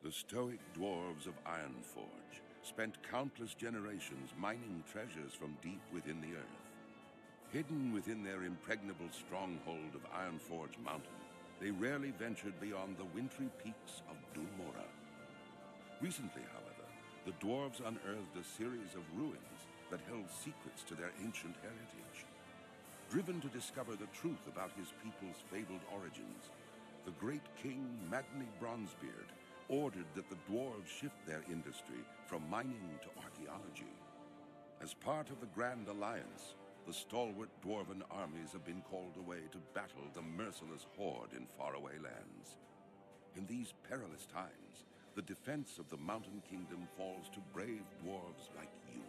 The stoic dwarves of Ironforge spent countless generations mining treasures from deep within the earth. Hidden within their impregnable stronghold of Ironforge Mountain, they rarely ventured beyond the wintry peaks of Dunmora. Recently, however, the dwarves unearthed a series of ruins that held secrets to their ancient heritage. Driven to discover the truth about his people's fabled origins, the great king Magni Bronzebeard ordered that the dwarves shift their industry from mining to archaeology. As part of the Grand Alliance, the stalwart dwarven armies have been called away to battle the merciless horde in faraway lands. In these perilous times, the defense of the Mountain Kingdom falls to brave dwarves like you.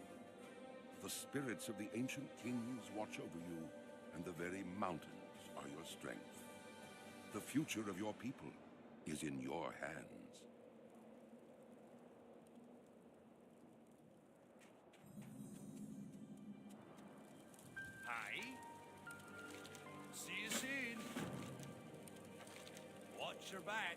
The spirits of the ancient kings watch over you, and the very mountains are your strength. The future of your people is in your hands. Hi. See you soon. Watch your back.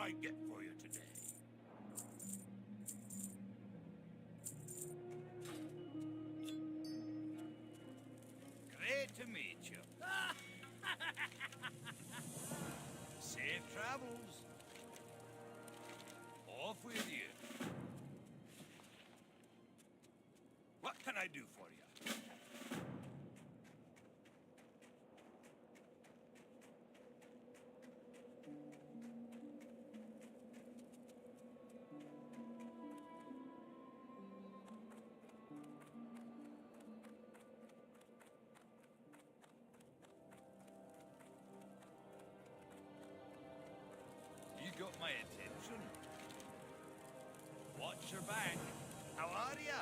I get for you today? Great to meet you. Safe travels. Off with you. What can I do for you? You got my attention. Watch your back. How are ya?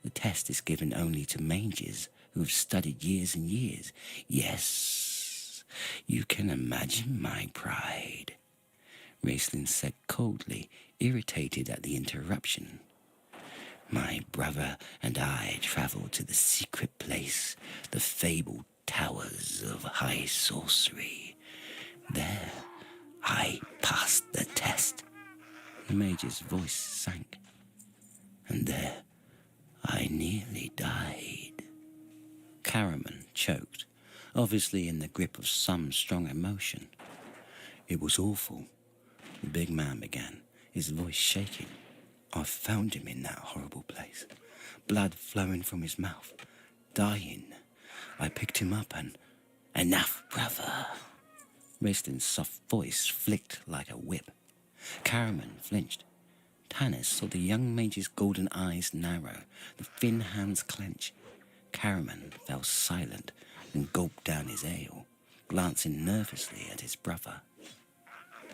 The test is given only to mages who have studied years and years. Yes, you can imagine my pride, Raistlin said coldly, irritated at the interruption. My brother and I travelled to the secret place, the fabled towers of high sorcery. There, I passed the test. The mage's voice sank. And there, I nearly died. Caraman choked, obviously in the grip of some strong emotion. It was awful, the big man began, his voice shaking. I found him in that horrible place, blood flowing from his mouth, dying. I picked him up and... Enough, brother. Raistlin's soft voice flicked like a whip. Caraman flinched. Tanis saw the young mage's golden eyes narrow, the thin hands clench. Caraman fell silent and gulped down his ale, glancing nervously at his brother.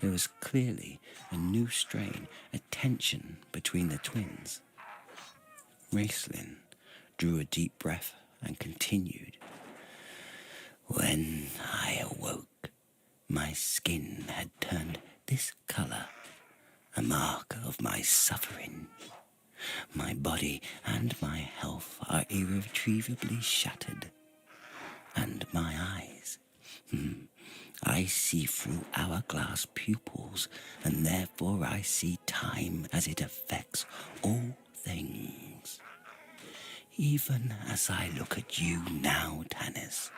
There was clearly a new strain, a tension between the twins. Raistlin drew a deep breath and continued. When I awoke, my skin had turned this color, a mark of my suffering. My body and my health are irretrievably shattered. And my eyes, I see through hourglass pupils, and therefore I see time as it affects all things. Even as I look at you now, Tanis,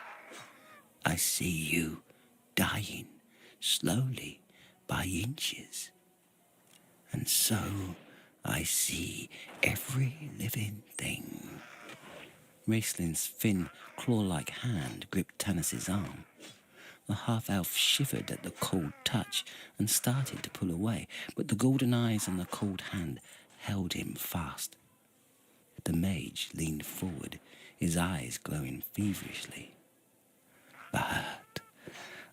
I see you dying slowly by inches. And so I see every living thing. Raistlin's thin, claw-like hand gripped Tanis's arm. The half-elf shivered at the cold touch and started to pull away, but the golden eyes and the cold hand held him fast. The mage leaned forward, his eyes glowing feverishly. But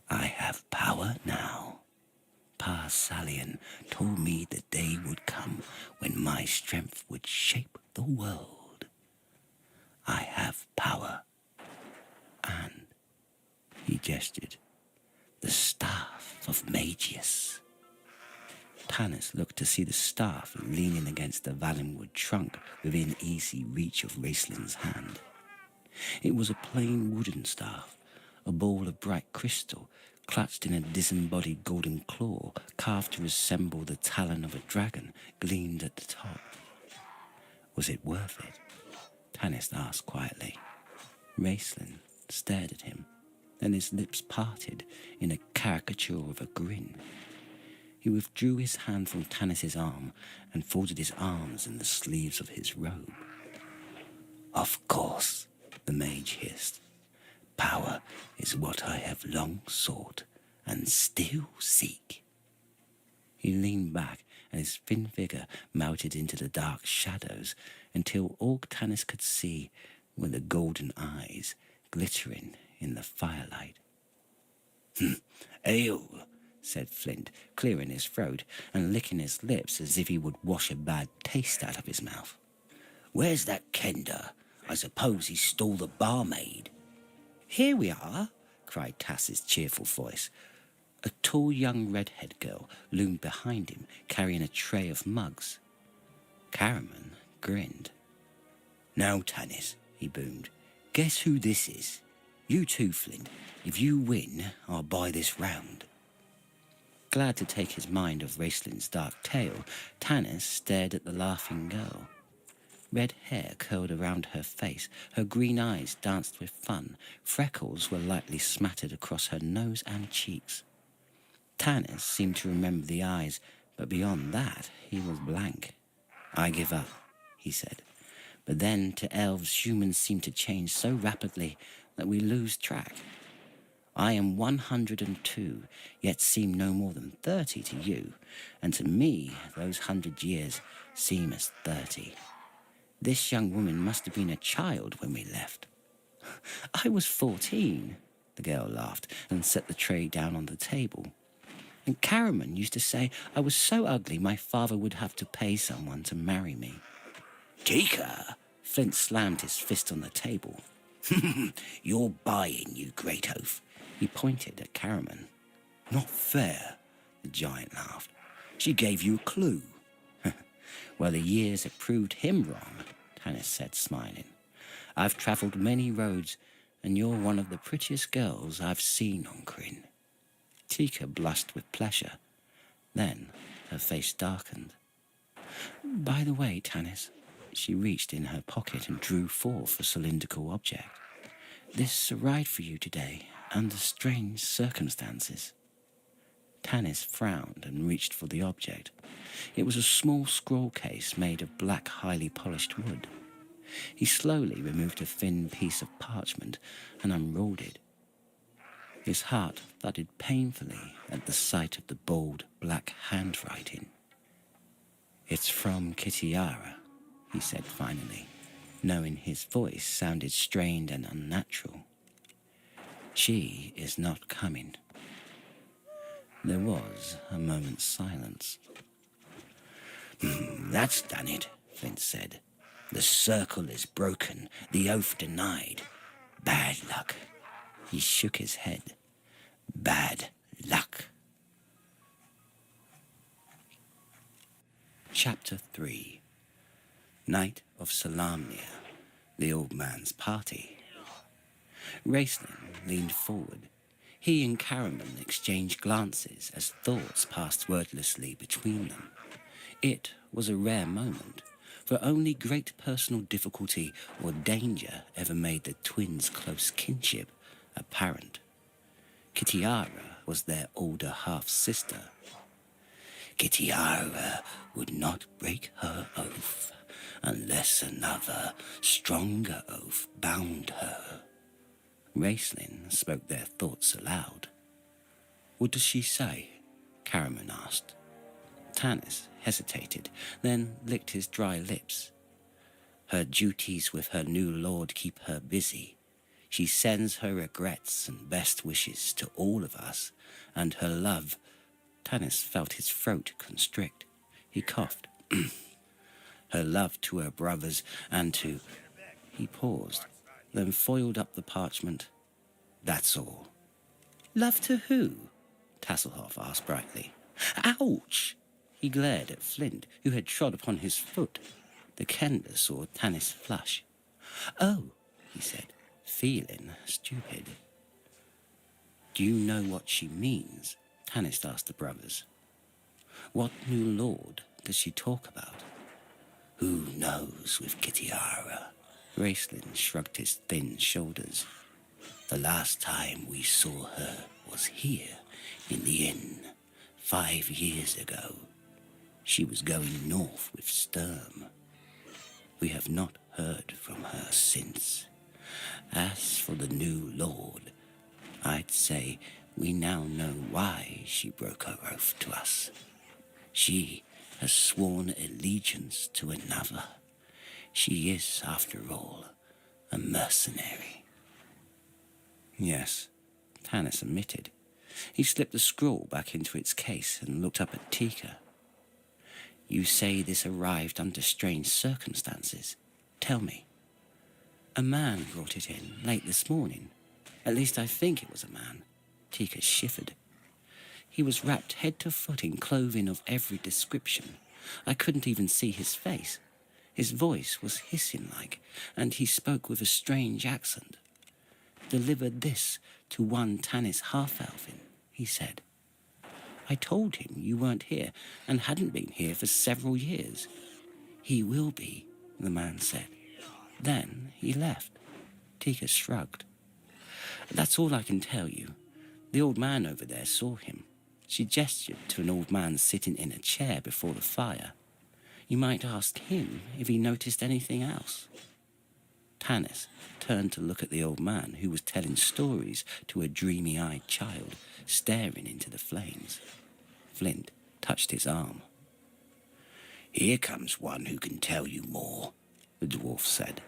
I have power now. Pa Salian told me the day would come when my strength would shape the world. I have power. And, he gestured, the staff of Magius. Tanis looked to see the staff leaning against the valenwood trunk within easy reach of Raistlin's hand. It was a plain wooden staff, a ball of bright crystal, clutched in a disembodied golden claw, carved to resemble the talon of a dragon, gleamed at the top. Was it worth it? Tanis asked quietly. Raistlin stared at him, then his lips parted in a caricature of a grin. He withdrew his hand from Tanis's arm and folded his arms in the sleeves of his robe. Of course, the mage hissed. Power is what I have long sought and still seek. He leaned back and his thin figure melted into the dark shadows until all Tanis could see were the golden eyes glittering in the firelight. Ale, said Flint, clearing his throat and licking his lips as if he would wash a bad taste out of his mouth. Where's that Kender? I suppose he stole the barmaid. Here we are, cried Tass's cheerful voice. A tall young redhead girl loomed behind him, carrying a tray of mugs. Caraman grinned. Now, Tanis, he boomed, guess who this is? You too, Flint. If you win, I'll buy this round. Glad to take his mind off Raistlin's dark tale, Tanis stared at the laughing girl. Red hair curled around her face, her green eyes danced with fun, freckles were lightly smattered across her nose and cheeks. Tanis seemed to remember the eyes, but beyond that, he was blank. I give up, he said. But then, to elves, humans seem to change so rapidly that we lose track. I am 102, yet seem no more than 30 to you, and to me, those 100 years seem as 30. This young woman must have been a child when we left. I was 14, the girl laughed and set the tray down on the table. And Caraman used to say I was so ugly my father would have to pay someone to marry me. Tika! Flint slammed his fist on the table. You're buying, you great oaf. He pointed at Caraman. Not fair, the giant laughed. She gave you a clue. Well, the years have proved him wrong, Tanis said, smiling. I've travelled many roads, and you're one of the prettiest girls I've seen on Kryn. Tika blushed with pleasure. Then her face darkened. By the way, Tanis, she reached in her pocket and drew forth a cylindrical object. This is a ride for you today, under strange circumstances. Tanis frowned and reached for the object. It was a small scroll case made of black, highly polished wood. He slowly removed a thin piece of parchment and unrolled it. His heart thudded painfully at the sight of the bold black handwriting. "It's from Kitiara," he said finally, knowing his voice sounded strained and unnatural. "She is not coming." There was a moment's silence. "That's done it," Flint said. "The circle is broken, the oath denied. Bad luck." He shook his head. "Bad luck." Chapter 3. Night of Salamnia, the old man's party. Raistlin leaned forward. He and Caraman exchanged glances as thoughts passed wordlessly between them. It was a rare moment, for only great personal difficulty or danger ever made the twins' close kinship apparent. Kitiara was their older half-sister. Kitiara would not break her oath unless another, stronger oath bound her. Raistlin spoke their thoughts aloud. "What does she say?" Caraman asked. Tanis hesitated, then licked his dry lips. "Her duties with her new lord keep her busy. She sends her regrets and best wishes to all of us, and her love..." Tanis felt his throat constrict. He coughed. "Her love to her brothers and to..." He paused, then foiled up the parchment. "That's all." "Love to who?" Tasselhoff asked brightly. "Ouch!" He glared at Flint, who had trod upon his foot. The Kender saw Tanis flush. "Oh," he said, feeling stupid. "Do you know what she means?" Tanis asked the brothers. "What new lord does she talk about?" "Who knows with Kitiara?" Raistlin shrugged his thin shoulders. "The last time we saw her was here, in the inn, 5 years ago. She was going north with Sturm. We have not heard from her since. As for the new lord, I'd say we now know why she broke her oath to us. She has sworn allegiance to another. She is, after all, a mercenary." "Yes," Tanis admitted. He slipped the scroll back into its case and looked up at Tika. "You say this arrived under strange circumstances. Tell me." "A man brought it in late this morning. At least I think it was a man." Tika shivered. "He was wrapped head to foot in clothing of every description. I couldn't even see his face. His voice was hissing-like, and he spoke with a strange accent. 'Delivered this to one Tanis half-elfin,' he said. I told him you weren't here and hadn't been here for several years. 'He will be,' the man said. Then he left." Tika shrugged. "That's all I can tell you. The old man over there saw him." She gestured to an old man sitting in a chair before the fire. "You might ask him if he noticed anything else." Tanis turned to look at the old man, who was telling stories to a dreamy-eyed child, staring into the flames. Flint touched his arm. "Here comes one who can tell you more," the dwarf said.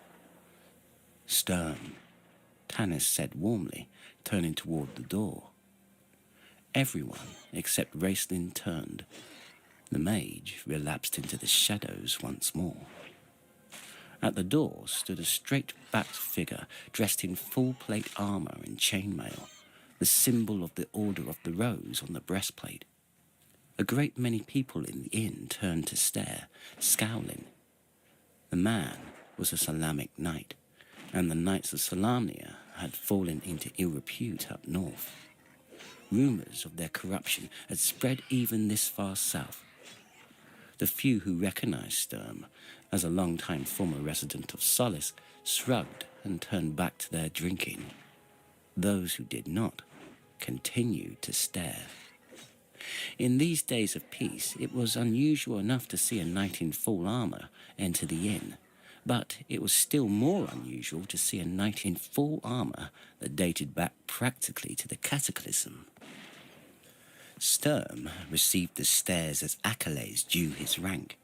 "Sturm," Tanis said warmly, turning toward the door. Everyone except Raistlin turned. The mage relapsed into the shadows once more. At the door stood a straight-backed figure dressed in full-plate armor and chainmail, the symbol of the Order of the Rose on the breastplate. A great many people in the inn turned to stare, scowling. The man was a Salamic knight, and the knights of Salamnia had fallen into ill repute up north. Rumors of their corruption had spread even this far south. The few who recognized Sturm as a long-time former resident of Solace shrugged and turned back to their drinking. Those who did not continued to stare. In these days of peace, it was unusual enough to see a knight in full armor enter the inn, But it was still more unusual to see a knight in full armour that dated back practically to the Cataclysm. Sturm received the stares as accolades due his rank.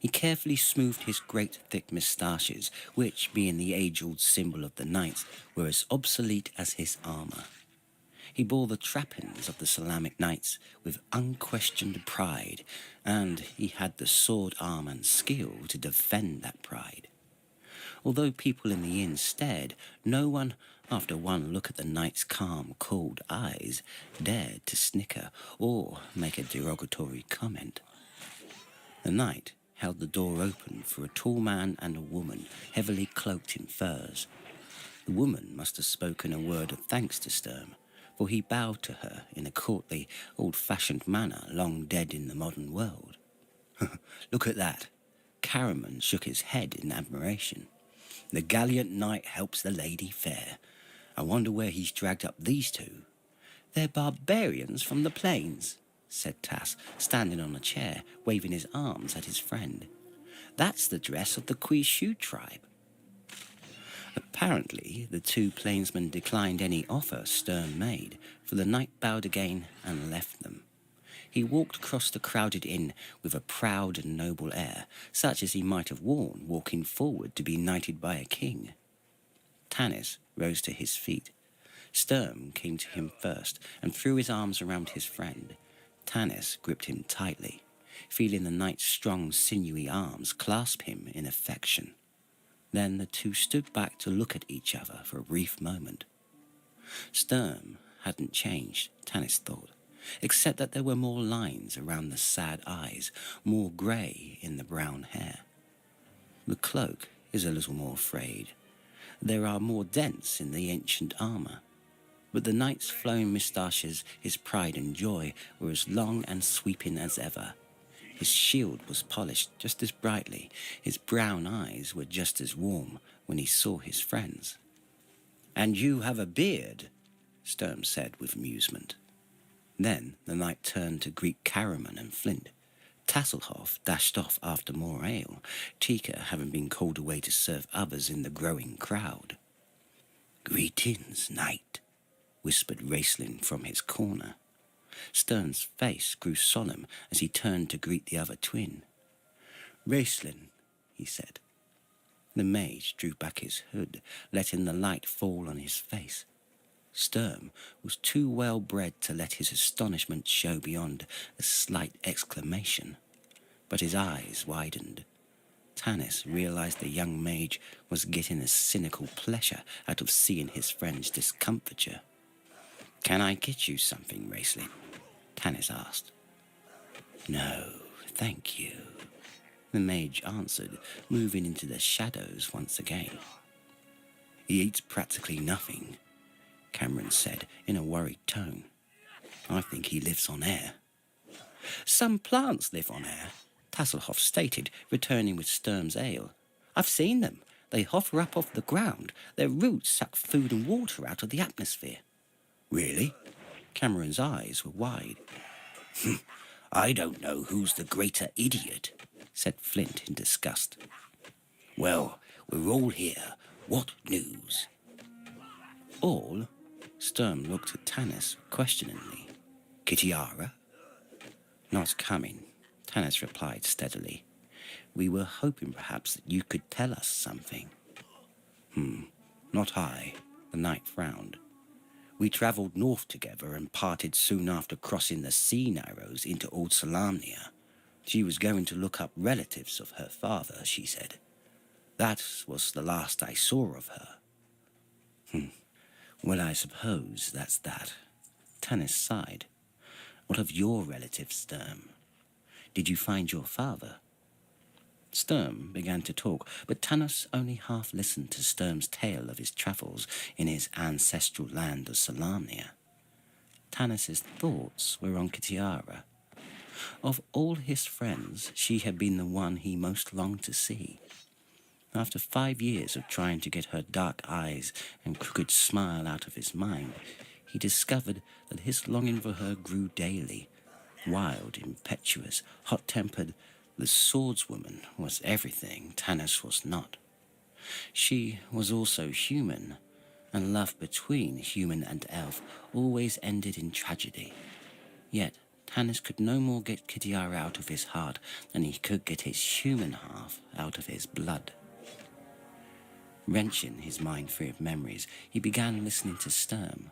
He carefully smoothed his great thick moustaches, which, being the age-old symbol of the knights, were as obsolete as his armour. He bore the trappings of the Salamic Knights with unquestioned pride, and he had the sword arm and skill to defend that pride. Although people in the inn stared, no one, after one look at the knight's calm, cold eyes, dared to snicker or make a derogatory comment. The knight held the door open for a tall man and a woman, heavily cloaked in furs. The woman must have spoken a word of thanks to Sturm, for he bowed to her in a courtly, old-fashioned manner long dead in the modern world. "Look at that." Caraman shook his head in admiration. "The gallant knight helps the lady fair. I wonder where he's dragged up these two." "They're barbarians from the plains," said Tass, standing on a chair, waving his arms at his friend. "That's the dress of the Quishu tribe." Apparently, the two plainsmen declined any offer Sturm made, for the knight bowed again and left them. He walked across the crowded inn with a proud and noble air, such as he might have worn walking forward to be knighted by a king. Tanis rose to his feet. Sturm came to him first and threw his arms around his friend. Tanis gripped him tightly, feeling the knight's strong, sinewy arms clasp him in affection. Then the two stood back to look at each other for a brief moment. Sturm hadn't changed, Tanis thought, except that there were more lines around the sad eyes, more grey in the brown hair. The cloak is a little more frayed. There are more dents in the ancient armour. But the knight's flowing moustaches, his pride and joy, were as long and sweeping as ever. His shield was polished just as brightly. His brown eyes were just as warm when he saw his friends. "And you have a beard," Sturm said with amusement. Then the knight turned to greet Caraman and Flint. Tasselhoff dashed off after more ale, Tika having been called away to serve others in the growing crowd. "Greetings, knight," whispered Raistlin from his corner. Stern's face grew solemn as he turned to greet the other twin. "Raistlin," he said. The mage drew back his hood, letting the light fall on his face. Sturm was too well bred to let his astonishment show beyond a slight exclamation, but his eyes widened. Tanis realized the young mage was getting a cynical pleasure out of seeing his friend's discomfiture. "Can I get you something, Raistlin?" Tanis asked. "No, thank you," the mage answered, moving into the shadows once again. "He eats practically nothing," Cameron said in a worried tone. "I think he lives on air." "Some plants live on air," Tasselhoff stated, returning with Sturm's ale. "I've seen them. They hover up off the ground. Their roots suck food and water out of the atmosphere." "Really?" Cameron's eyes were wide. "I don't know who's the greater idiot," said Flint in disgust. "Well, we're all here. What news?" "All?" Sturm looked at Tanis questioningly. "Kitiara?" "Not coming," Tanis replied steadily. "We were hoping perhaps that you could tell us something." Not I," the knight frowned. "We travelled north together and parted soon after crossing the sea narrows into Old Salamnia. She was going to look up relatives of her father, she said. That was the last I saw of her." "Well, I suppose that's that." Tanis sighed. "What of your relatives, Sturm? Did you find your father?" Sturm began to talk, but Tanis only half listened to Sturm's tale of his travels in his ancestral land of Salamnia. Tanis's thoughts were on Kitiara. Of all his friends, she had been the one he most longed to see. After 5 years of trying to get her dark eyes and crooked smile out of his mind, he discovered that his longing for her grew daily. Wild, impetuous, hot-tempered, the swordswoman was everything Tanis was not. She was also human, and love between human and elf always ended in tragedy. Yet Tanis could no more get Kitiara out of his heart than he could get his human half out of his blood. Wrenching his mind free of memories, he began listening to Sturm.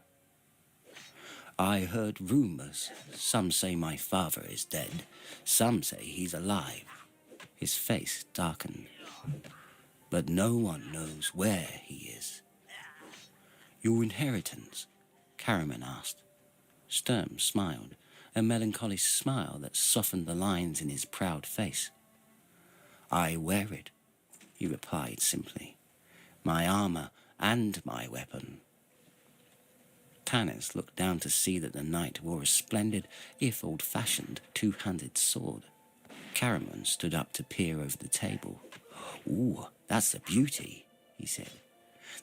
I heard rumors. Some say my father is dead. Some say he's alive. His face darkened. But no one knows where he is. Your inheritance? Caraman asked. Sturm smiled, a melancholy smile that softened the lines in his proud face. I wear it, he replied simply. My armor and my weapon. Tanis looked down to see that the knight wore a splendid, if old-fashioned, two-handed sword. Caraman stood up to peer over the table. Ooh, that's a beauty, he said.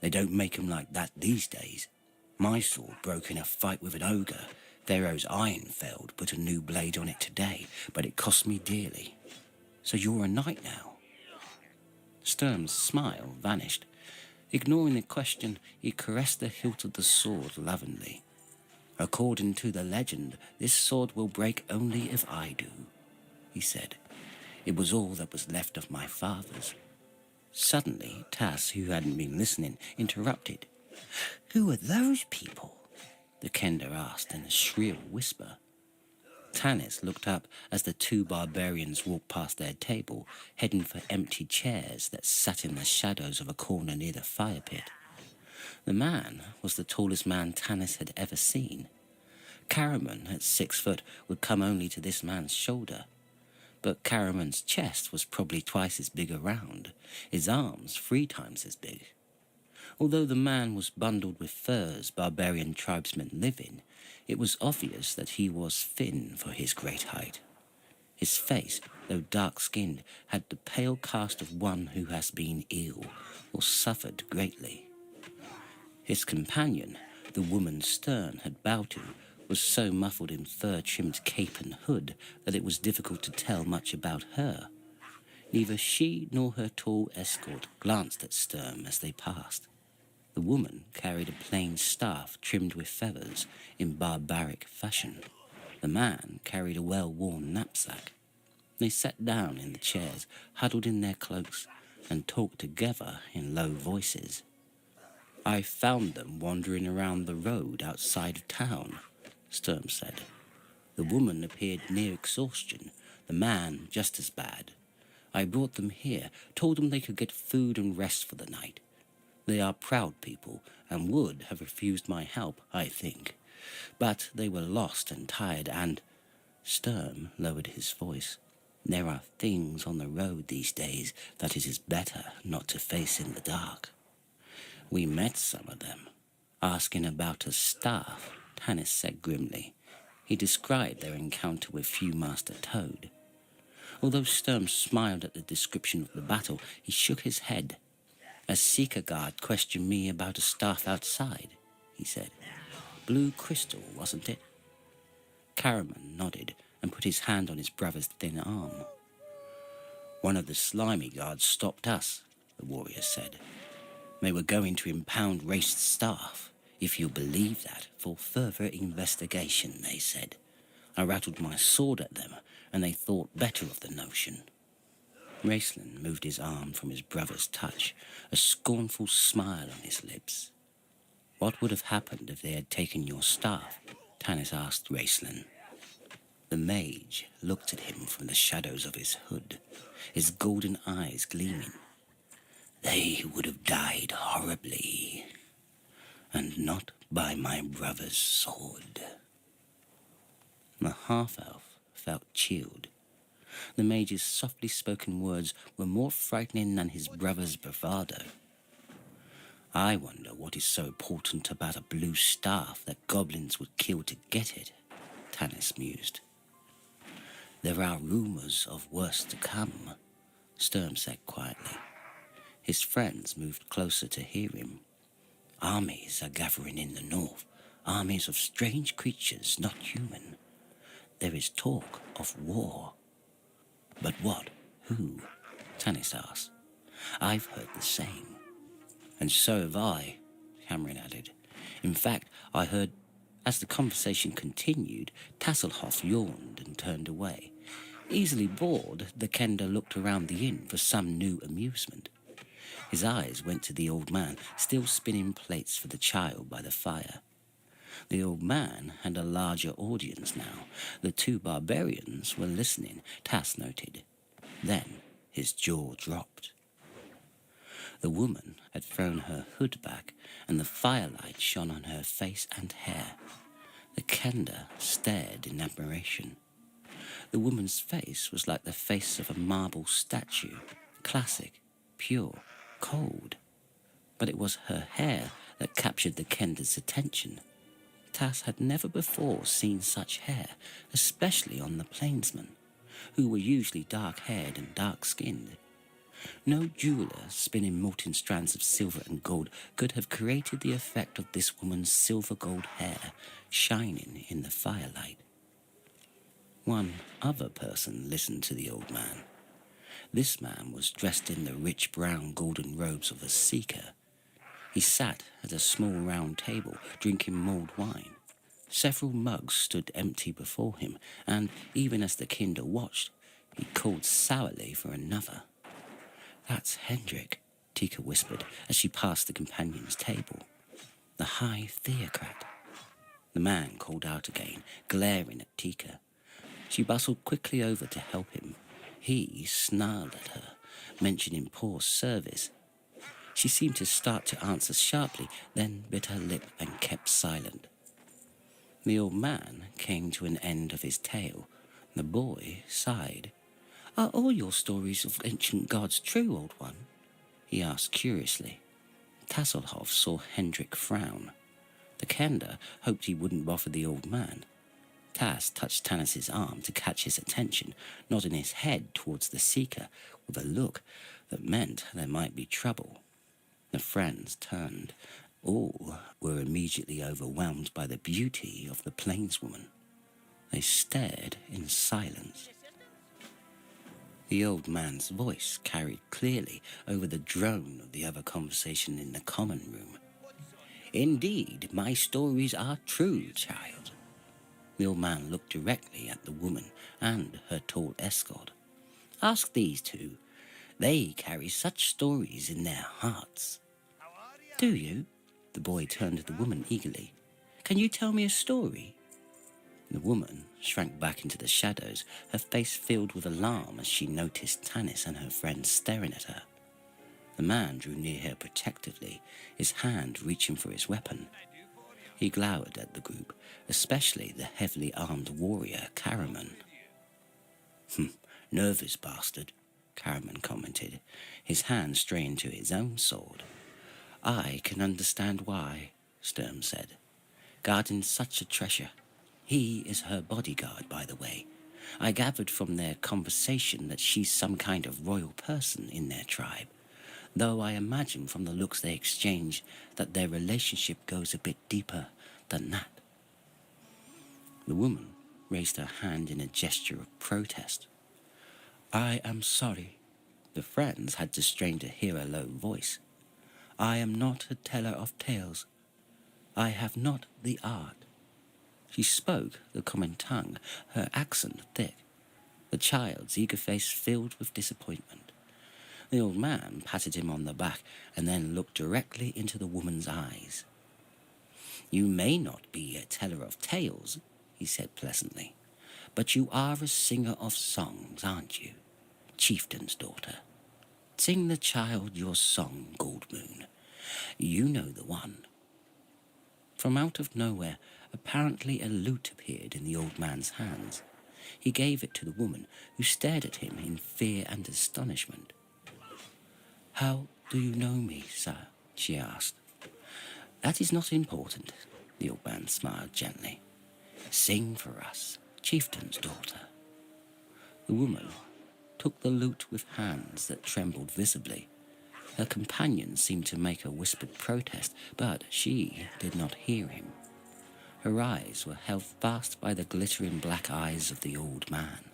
They don't make 'em like that these days. My sword broke in a fight with an ogre. Pharaoh's Ironfeld put a new blade on it today, but it cost me dearly. So you're a knight now? Sturm's smile vanished. Ignoring the question, he caressed the hilt of the sword lovingly. According to the legend, this sword will break only if I do, he said. It was all that was left of my father's. Suddenly, Tass, who hadn't been listening, interrupted. Who are those people? The Kender asked in a shrill whisper. Tanis looked up as the two barbarians walked past their table, heading for empty chairs that sat in the shadows of a corner near the fire pit. The man was the tallest man Tanis had ever seen. Caraman, at 6 foot, would come only to this man's shoulder. But Caraman's chest was probably twice as big around, his arms 3 times as big. Although the man was bundled with furs barbarian tribesmen live in, it was obvious that he was thin for his great height. His face, though dark-skinned, had the pale cast of one who has been ill or suffered greatly. His companion, the woman Stern had bowed to, was so muffled in fur-trimmed cape and hood that it was difficult to tell much about her. Neither she nor her tall escort glanced at Sturm as they passed. The woman carried a plain staff trimmed with feathers in barbaric fashion. The man carried a well-worn knapsack. They sat down in the chairs, huddled in their cloaks, and talked together in low voices. I found them wandering around the road outside of town, Sturm said. The woman appeared near exhaustion, the man just as bad. I brought them here, told them they could get food and rest for the night. They are proud people, and would have refused my help, I think. But they were lost and tired, and... Sturm lowered his voice. There are things on the road these days that it is better not to face in the dark. We met some of them, asking about a staff, Tanis said grimly. He described their encounter with Viewmaster Toad. Although Sturm smiled at the description of the battle, he shook his head. A Seeker guard questioned me about a staff outside, he said. Blue crystal, wasn't it? Caraman nodded and put his hand on his brother's thin arm. One of the slimy guards stopped us, the warrior said. They were going to impound Wraith's staff, if you believe that, for further investigation, they said. I rattled my sword at them, and they thought better of the notion. Raceland moved his arm from his brother's touch, a scornful smile on his lips. What would have happened if they had taken your staff? Tanis asked Raceland. The mage looked at him from the shadows of his hood, his golden eyes gleaming. They would have died horribly, and not by my brother's sword. The half-elf felt chilled. The mage's softly spoken words were more frightening than his brother's bravado. I wonder what is so important about a blue staff that goblins would kill to get it, Tanis mused. There are rumors of worse to come, Sturm said quietly. His friends moved closer to hear him. Armies are gathering in the north, armies of strange creatures not human. There is talk of war. But what? Who? Tanis asked. I've heard the same. And so have I, Cameron added. In fact, I heard, as the conversation continued, Tasselhoff yawned and turned away. Easily bored, the Kender looked around the inn for some new amusement. His eyes went to the old man, still spinning plates for the child by the fire. The old man had a larger audience now. The two barbarians were listening, Tass noted. Then his jaw dropped. The woman had thrown her hood back, and the firelight shone on her face and hair. The Kender stared in admiration. The woman's face was like the face of a marble statue, classic, pure, cold. But it was her hair that captured the Kender's attention. Tass had never before seen such hair, especially on the plainsmen, who were usually dark-haired and dark-skinned. No jeweler spinning molten strands of silver and gold could have created the effect of this woman's silver-gold hair shining in the firelight. One other person listened to the old man. This man was dressed in the rich brown golden robes of a seeker. He sat at a small round table, drinking mulled wine. Several mugs stood empty before him, and even as the Kender watched, he called sourly for another. "That's Hendrik," Tika whispered as she passed the companion's table. "The High Theocrat." The man called out again, glaring at Tika. She bustled quickly over to help him. He snarled at her, mentioning poor service. She seemed to start to answer sharply, then bit her lip and kept silent. The old man came to an end of his tale. The boy sighed. "Are all your stories of ancient gods true, old one?" he asked curiously. Tasselhoff saw Hendrik frown. The Kender hoped he wouldn't bother the old man. Tass touched Tanis's arm to catch his attention, nodding his head towards the seeker with a look that meant there might be trouble. The friends turned. All were immediately overwhelmed by the beauty of the plainswoman. They stared in silence. The old man's voice carried clearly over the drone of the other conversation in the common room. "Indeed, my stories are true, child." The old man looked directly at the woman and her tall escort. "Ask these two. They carry such stories in their hearts." "Do you?" The boy turned to the woman eagerly. "Can you tell me a story?" The woman shrank back into the shadows, her face filled with alarm as she noticed Tanis and her friends staring at her. The man drew near her protectively, his hand reaching for his weapon. He glowered at the group, especially the heavily armed warrior, Karaman. "Nervous bastard," Karaman commented, his hand straying to his own sword. "I can understand why," Sturm said. "Guarding such a treasure. He is her bodyguard, by the way. I gathered from their conversation that she's some kind of royal person in their tribe, though I imagine from the looks they exchange that their relationship goes a bit deeper than that." The woman raised her hand in a gesture of protest. "I am sorry." The friends had to strain to hear a low voice. "I am not a teller of tales. I have not the art." She spoke the common tongue, her accent thick. The child's eager face filled with disappointment. The old man patted him on the back and then looked directly into the woman's eyes. "You may not be a teller of tales," he said pleasantly, "but you are a singer of songs, aren't you? Chieftain's daughter. Sing the child your song, Gold Moon. You know the one." From out of nowhere, apparently a lute appeared in the old man's hands. He gave it to the woman, who stared at him in fear and astonishment. "How do you know me, sir?" she asked. "That is not important," the old man smiled gently. "Sing for us, chieftain's daughter." The woman took the lute with hands that trembled visibly. Her companion seemed to make a whispered protest, but she did not hear him. Her eyes were held fast by the glittering black eyes of the old man.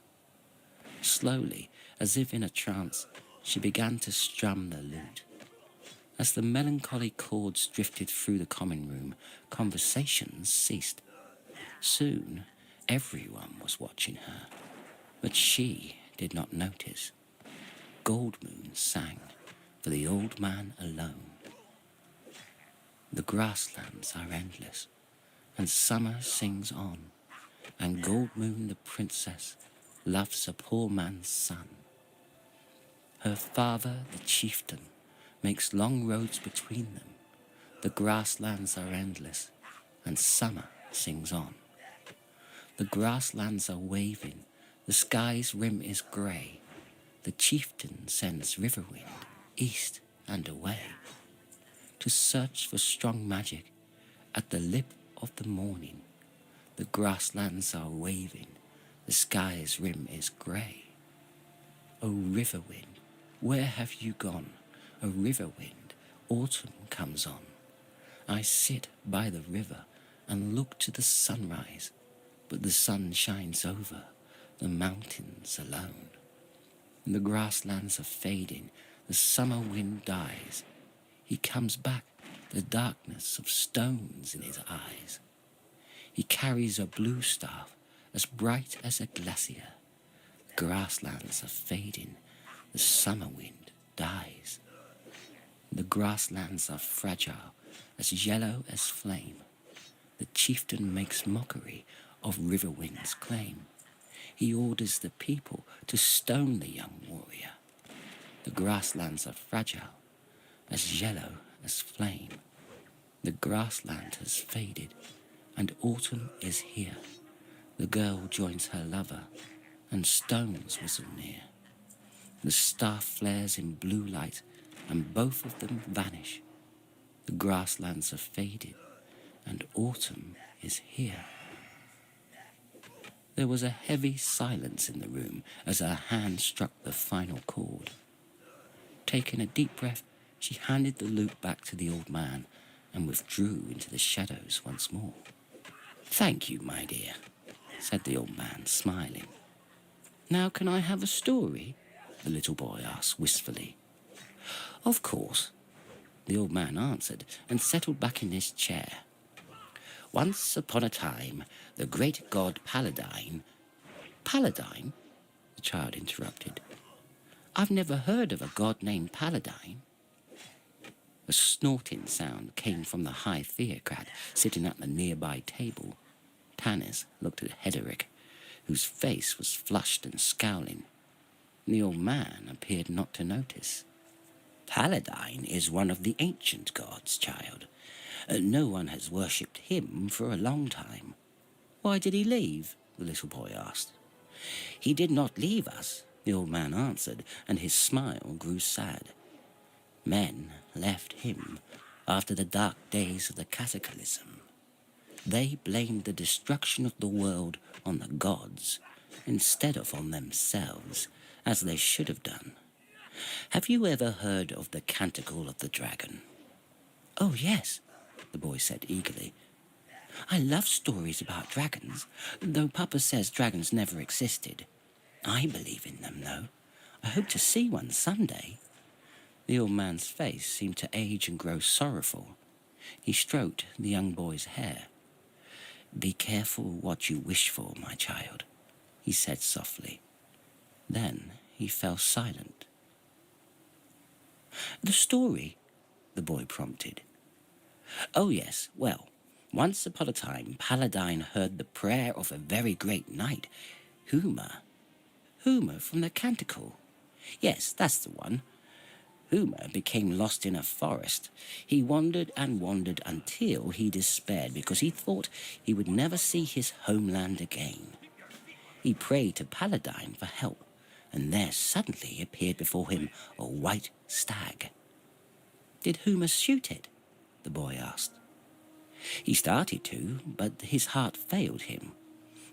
Slowly, as if in a trance, she began to strum the lute. As the melancholy chords drifted through the common room, conversations ceased. Soon, everyone was watching her, but she did not notice. Goldmoon sang for the old man alone. The grasslands are endless, and summer sings on, and Goldmoon the princess loves a poor man's son. Her father, the chieftain, makes long roads between them. The grasslands are endless, and summer sings on. The grasslands are waving, the sky's rim is grey. The chieftain sends Riverwind east and away to search for strong magic at the lip of the morning. The grasslands are waving, the sky's rim is grey. O Riverwind, where have you gone? O Riverwind, autumn comes on. I sit by the river and look to the sunrise, but the sun shines over the mountains alone. The grasslands are fading, the summer wind dies. He comes back, the darkness of stones in his eyes. He carries a blue staff as bright as a glacier. The grasslands are fading, the summer wind dies. The grasslands are fragile, as yellow as flame. The chieftain makes mockery of Riverwind's claim. He orders the people to stone the young warrior. The grasslands are fragile, as yellow as flame. The grassland has faded, and autumn is here. The girl joins her lover, and stones whistle near. The staff flares in blue light, and both of them vanish. The grasslands are faded, and autumn is here. There was a heavy silence in the room as her hand struck the final chord. Taking a deep breath, she handed the lute back to the old man and withdrew into the shadows once more. "Thank you, my dear," said the old man, smiling. "Now can I have a story?" the little boy asked wistfully. "Of course," the old man answered and settled back in his chair. "Once upon a time, the great god Paladine—" "Paladine?" the child interrupted. "I've never heard of a god named Paladine." A snorting sound came from the high theocrat sitting at the nearby table. Tanis looked at Hederic, whose face was flushed and scowling. The old man appeared not to notice. "Paladine is one of the ancient gods, child. No one has worshipped him for a long time." "Why did he leave?" the little boy asked. "He did not leave us," the old man answered, and his smile grew sad. "Men left him after the dark days of the cataclysm. They blamed the destruction of the world on the gods instead of on themselves, as they should have done. Have you ever heard of the Canticle of the Dragon?" "Oh, yes," the boy said eagerly. "I love stories about dragons, though Papa says dragons never existed. I believe in them, though. I hope to see one someday." The old man's face seemed to age and grow sorrowful. He stroked the young boy's hair. "Be careful what you wish for, my child," he said softly. Then he fell silent. "The story?" the boy prompted. "Oh, yes, well, once upon a time, Paladine heard the prayer of a very great knight, Huma." "Huma from the Canticle?" "Yes, that's the one. Huma became lost in a forest. He wandered and wandered until he despaired because he thought he would never see his homeland again. He prayed to Paladine for help, and there suddenly appeared before him a white stag." "Did Huma shoot it?" the boy asked. "He started to, but his heart failed him.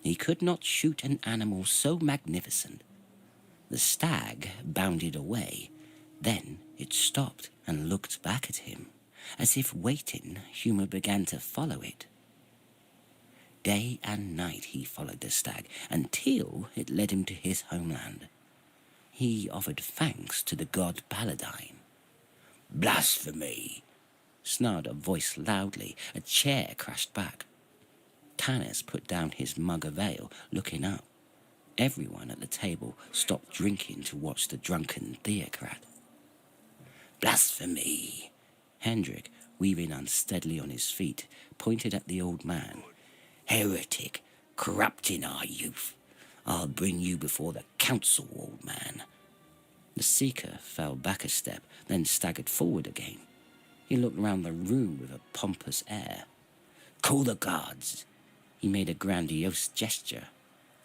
He could not shoot an animal so magnificent. The stag bounded away. Then it stopped and looked back at him. As if waiting, Huma began to follow it. Day and night he followed the stag until it led him to his homeland. He offered thanks to the god Paladine. Blasphemy! Snarled a voice loudly. A chair crashed back. Tanis put down his mug of ale, looking up. Everyone at the table stopped drinking to watch the drunken theocrat. Blasphemy! Hendrik, weaving unsteadily on his feet, pointed at the old man. Heretic, corrupting our youth. I'll bring you before the council, old man. The seeker fell back a step, then staggered forward again. He looked round the room with a pompous air. Call the guards. He made a grandiose gesture.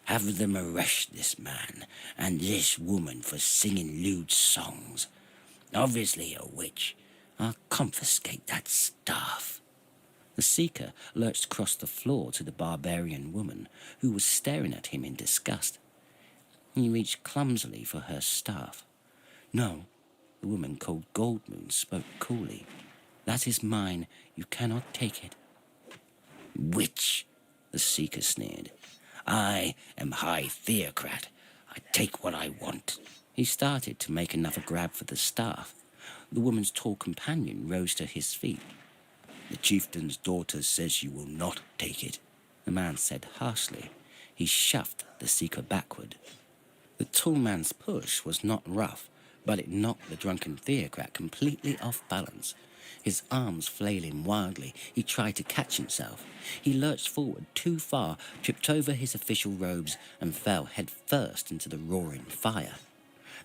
Have them arrest this man and this woman for singing lewd songs. Obviously a witch. I'll confiscate that staff. The seeker lurched across the floor to the barbarian woman, who was staring at him in disgust. He reached clumsily for her staff. No, the woman called Goldmoon spoke coolly. That is mine. You cannot take it. Witch, the seeker sneered. I am High Theocrat. I take what I want. He started to make another grab for the staff. The woman's tall companion rose to his feet. The chieftain's daughter says you will not take it, the man said harshly. He shoved the seeker backward. The tall man's push was not rough, but it knocked the drunken theocrat completely off balance. His arms flailing wildly, he tried to catch himself. He lurched forward too far, tripped over his official robes, and fell headfirst into the roaring fire.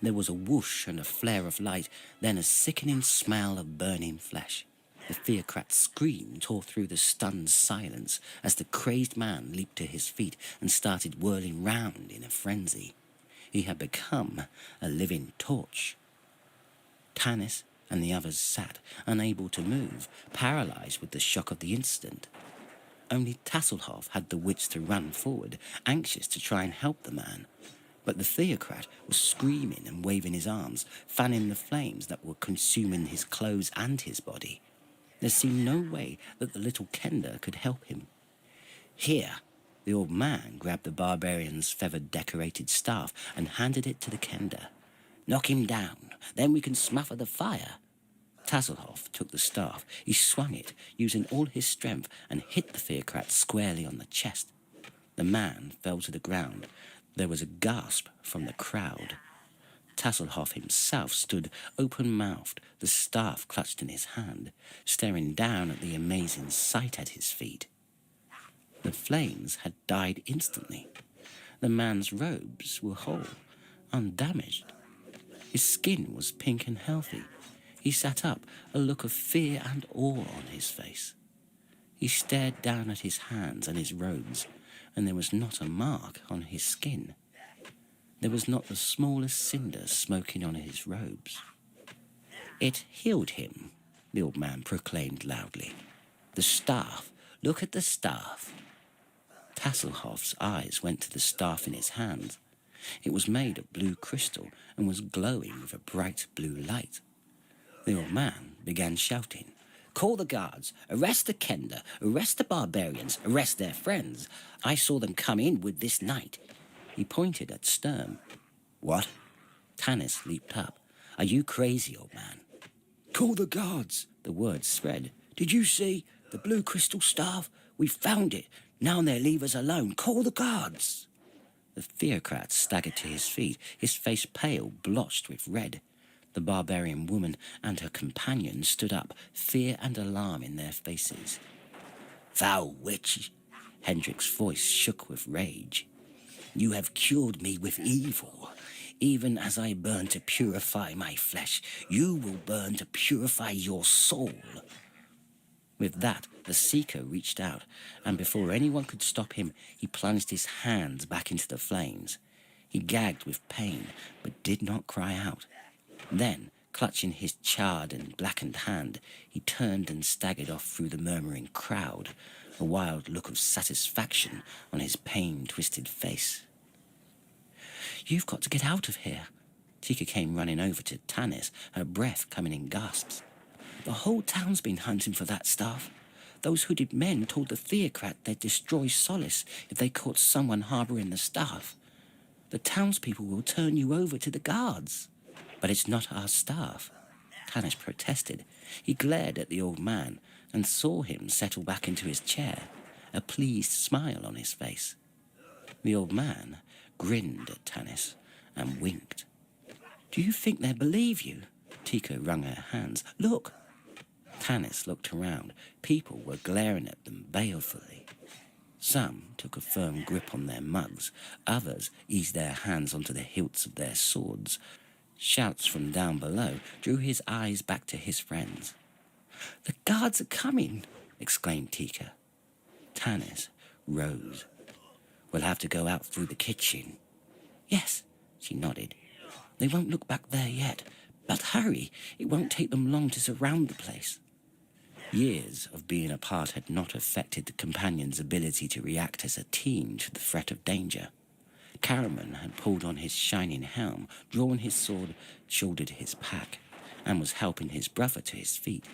There was a whoosh and a flare of light, then a sickening smell of burning flesh. The theocrat's scream tore through the stunned silence as the crazed man leaped to his feet and started whirling round in a frenzy. He had become a living torch. Tanis and the others sat, unable to move, paralyzed with the shock of the incident. Only Tasselhoff had the wits to run forward, anxious to try and help the man. But the theocrat was screaming and waving his arms, fanning the flames that were consuming his clothes and his body. There seemed no way that the little Kender could help him. Here, the old man grabbed the barbarian's feather-decorated staff and handed it to the Kender. Knock him down, then we can smother the fire. Tasselhoff took the staff. He swung it, using all his strength, and hit the theocrat squarely on the chest. The man fell to the ground. There was a gasp from the crowd. Tasselhoff himself stood open-mouthed, the staff clutched in his hand, staring down at the amazing sight at his feet. The flames had died instantly. The man's robes were whole, undamaged. His skin was pink and healthy. He sat up, a look of fear and awe on his face. He stared down at his hands and his robes, and there was not a mark on his skin. There was not the smallest cinder smoking on his robes. It healed him, the old man proclaimed loudly. The staff, look at the staff. Tasselhoff's eyes went to the staff in his hand. It was made of blue crystal and was glowing with a bright blue light. The old man began shouting, Call the guards, arrest the Kender, arrest the barbarians, arrest their friends. I saw them come in with this night. He pointed at Sturm. What? Tanis leaped up. Are you crazy, old man? Call the guards, the word spread. Did you see the blue crystal staff? We found it. Now they'll leave us alone. Call the guards. The theocrat staggered to his feet, his face pale, blotched with red. The barbarian woman and her companion stood up, fear and alarm in their faces. Foul witch! Hendrik's voice shook with rage. You have cured me with evil. Even as I burn to purify my flesh, you will burn to purify your soul. With that, the seeker reached out, and before anyone could stop him, he plunged his hands back into the flames. He gagged with pain, but did not cry out. Then, clutching his charred and blackened hand, he turned and staggered off through the murmuring crowd, a wild look of satisfaction on his pain-twisted face. You've got to get out of here. Tika came running over to Tanis, her breath coming in gasps. The whole town's been hunting for that staff. Those hooded men told the theocrat they'd destroy Solace if they caught someone harbouring the staff. The townspeople will turn you over to the guards. But it's not our staff. Tanis protested. He glared at the old man and saw him settle back into his chair, a pleased smile on his face. The old man grinned at Tanis and winked. "Do you think they believe you?" Tika wrung her hands. "Look!" Tanis looked around. People were glaring at them balefully. Some took a firm grip on their mugs. Others eased their hands onto the hilts of their swords. Shouts from down below drew his eyes back to his friends. "The guards are coming!" exclaimed Tika. Tanis rose. "We'll have to go out through the kitchen." "Yes," she nodded. "They won't look back there yet. But hurry, it won't take them long to surround the place." Years of being apart had not affected the companion's ability to react as a team to the threat of danger. Caraman had pulled on his shining helm, drawn his sword, shouldered his pack, and was helping his brother to his feet.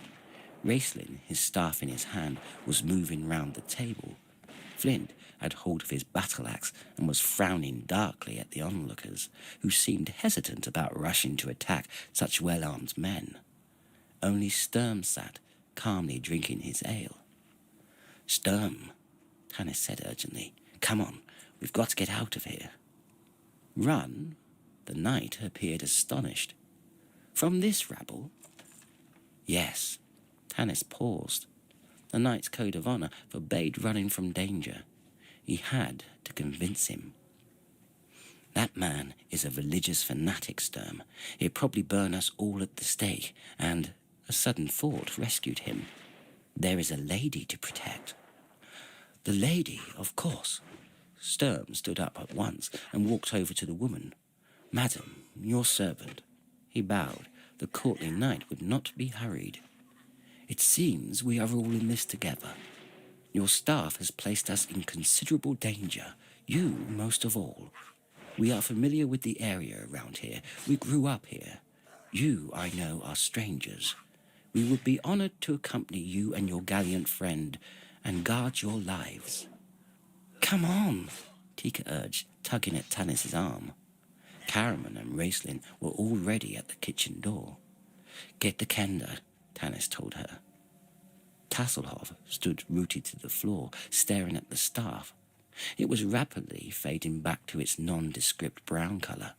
Raistlin, his staff in his hand, was moving round the table. Flint had hold of his battle-axe and was frowning darkly at the onlookers, who seemed hesitant about rushing to attack such well-armed men. Only Sturm sat, calmly drinking his ale. "Sturm," Tanis said urgently, "come on, we've got to get out of here." "Run?" The knight appeared astonished. "From this rabble?" "Yes." Tanis paused. The knight's code of honor forbade running from danger. He had to convince him. "That man is a religious fanatic, Sturm. He'd probably burn us all at the stake, and..." A sudden thought rescued him. "There is a lady to protect." "The lady, of course." Sturm stood up at once and walked over to the woman. "Madam, your servant." He bowed. The courtly knight would not be hurried. "It seems we are all in this together. Your staff has placed us in considerable danger, you most of all. We are familiar with the area around here. We grew up here. You, I know, are strangers. We would be honored to accompany you and your gallant friend and guard your lives." "Come on," Tika urged, tugging at Tanis's arm. Caraman and Raistlin were already at the kitchen door. "Get the kender," Tanis told her. Tasselhoff stood rooted to the floor, staring at the staff. It was rapidly fading back to its nondescript brown colour.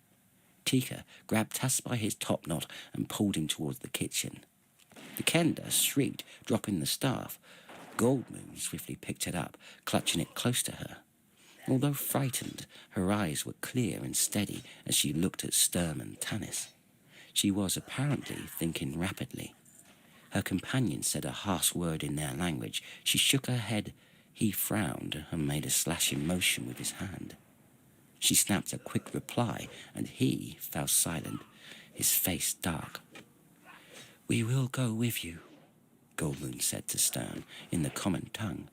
Tika grabbed Tas by his top knot and pulled him towards the kitchen. The kender shrieked, dropping the staff. Goldmoon swiftly picked it up, clutching it close to her. Although frightened, her eyes were clear and steady as she looked at Sturm and Tanis. She was apparently thinking rapidly. Her companion said a harsh word in their language. She shook her head. He frowned and made a slashing motion with his hand. She snapped a quick reply, and he fell silent, his face dark. "We will go with you," Goldmoon said to Sturm in the common tongue.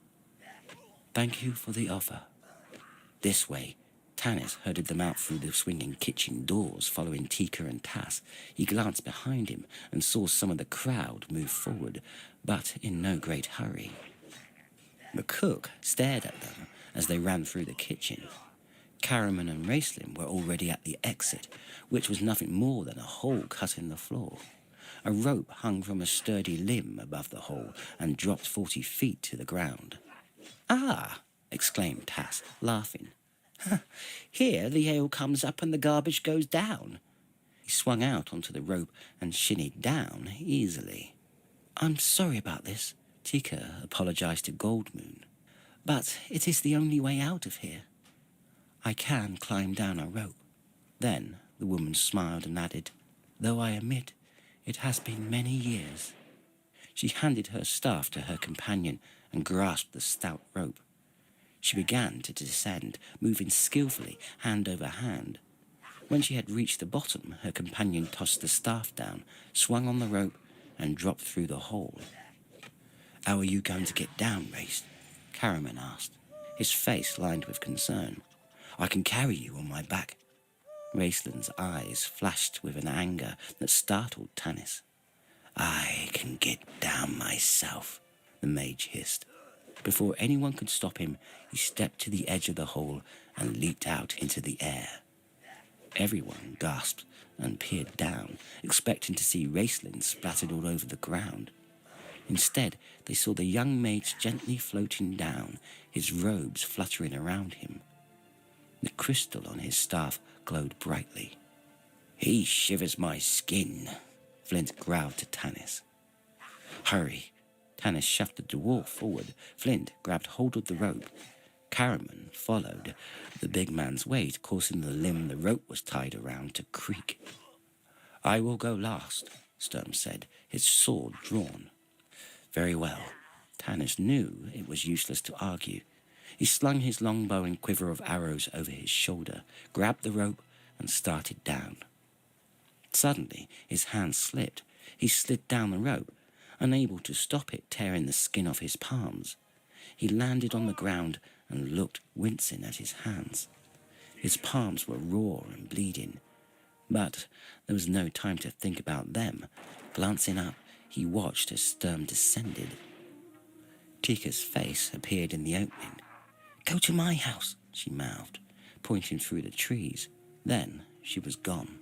"Thank you for the offer." This way. Tanis herded them out through the swinging kitchen doors, following Tika and Tas. He glanced behind him and saw some of the crowd move forward, but in no great hurry. The cook stared at them as they ran through the kitchen. Caraman and Raistlin were already at the exit, which was nothing more than a hole cut in the floor. A rope hung from a sturdy limb above the hole and dropped 40 feet to the ground. "Ah!" exclaimed Tas, laughing. "Here the ale comes up and the garbage goes down." He swung out onto the rope and shinnied down easily. "I'm sorry about this," Tika apologized to Goldmoon. "But it is the only way out of here. I can climb down a rope." Then the woman smiled and added, "Though I admit it has been many years." She handed her staff to her companion and grasped the stout rope. She began to descend, moving skillfully, hand over hand. When she had reached the bottom, her companion tossed the staff down, swung on the rope, and dropped through the hole. "How are you going to get down, Race?" Caraman asked, his face lined with concern. "I can carry you on my back." Raistlin's eyes flashed with an anger that startled Tanis. "I can get down myself," the mage hissed. Before anyone could stop him, he stepped to the edge of the hole and leaped out into the air. Everyone gasped and peered down, expecting to see Raistlin splattered all over the ground. Instead, they saw the young mage gently floating down, his robes fluttering around him. The crystal on his staff glowed brightly. "He shivers my skin," Flint growled to Tanis. "Hurry!" Tanis shoved the dwarf forward. Flint grabbed hold of the rope. Caraman followed, the big man's weight causing the limb the rope was tied around to creak. "I will go last," Sturm said, his sword drawn. Very well. Tanis knew it was useless to argue. He slung his longbow and quiver of arrows over his shoulder, grabbed the rope, and started down. Suddenly, his hand slipped. He slid down the rope, unable to stop it tearing the skin off his palms. He landed on the ground and looked, wincing at his hands. His palms were raw and bleeding, but there was no time to think about them. Glancing up, he watched as Sturm descended. Tika's face appeared in the opening. "Go to my house," she mouthed, pointing through the trees. Then she was gone.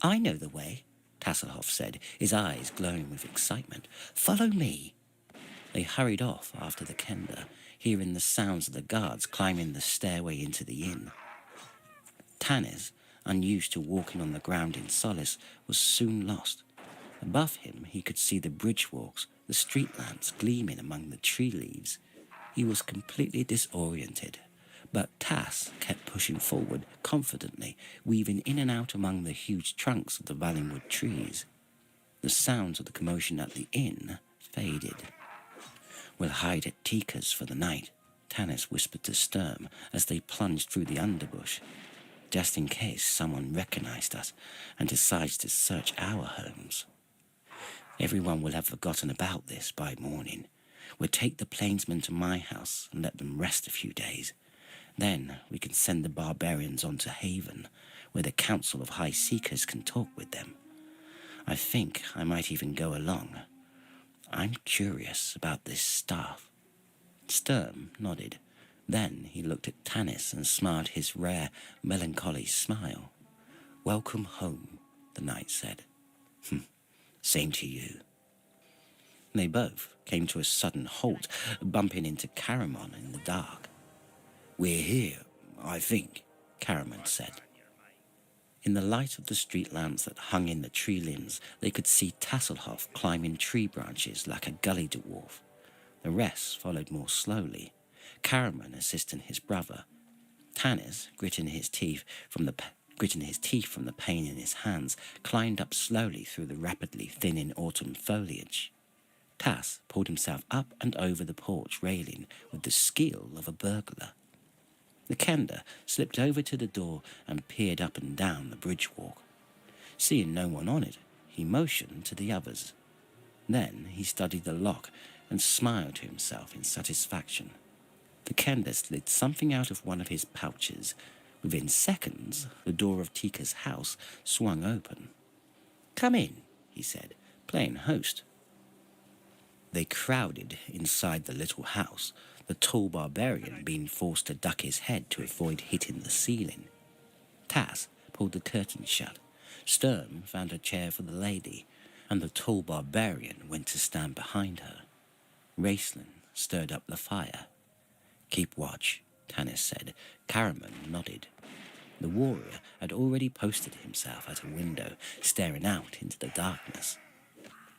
"I know the way," Tasselhoff said, his eyes glowing with excitement. "Follow me." They hurried off after the Kender, hearing the sounds of the guards climbing the stairway into the inn. Tanis, unused to walking on the ground in solace, was soon lost. Above him he could see the bridge walks, the street lamps gleaming among the tree leaves. He was completely disoriented, but Tass kept pushing forward confidently, weaving in and out among the huge trunks of the Valenwood trees. The sounds of the commotion at the inn faded. "We'll hide at Tika's for the night," Tanis whispered to Sturm as they plunged through the underbush, "just in case someone recognized us and decides to search our homes. Everyone will have forgotten about this by morning. We'll take the plainsmen to my house and let them rest a few days. Then we can send the barbarians on to Haven, where the Council of High Seekers can talk with them. I think I might even go along. I'm curious about this staff." Sturm nodded. Then he looked at Tanis and smiled his rare, melancholy smile. "Welcome home," the knight said. Same to you." They both came to a sudden halt, bumping into Caramon in the dark. "We're here, I think," Caramon said. In the light of the street lamps that hung in the tree limbs, they could see Tasselhoff climbing tree branches like a gully dwarf. The rest followed more slowly, Caramon assisting his brother. Tanis, gritting his teeth from the pain in his hands, climbed up slowly through the rapidly thinning autumn foliage. Tass pulled himself up and over the porch railing with the skill of a burglar. The Kender slipped over to the door and peered up and down the bridge walk. Seeing no one on it, he motioned to the others. Then he studied the lock and smiled to himself in satisfaction. The Kender slid something out of one of his pouches. Within seconds, the door of Tika's house swung open. "Come in," he said, playing host. They crowded inside the little house, the tall barbarian being forced to duck his head to avoid hitting the ceiling. Tass pulled the curtain shut. Sturm found a chair for the lady, and the tall barbarian went to stand behind her. Raistlin stirred up the fire. "Keep watch," Tanis said. Caramon nodded. The warrior had already posted himself at a window, staring out into the darkness.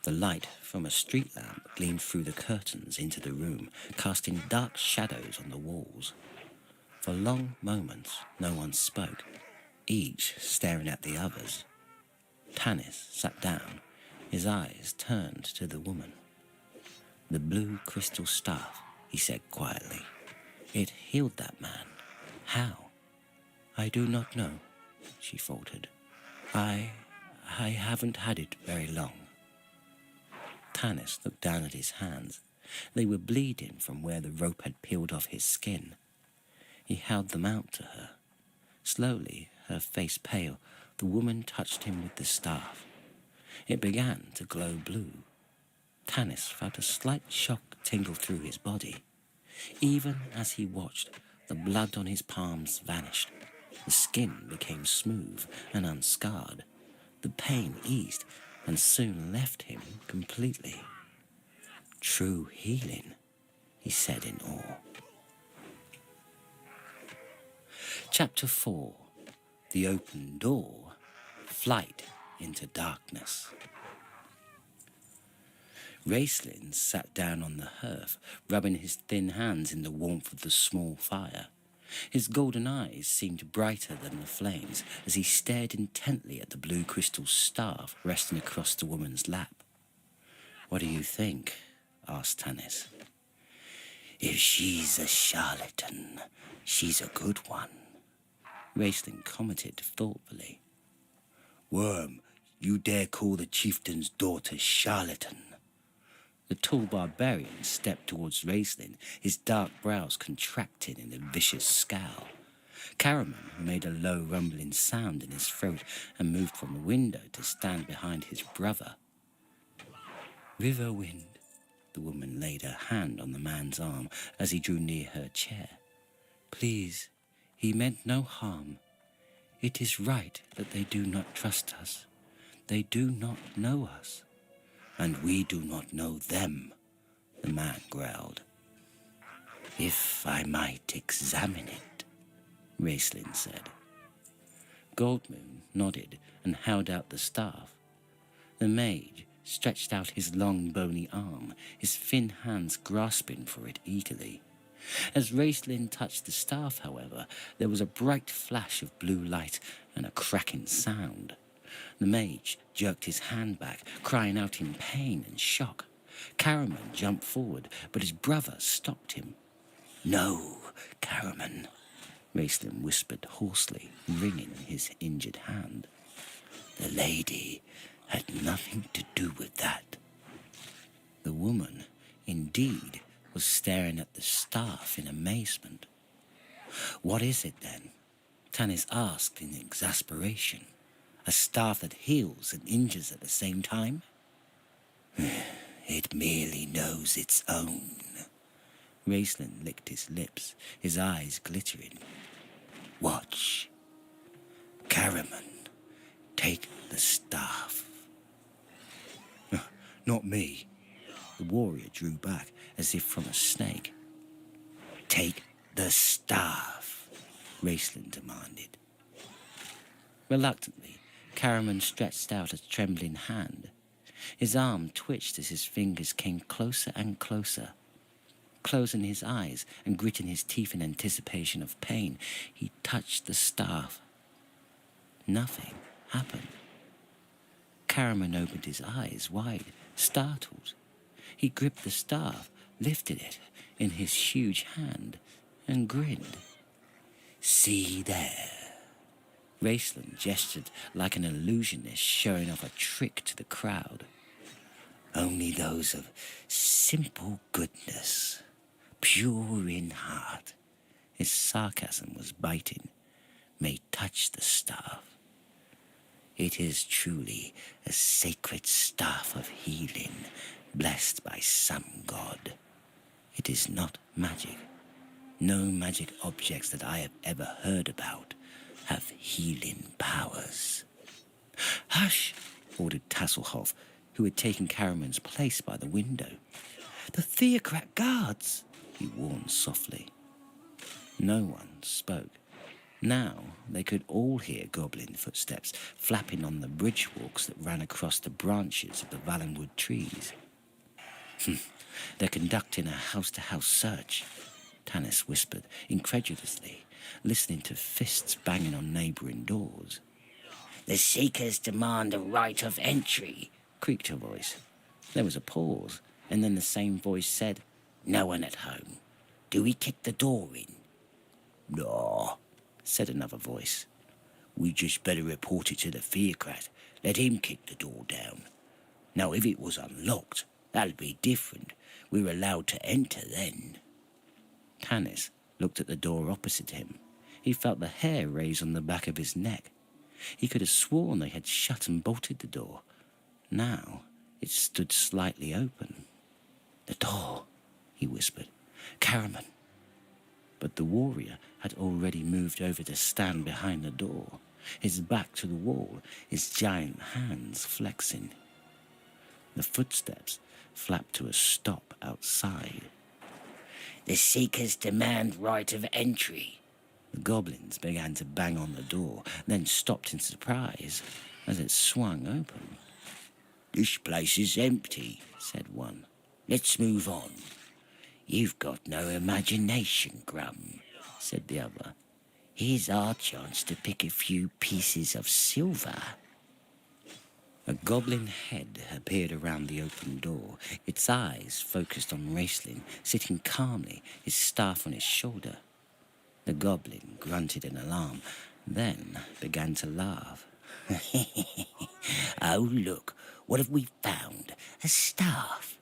The light from a street lamp gleamed through the curtains into the room, casting dark shadows on the walls. For long moments, no one spoke, each staring at the others. Tanis sat down, his eyes turned to the woman. "The blue crystal staff," he said quietly. "It healed that man. How?" "I do not know," she faltered. I haven't had it very long." Tanis looked down at his hands. They were bleeding from where the rope had peeled off his skin. He held them out to her. Slowly, her face pale, the woman touched him with the staff. It began to glow blue. Tanis felt a slight shock tingle through his body. Even as he watched, the blood on his palms vanished. The skin became smooth and unscarred. The pain eased and soon left him completely. True healing, he said in awe. Chapter 4. The Open Door. Flight into Darkness. Raistlin sat down on the hearth, rubbing his thin hands in the warmth of the small fire. His golden eyes seemed brighter than the flames as he stared intently at the blue crystal staff resting across the woman's lap. "What do you think?" asked Tanis. "If she's a charlatan, she's a good one," Raistlin commented thoughtfully. "Worm, you dare call the chieftain's daughter charlatan?" The tall barbarian stepped towards Raistlin, his dark brows contracting in a vicious scowl. Caraman made a low rumbling sound in his throat and moved from the window to stand behind his brother. "Riverwind," the woman laid her hand on the man's arm as he drew near her chair. "Please, he meant no harm. It is right that they do not trust us. They do not know us." "And we do not know them," the man growled. "If I might examine it," Raistlin said. Goldmoon nodded and held out the staff. The mage stretched out his long bony arm, his thin hands grasping for it eagerly. As Raistlin touched the staff, however, there was a bright flash of blue light and a cracking sound. The mage jerked his hand back, crying out in pain and shock. Caraman jumped forward, but his brother stopped him. "No, Caraman," Raistlin whispered hoarsely, wringing his injured hand. "The lady had nothing to do with that." The woman, indeed, was staring at the staff in amazement. "What is it, then?" Tanis asked in exasperation. "A staff that heals and injures at the same time?" "It merely knows its own." Raistlin licked his lips, his eyes glittering. "Watch. Caraman, take the staff." "Not me." The warrior drew back as if from a snake. "Take the staff," Raistlin demanded. Reluctantly, Caraman stretched out a trembling hand. His arm twitched as his fingers came closer and closer. Closing his eyes and gritting his teeth in anticipation of pain, he touched the staff. Nothing happened. Caraman opened his eyes wide, startled. He gripped the staff, lifted it in his huge hand, and grinned. "See there." Raistlin gestured like an illusionist showing off a trick to the crowd. "Only those of simple goodness, pure in heart," his sarcasm was biting, "may touch the staff. It is truly a sacred staff of healing, blessed by some god. It is not magic. No magic objects that I have ever heard about have healing powers." "Hush!" ordered Tasselhoff, who had taken Caraman's place by the window. "The theocrat guards!" he warned softly. No one spoke. Now they could all hear goblin footsteps flapping on the bridge walks that ran across the branches of the Valenwood trees. "They're conducting a house-to-house search," Tanis whispered incredulously, listening to fists banging on neighbouring doors. "The Seekers demand a right of entry," creaked a voice. There was a pause, and then the same voice said, "No one at home. Do we kick the door in?" "No," said another voice. "We just better report it to the theocrat. Let him kick the door down. Now, if it was unlocked, that'd be different. We're allowed to enter then." Tanis looked at the door opposite him. He felt the hair raise on the back of his neck. He could have sworn they had shut and bolted the door. Now it stood slightly open. "The door," he whispered. "Caraman." But the warrior had already moved over to stand behind the door, his back to the wall, his giant hands flexing. The footsteps flapped to a stop outside. "The Seekers demand right of entry." The goblins began to bang on the door, then stopped in surprise as it swung open. "This place is empty," said one. "Let's move on." "You've got no imagination, Grum," said the other. "Here's our chance to pick a few pieces of silver." A goblin head appeared around the open door, its eyes focused on Raistlin, sitting calmly, his staff on his shoulder. The goblin grunted in alarm, then began to laugh. "Oh, look, what have we found? A staff."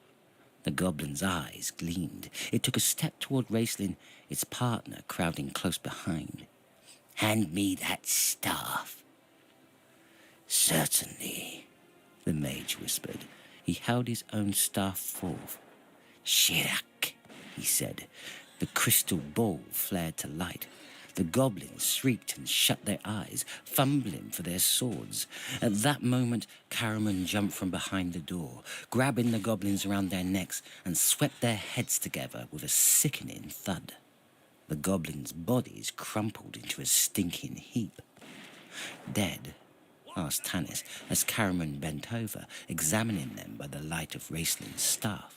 The goblin's eyes gleamed. It took a step toward Raistlin, its partner crowding close behind. "Hand me that staff." "Certainly," the mage whispered. He held his own staff forth. "Shirak," he said. The crystal ball flared to light. The goblins shrieked and shut their eyes, fumbling for their swords. At that moment, Karaman jumped from behind the door, grabbing the goblins around their necks and swept their heads together with a sickening thud. The goblins' bodies crumpled into a stinking heap. "Dead?" asked Tanis as Karaman bent over, examining them by the light of Raistlin's staff.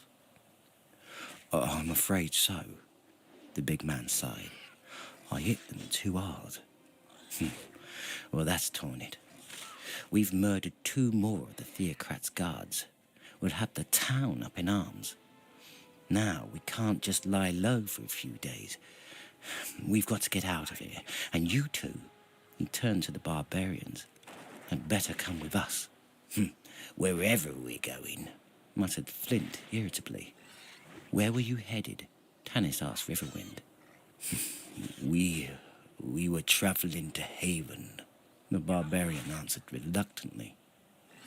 "I'm afraid so," the big man sighed. "I hit them too hard." "Well, that's torn it. We've murdered 2 more of the Theocrat's guards. We'll have the town up in arms. Now, we can't just lie low for a few days. We've got to get out of here. And you two," he turned to the barbarians, "had better come with us." "Wherever we're going," muttered Flint irritably. "Where were you headed?" Tanis asked Riverwind. We were traveling to Haven," the barbarian answered reluctantly.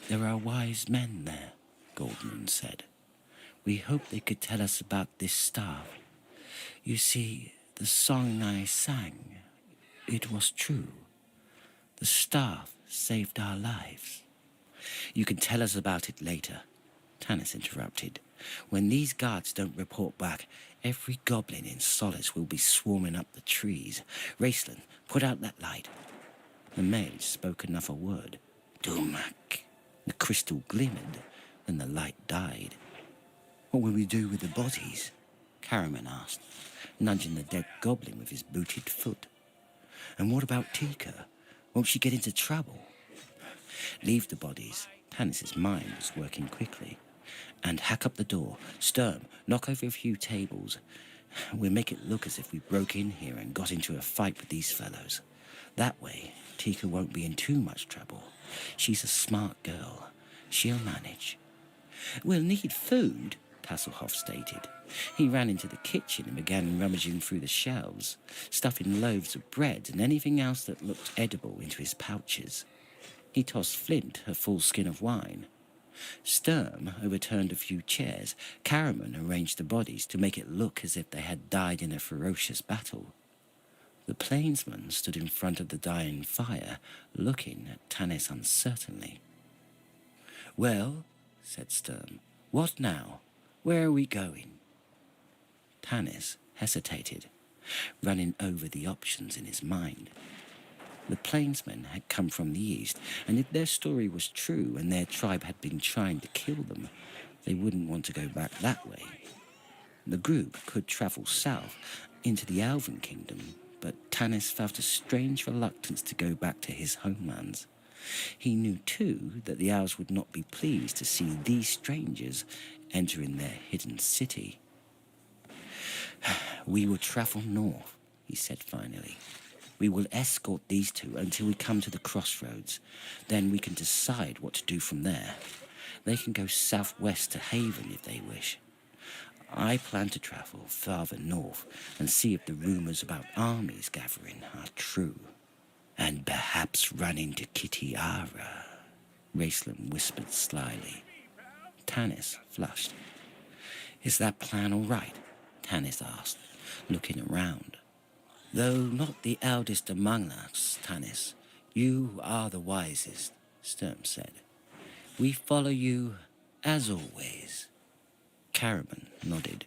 "There are wise men there," Goldmoon said. "We hoped they could tell us about this staff. You see, the song I sang, it was true. The staff saved our lives." "You can tell us about it later," Tanis interrupted. "When these guards don't report back, every goblin in Solace will be swarming up the trees. Raistlin, put out that light." The mage spoke another word. "Dumak." The crystal glimmered, then the light died. "What will we do with the bodies?" Karaman asked, nudging the dead goblin with his booted foot. "And what about Tika? Won't she get into trouble?" "Leave the bodies." Tanis's mind was working quickly. "And hack up the door. Sturm, knock over a few tables. We'll make it look as if we broke in here and got into a fight with these fellows. That way, Tika won't be in too much trouble. She's a smart girl. She'll manage." "We'll need food," Tasselhoff stated. He ran into the kitchen and began rummaging through the shelves, stuffing loaves of bread and anything else that looked edible into his pouches. He tossed Flint a full skin of wine. Sturm overturned a few chairs. Karaman arranged the bodies to make it look as if they had died in a ferocious battle. The plainsman stood in front of the dying fire, looking at Tanis uncertainly. "Well," said Sturm, "what now? Where are we going?" Tanis hesitated, running over the options in his mind. The plainsmen had come from the east, and if their story was true and their tribe had been trying to kill them, they wouldn't want to go back that way. The group could travel south into the Elven Kingdom, but Tanis felt a strange reluctance to go back to his homelands. He knew, too, that the Owls would not be pleased to see these strangers entering their hidden city. "We will travel north," he said finally. "We will escort these two until we come to the crossroads. Then we can decide what to do from there. They can go southwest to Haven if they wish. I plan to travel farther north and see if the rumors about armies gathering are true. And perhaps run into Kitiara," Raistlin whispered slyly. Tanis flushed. "Is that plan all right?" Tanis asked, looking around. Though not the eldest among us, Tanis, you are the wisest, Sturm said. We follow you as always. Caraman nodded.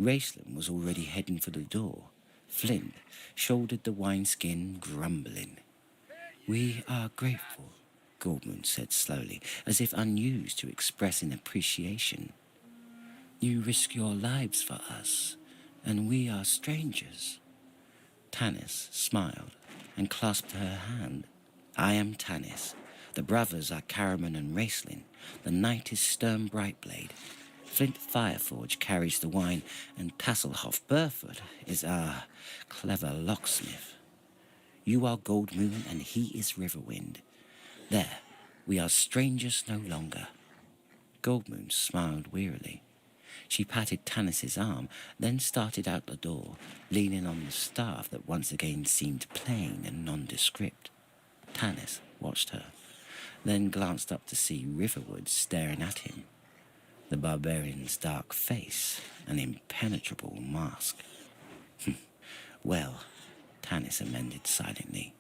Raceland was already heading for the door. Flint shouldered the wineskin, grumbling. We are grateful, Goldmoon said slowly, as if unused to expressing appreciation. You risk your lives for us, and we are strangers. Tanis smiled and clasped her hand. I am Tanis. The brothers are Caraman and Raceland. The knight is Sturm Brightblade. Flint Fireforge carries the wine, and Tasselhoff Burford is our clever locksmith. You are Goldmoon, and he is Riverwind. There, we are strangers no longer. Goldmoon smiled wearily. She patted Tanis's arm, then started out the door, leaning on the staff that once again seemed plain and nondescript. Tanis watched her, then glanced up to see Riverwood staring at him. The barbarian's dark face, an impenetrable mask. Well, Tanis amended silently,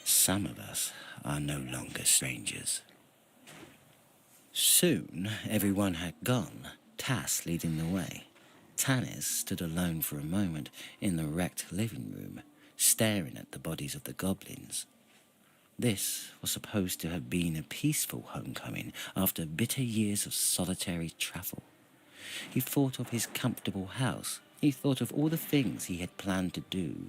some of us are no longer strangers. Soon everyone had gone, Tas leading the way. Tanis stood alone for a moment in the wrecked living room, staring at the bodies of the goblins. This was supposed to have been a peaceful homecoming after bitter years of solitary travel. He thought of his comfortable house. He thought of all the things he had planned to do.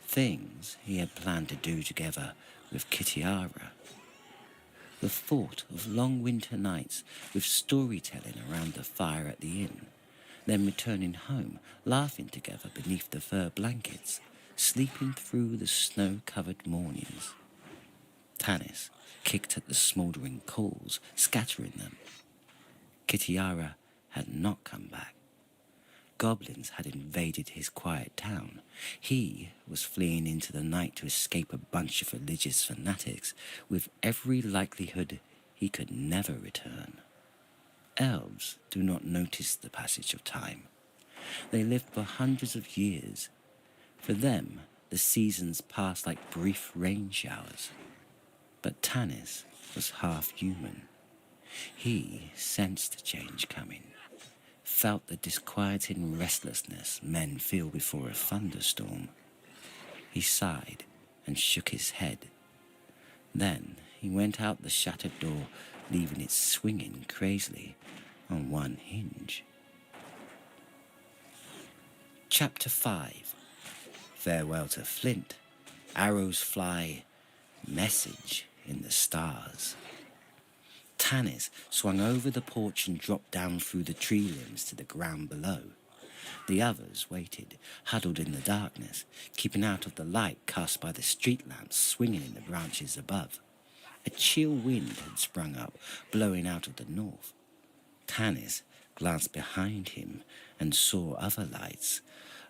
Things he had planned to do together with Kitiara. The thought of long winter nights with storytelling around the fire at the inn, then returning home, laughing together beneath the fur blankets, sleeping through the snow-covered mornings. Tanis kicked at the smouldering coals, scattering them. Kitiara had not come back. Goblins had invaded his quiet town. He was fleeing into the night to escape a bunch of religious fanatics, with every likelihood he could never return. Elves do not notice the passage of time. They live for hundreds of years. For them, the seasons pass like brief rain showers. But Tanis was half human. He sensed change coming, felt the disquieting restlessness men feel before a thunderstorm. He sighed and shook his head. Then he went out the shattered door, leaving it swinging crazily on one hinge. Chapter 5. Farewell to Flint. Arrows fly. Message in the stars. Tanis swung over the porch and dropped down through the tree limbs to the ground below. The others waited, huddled in the darkness, keeping out of the light cast by the street lamps swinging in the branches above. A chill wind had sprung up, blowing out of the north. Tanis glanced behind him and saw other lights,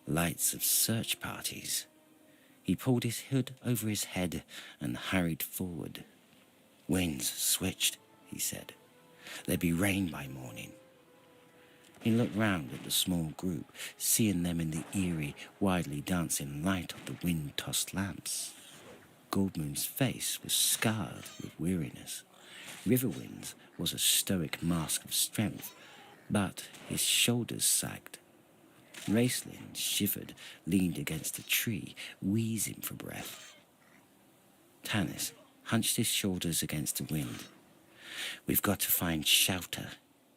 lights of search parties. He pulled his hood over his head and hurried forward. Winds switched, he said. There'd be rain by morning. He looked round at the small group, seeing them in the eerie, widely dancing light of the wind-tossed lamps. Goldmoon's face was scarred with weariness. Riverwind's was a stoic mask of strength, but his shoulders sagged. Raceland shivered, leaned against a tree, wheezing for breath. Tanis hunched his shoulders against the wind. We've got to find shelter,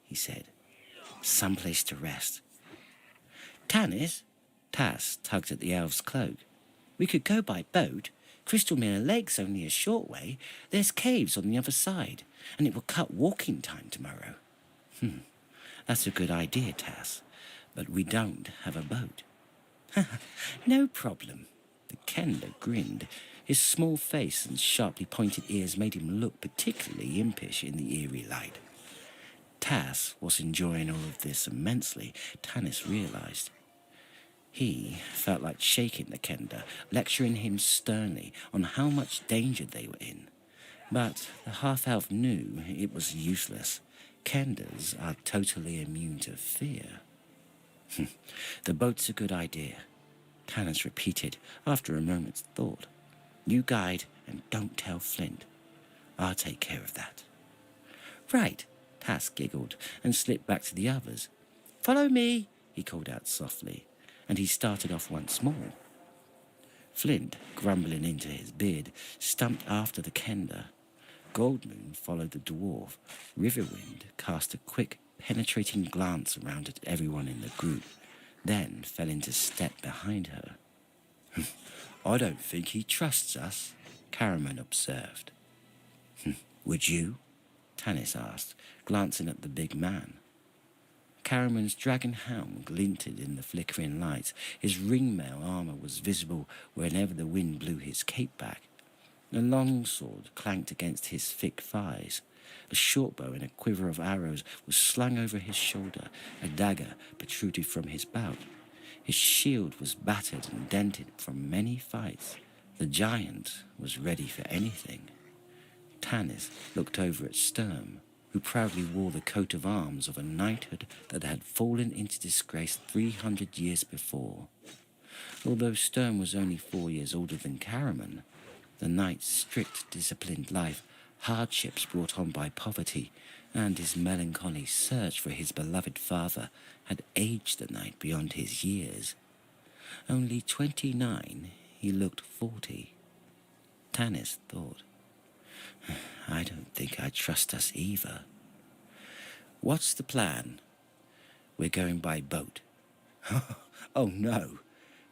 he said. Someplace to rest. Tanis? Tas tugged at the elf's cloak. We could go by boat. Crystalmere Lake's only a short way. There's caves on the other side, and it will cut walking time tomorrow. That's a good idea, Tas. But we don't have a boat. No problem. The Kender grinned. His small face and sharply pointed ears made him look particularly impish in the eerie light. Tas was enjoying all of this immensely, Tanis realized. He felt like shaking the Kender, lecturing him sternly on how much danger they were in. But the half-elf knew it was useless. Kenders are totally immune to fear. The boat's a good idea. Tanis repeated after a moment's thought. You guide and don't tell Flint. I'll take care of that. Right, Tas giggled and slipped back to the others. Follow me, he called out softly, and he started off once more. Flint, grumbling into his beard, stumped after the Kender. Goldmoon followed the dwarf. Riverwind cast a quick, penetrating glance around at everyone in the group, then fell into step behind her. I don't think he trusts us, Caraman observed. Would you? Tanis asked, glancing at the big man. Caraman's dragon helm glinted in the flickering light. His ringmail armour was visible whenever the wind blew his cape back. A long sword clanked against his thick thighs. A short bow and a quiver of arrows was slung over his shoulder. A dagger protruded from his belt. His shield was battered and dented from many fights. The giant was ready for anything. Tanis looked over at Sturm, who proudly wore the coat of arms of a knighthood that had fallen into disgrace 300 years before. Although Sturm was only 4 years older than Caraman, the knight's strict, disciplined life, hardships brought on by poverty, and his melancholy search for his beloved father had aged the knight beyond his years. Only 29, he looked 40. Tanis thought, I don't think I trust us either. What's the plan? We're going by boat. Oh no,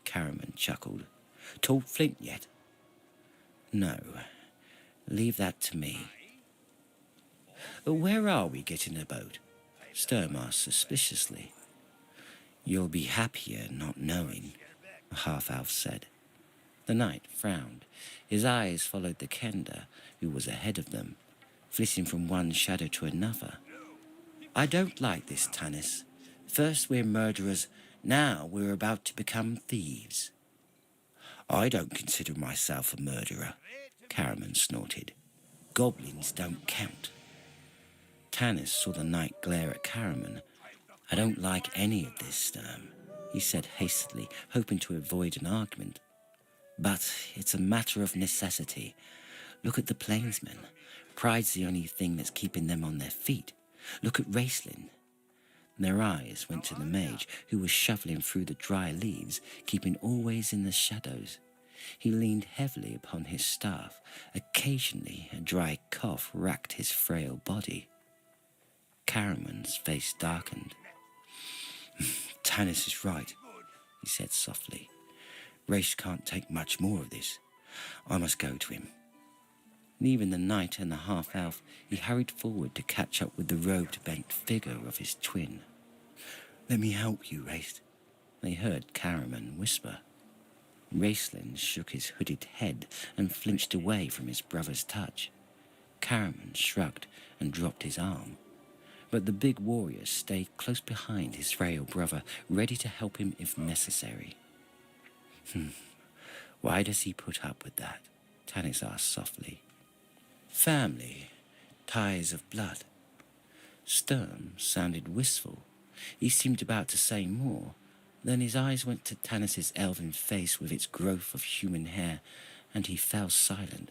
Caraman chuckled. Told Flint yet? No, leave that to me. Where are we getting a boat? Sturm asked suspiciously. You'll be happier not knowing, a half-elf said. The knight frowned. His eyes followed the Kender, who was ahead of them, flitting from one shadow to another. I don't like this, Tanis. First we're murderers, now we're about to become thieves. I don't consider myself a murderer, Caraman snorted. Goblins don't count. Tanis saw the knight glare at Caraman. I don't like any of this, Sturm, he said hastily, hoping to avoid an argument. But it's a matter of necessity. Look at the plainsmen. Pride's the only thing that's keeping them on their feet. Look at Raistlin. Their eyes went to the mage, who was shuffling through the dry leaves, keeping always in the shadows. He leaned heavily upon his staff. Occasionally, a dry cough racked his frail body. Caraman's face darkened. Tanis is right, he said softly. Race can't take much more of this. I must go to him. Leaving the knight and the half-elf, he hurried forward to catch up with the robed, bent figure of his twin. Let me help you, Race, they heard Caraman whisper. Raistlin shook his hooded head and flinched away from his brother's touch. Caraman shrugged and dropped his arm. But the big warrior stayed close behind his frail brother, ready to help him if necessary. Why does he put up with that? Tanis asked softly. Family, ties of blood. Sturm sounded wistful. He seemed about to say more. Then his eyes went to Tanis's elven face with its growth of human hair, and he fell silent.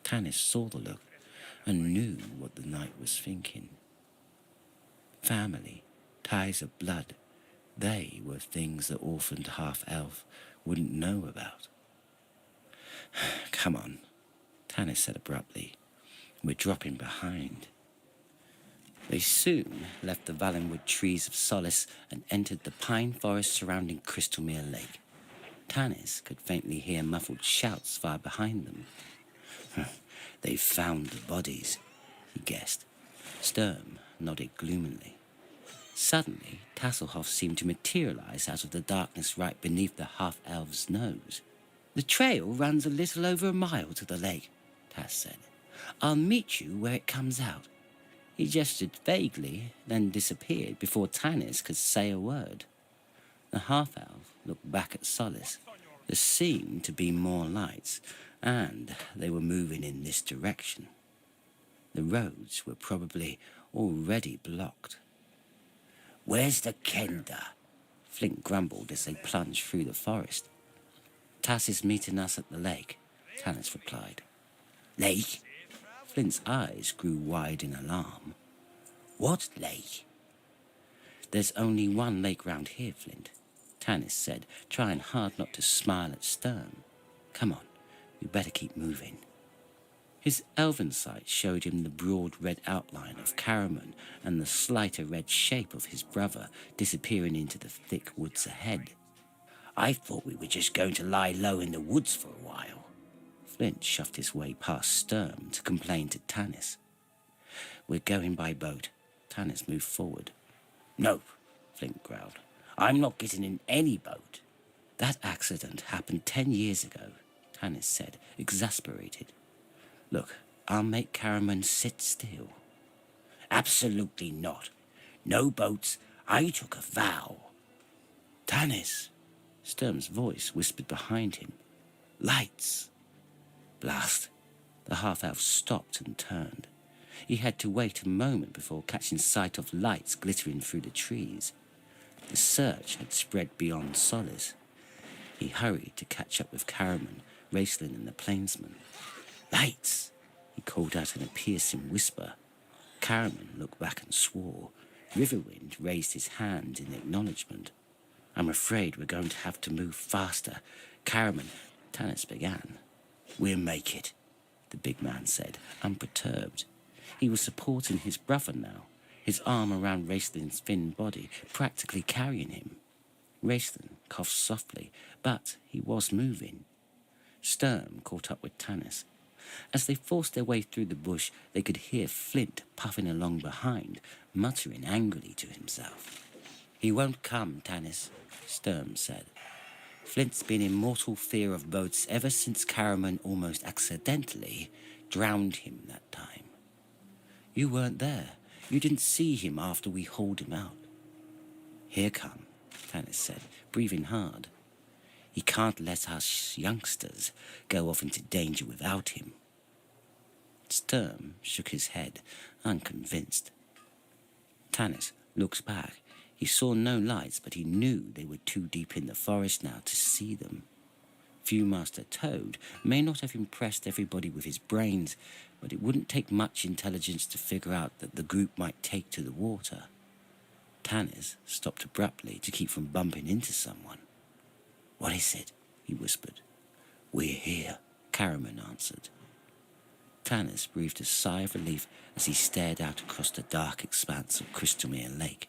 Tanis saw the look and knew what the knight was thinking. Family, ties of blood. They were things the orphaned half-elf wouldn't know about. Come on, Tanis said abruptly. We're dropping behind. They soon left the Valenwood trees of solace and entered the pine forest surrounding Crystalmere Lake. Tanis could faintly hear muffled shouts far behind them. They've found the bodies, he guessed. Sturm nodded gloomily. Suddenly, Tasselhoff seemed to materialize out of the darkness right beneath the half-elf's nose. The trail runs a little over a mile to the lake, Tas said. I'll meet you where it comes out. He gestured vaguely, then disappeared before Tanis could say a word. The half-elf looked back at Solace. There seemed to be more lights, and they were moving in this direction. The roads were probably already blocked. Where's the Kender? Flint grumbled as they plunged through the forest. "Tas is meeting us at the lake," Tanis replied. "Lake?" Flint's eyes grew wide in alarm. "What lake?" "There's only one lake round here, Flint," Tanis said, trying hard not to smile at Sturm. "Come on, we better keep moving." His elven sight showed him the broad red outline of Caraman and the slighter red shape of his brother disappearing into the thick woods ahead. "I thought we were just going to lie low in the woods for a while." Flint shoved his way past Sturm to complain to Tanis. "We're going by boat." Tanis moved forward. "No," Flint growled. "I'm not getting in any boat." "That accident happened 10 years ago," Tanis said, exasperated. "Look, I'll make Caraman sit still." "Absolutely not. No boats. I took a vow." "Tanis!" Sturm's voice whispered behind him. "Lights!" Blast! The half-elf stopped and turned. He had to wait a moment before catching sight of lights glittering through the trees. The search had spread beyond Solace. He hurried to catch up with Caraman, Raceland and the plainsman. "Lights!" he called out in a piercing whisper. Caraman looked back and swore. Riverwind raised his hand in acknowledgement. "I'm afraid we're going to have to move faster. Caraman," Tanis began. "We'll make it," the big man said, unperturbed. He was supporting his brother now, his arm around Raceland's thin body, practically carrying him. Raceland coughed softly, but he was moving. Sturm caught up with Tanis. As they forced their way through the bush, they could hear Flint puffing along behind, muttering angrily to himself. "He won't come, Tanis," Sturm said. "Flint's been in mortal fear of boats ever since Caraman almost accidentally drowned him that time. You weren't there. You didn't see him after we hauled him out." "Here come," Tanis said, breathing hard. "He can't let us youngsters go off into danger without him." Sturm shook his head, unconvinced. Tanis looked back. He saw no lights, but he knew they were too deep in the forest now to see them. Viewmaster Toad may not have impressed everybody with his brains, but it wouldn't take much intelligence to figure out that the group might take to the water. Tanis stopped abruptly to keep from bumping into someone. "What is it?" he whispered. "We're here," Caraman answered. Tanis breathed a sigh of relief as he stared out across the dark expanse of Crystalmere Lake.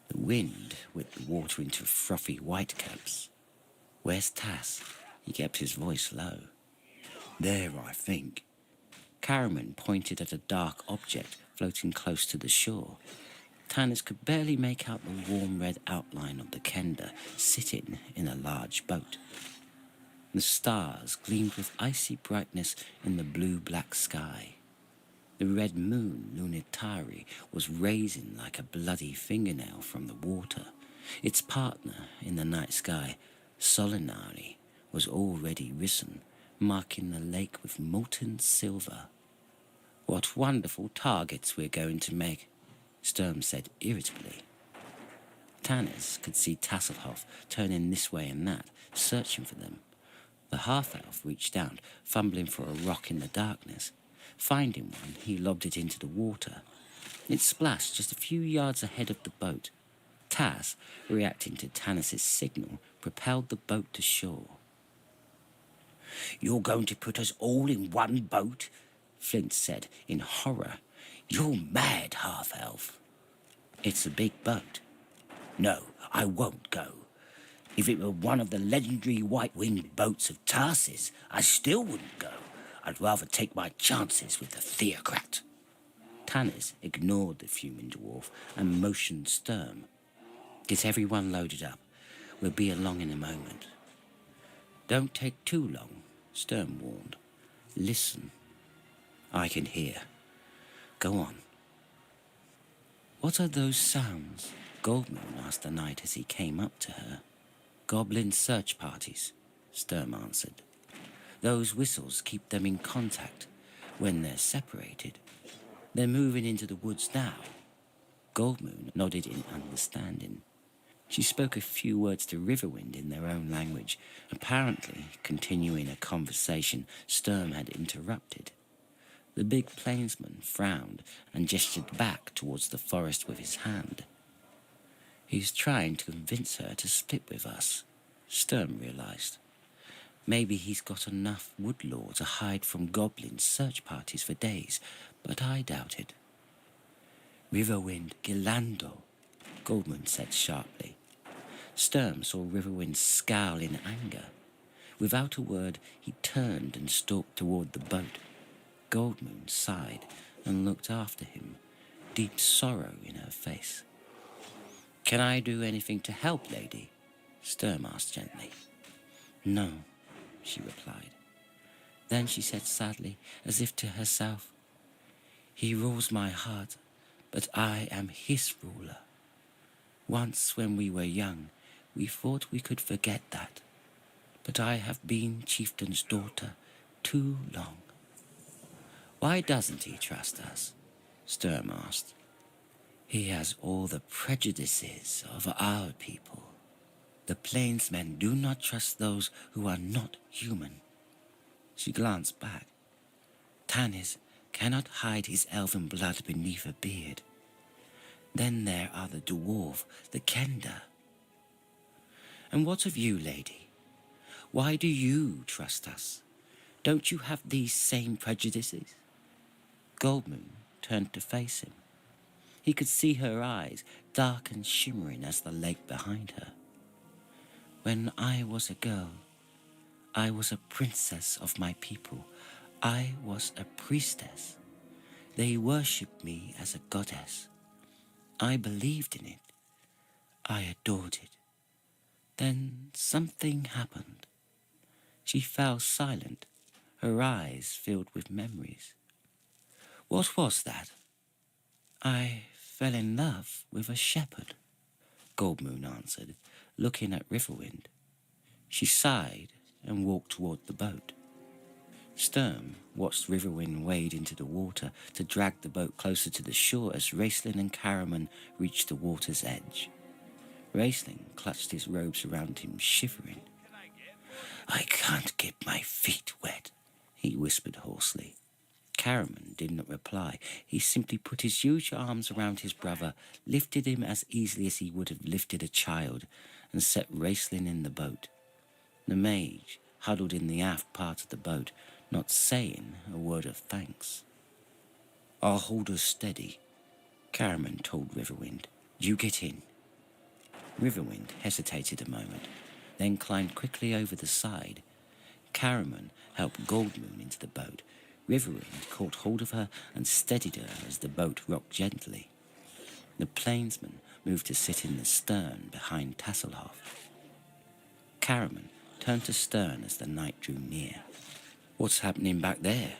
The wind whipped the water into frothy whitecaps. "Where's Tas?" He kept his voice low. "There, I think." Caraman pointed at a dark object floating close to the shore. Tanis could barely make out the warm red outline of the Kender sitting in a large boat. The stars gleamed with icy brightness in the blue-black sky. The red moon, Lunitari, was raising like a bloody fingernail from the water. Its partner in the night sky, Solinari, was already risen, marking the lake with molten silver. "What wonderful targets we're going to make," Sturm said irritably. Tanis could see Tasselhoff turning this way and that, searching for them. The half-elf reached out, fumbling for a rock in the darkness. Finding one, he lobbed it into the water. It splashed just a few yards ahead of the boat. Tas, reacting to Tanis's signal, propelled the boat to shore. "You're going to put us all in one boat?" Flint said in horror. "You're mad, half-elf." "It's a big boat." "No, I won't go. If it were one of the legendary white-winged boats of Tarsis, I still wouldn't go. I'd rather take my chances with the theocrat." Tanis ignored the fuming dwarf and motioned Sturm. "Get everyone loaded up. We'll be along in a moment." "Don't take too long," Sturm warned. "Listen." "I can hear. Go on." "What are those sounds?" Goldmoon asked the knight as he came up to her. "Goblin search parties," Sturm answered. "Those whistles keep them in contact when they're separated. They're moving into the woods now." Goldmoon nodded in understanding. She spoke a few words to Riverwind in their own language, apparently continuing a conversation Sturm had interrupted. The big plainsman frowned and gestured back towards the forest with his hand. He's trying to convince her to split with us, Sturm realized. Maybe he's got enough woodlaw to hide from goblin search parties for days, but I doubt it. Riverwind Gilando, Goldmoon said sharply. Sturm saw Riverwind scowl in anger. Without a word, he turned and stalked toward the boat. Goldmoon sighed and looked after him, deep sorrow in her face. "Can I do anything to help, lady?" Sturm asked gently. "No," she replied. Then she said sadly, as if to herself, "He rules my heart, but I am his ruler. Once when we were young, we thought we could forget that, but I have been chieftain's daughter too long." "Why doesn't he trust us?" Sturm asked. "He has all the prejudices of our people. The plainsmen do not trust those who are not human." She glanced back. Tannis cannot hide his elven blood beneath a beard. Then there are the dwarf, the Kenda. "And what of you, lady? Why do you trust us? Don't you have these same prejudices?" Goldmoon turned to face him. He could see her eyes, dark and shimmering as the lake behind her. "When I was a girl, I was a princess of my people. I was a priestess. They worshipped me as a goddess. I believed in it. I adored it. Then something happened." She fell silent, her eyes filled with memories. "What was that?" "I fell in love with a shepherd," Goldmoon answered, looking at Riverwind. She sighed and walked toward the boat. Sturm watched Riverwind wade into the water to drag the boat closer to the shore as Raistlin and Caraman reached the water's edge. Raistlin clutched his robes around him, shivering. "I can't get my feet wet," he whispered hoarsely. Caraman did not reply. He simply put his huge arms around his brother, lifted him as easily as he would have lifted a child, and set Raistlin in the boat. The mage huddled in the aft part of the boat, not saying a word of thanks. "I'll hold her steady," Caraman told Riverwind. "You get in." Riverwind hesitated a moment, then climbed quickly over the side. Caraman helped Goldmoon into the boat. Riverwind caught hold of her and steadied her as the boat rocked gently. The plainsman moved to sit in the stern behind Tasselhoff. Caraman turned to Stern as the night drew near. "What's happening back there?"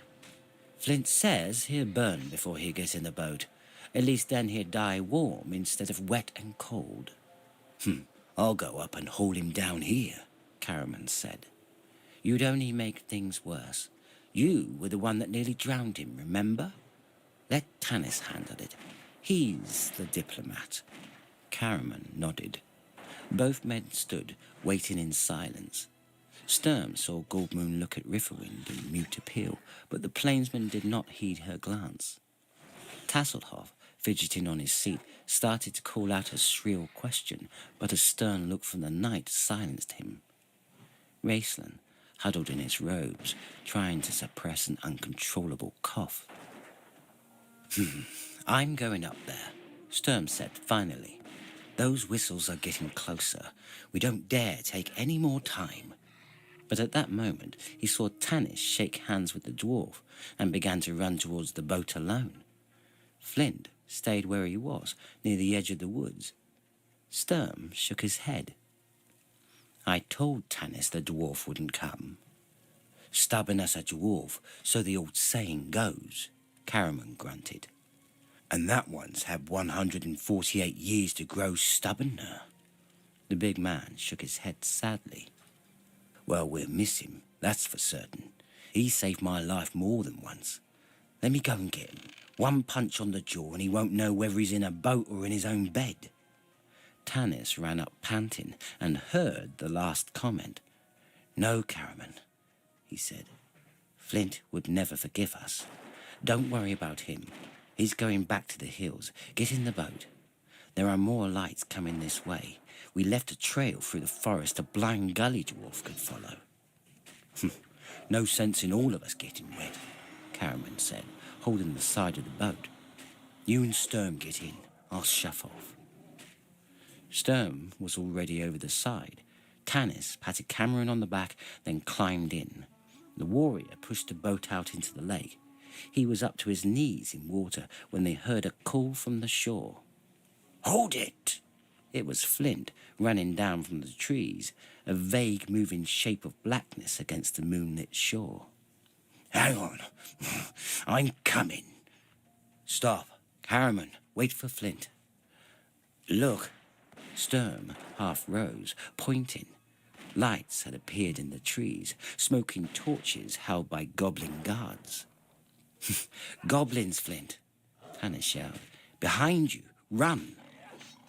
"Flint says he'll burn before he gets in the boat. At least then he'll die warm instead of wet and cold." "I'll go up and hold him down here," Caraman said. "You'd only make things worse. You were the one that nearly drowned him, remember? Let Tannis handle it. He's the diplomat." Caraman nodded. Both men stood, waiting in silence. Sturm saw Goldmoon look at Riverwind in mute appeal, but the plainsman did not heed her glance. Tasselhoff, fidgeting on his seat, started to call out a shrill question, but a stern look from the night silenced him. Raistlin huddled in his robes, trying to suppress an uncontrollable cough. "I'm going up there," Sturm said finally. "Those whistles are getting closer. We don't dare take any more time." But at that moment, he saw Tannis shake hands with the dwarf and began to run towards the boat alone. Flint stayed where he was, near the edge of the woods. Sturm shook his head. "I told Tannis the dwarf wouldn't come." "Stubborn as a dwarf, so the old saying goes," Caraman grunted. "And that one's had 148 years to grow stubborner." The big man shook his head sadly. "Well, we'll miss him, that's for certain. He saved my life more than once. Let me go and get him. One punch on the jaw and he won't know whether he's in a boat or in his own bed." Tanis ran up panting and heard the last comment. "No, Caraman," he said. "Flint would never forgive us. Don't worry about him. He's going back to the hills. Get in the boat. There are more lights coming this way. We left a trail through the forest a blind gully dwarf could follow." "No sense in all of us getting wet," Caraman said, holding the side of the boat. "You and Sturm get in. I'll shove off." Sturm was already over the side. Tanis patted Cameron on the back, then climbed in. The warrior pushed the boat out into the lake. He was up to his knees in water when they heard a call from the shore. "Hold it!" It was Flint running down from the trees, a vague moving shape of blackness against the moonlit shore. "Hang on, I'm coming." "Stop. Harriman, wait for Flint." "Look." Sturm half rose, pointing. Lights had appeared in the trees, smoking torches held by goblin guards. "Goblins, Flint," Tanis yelled. "Behind you! Run!"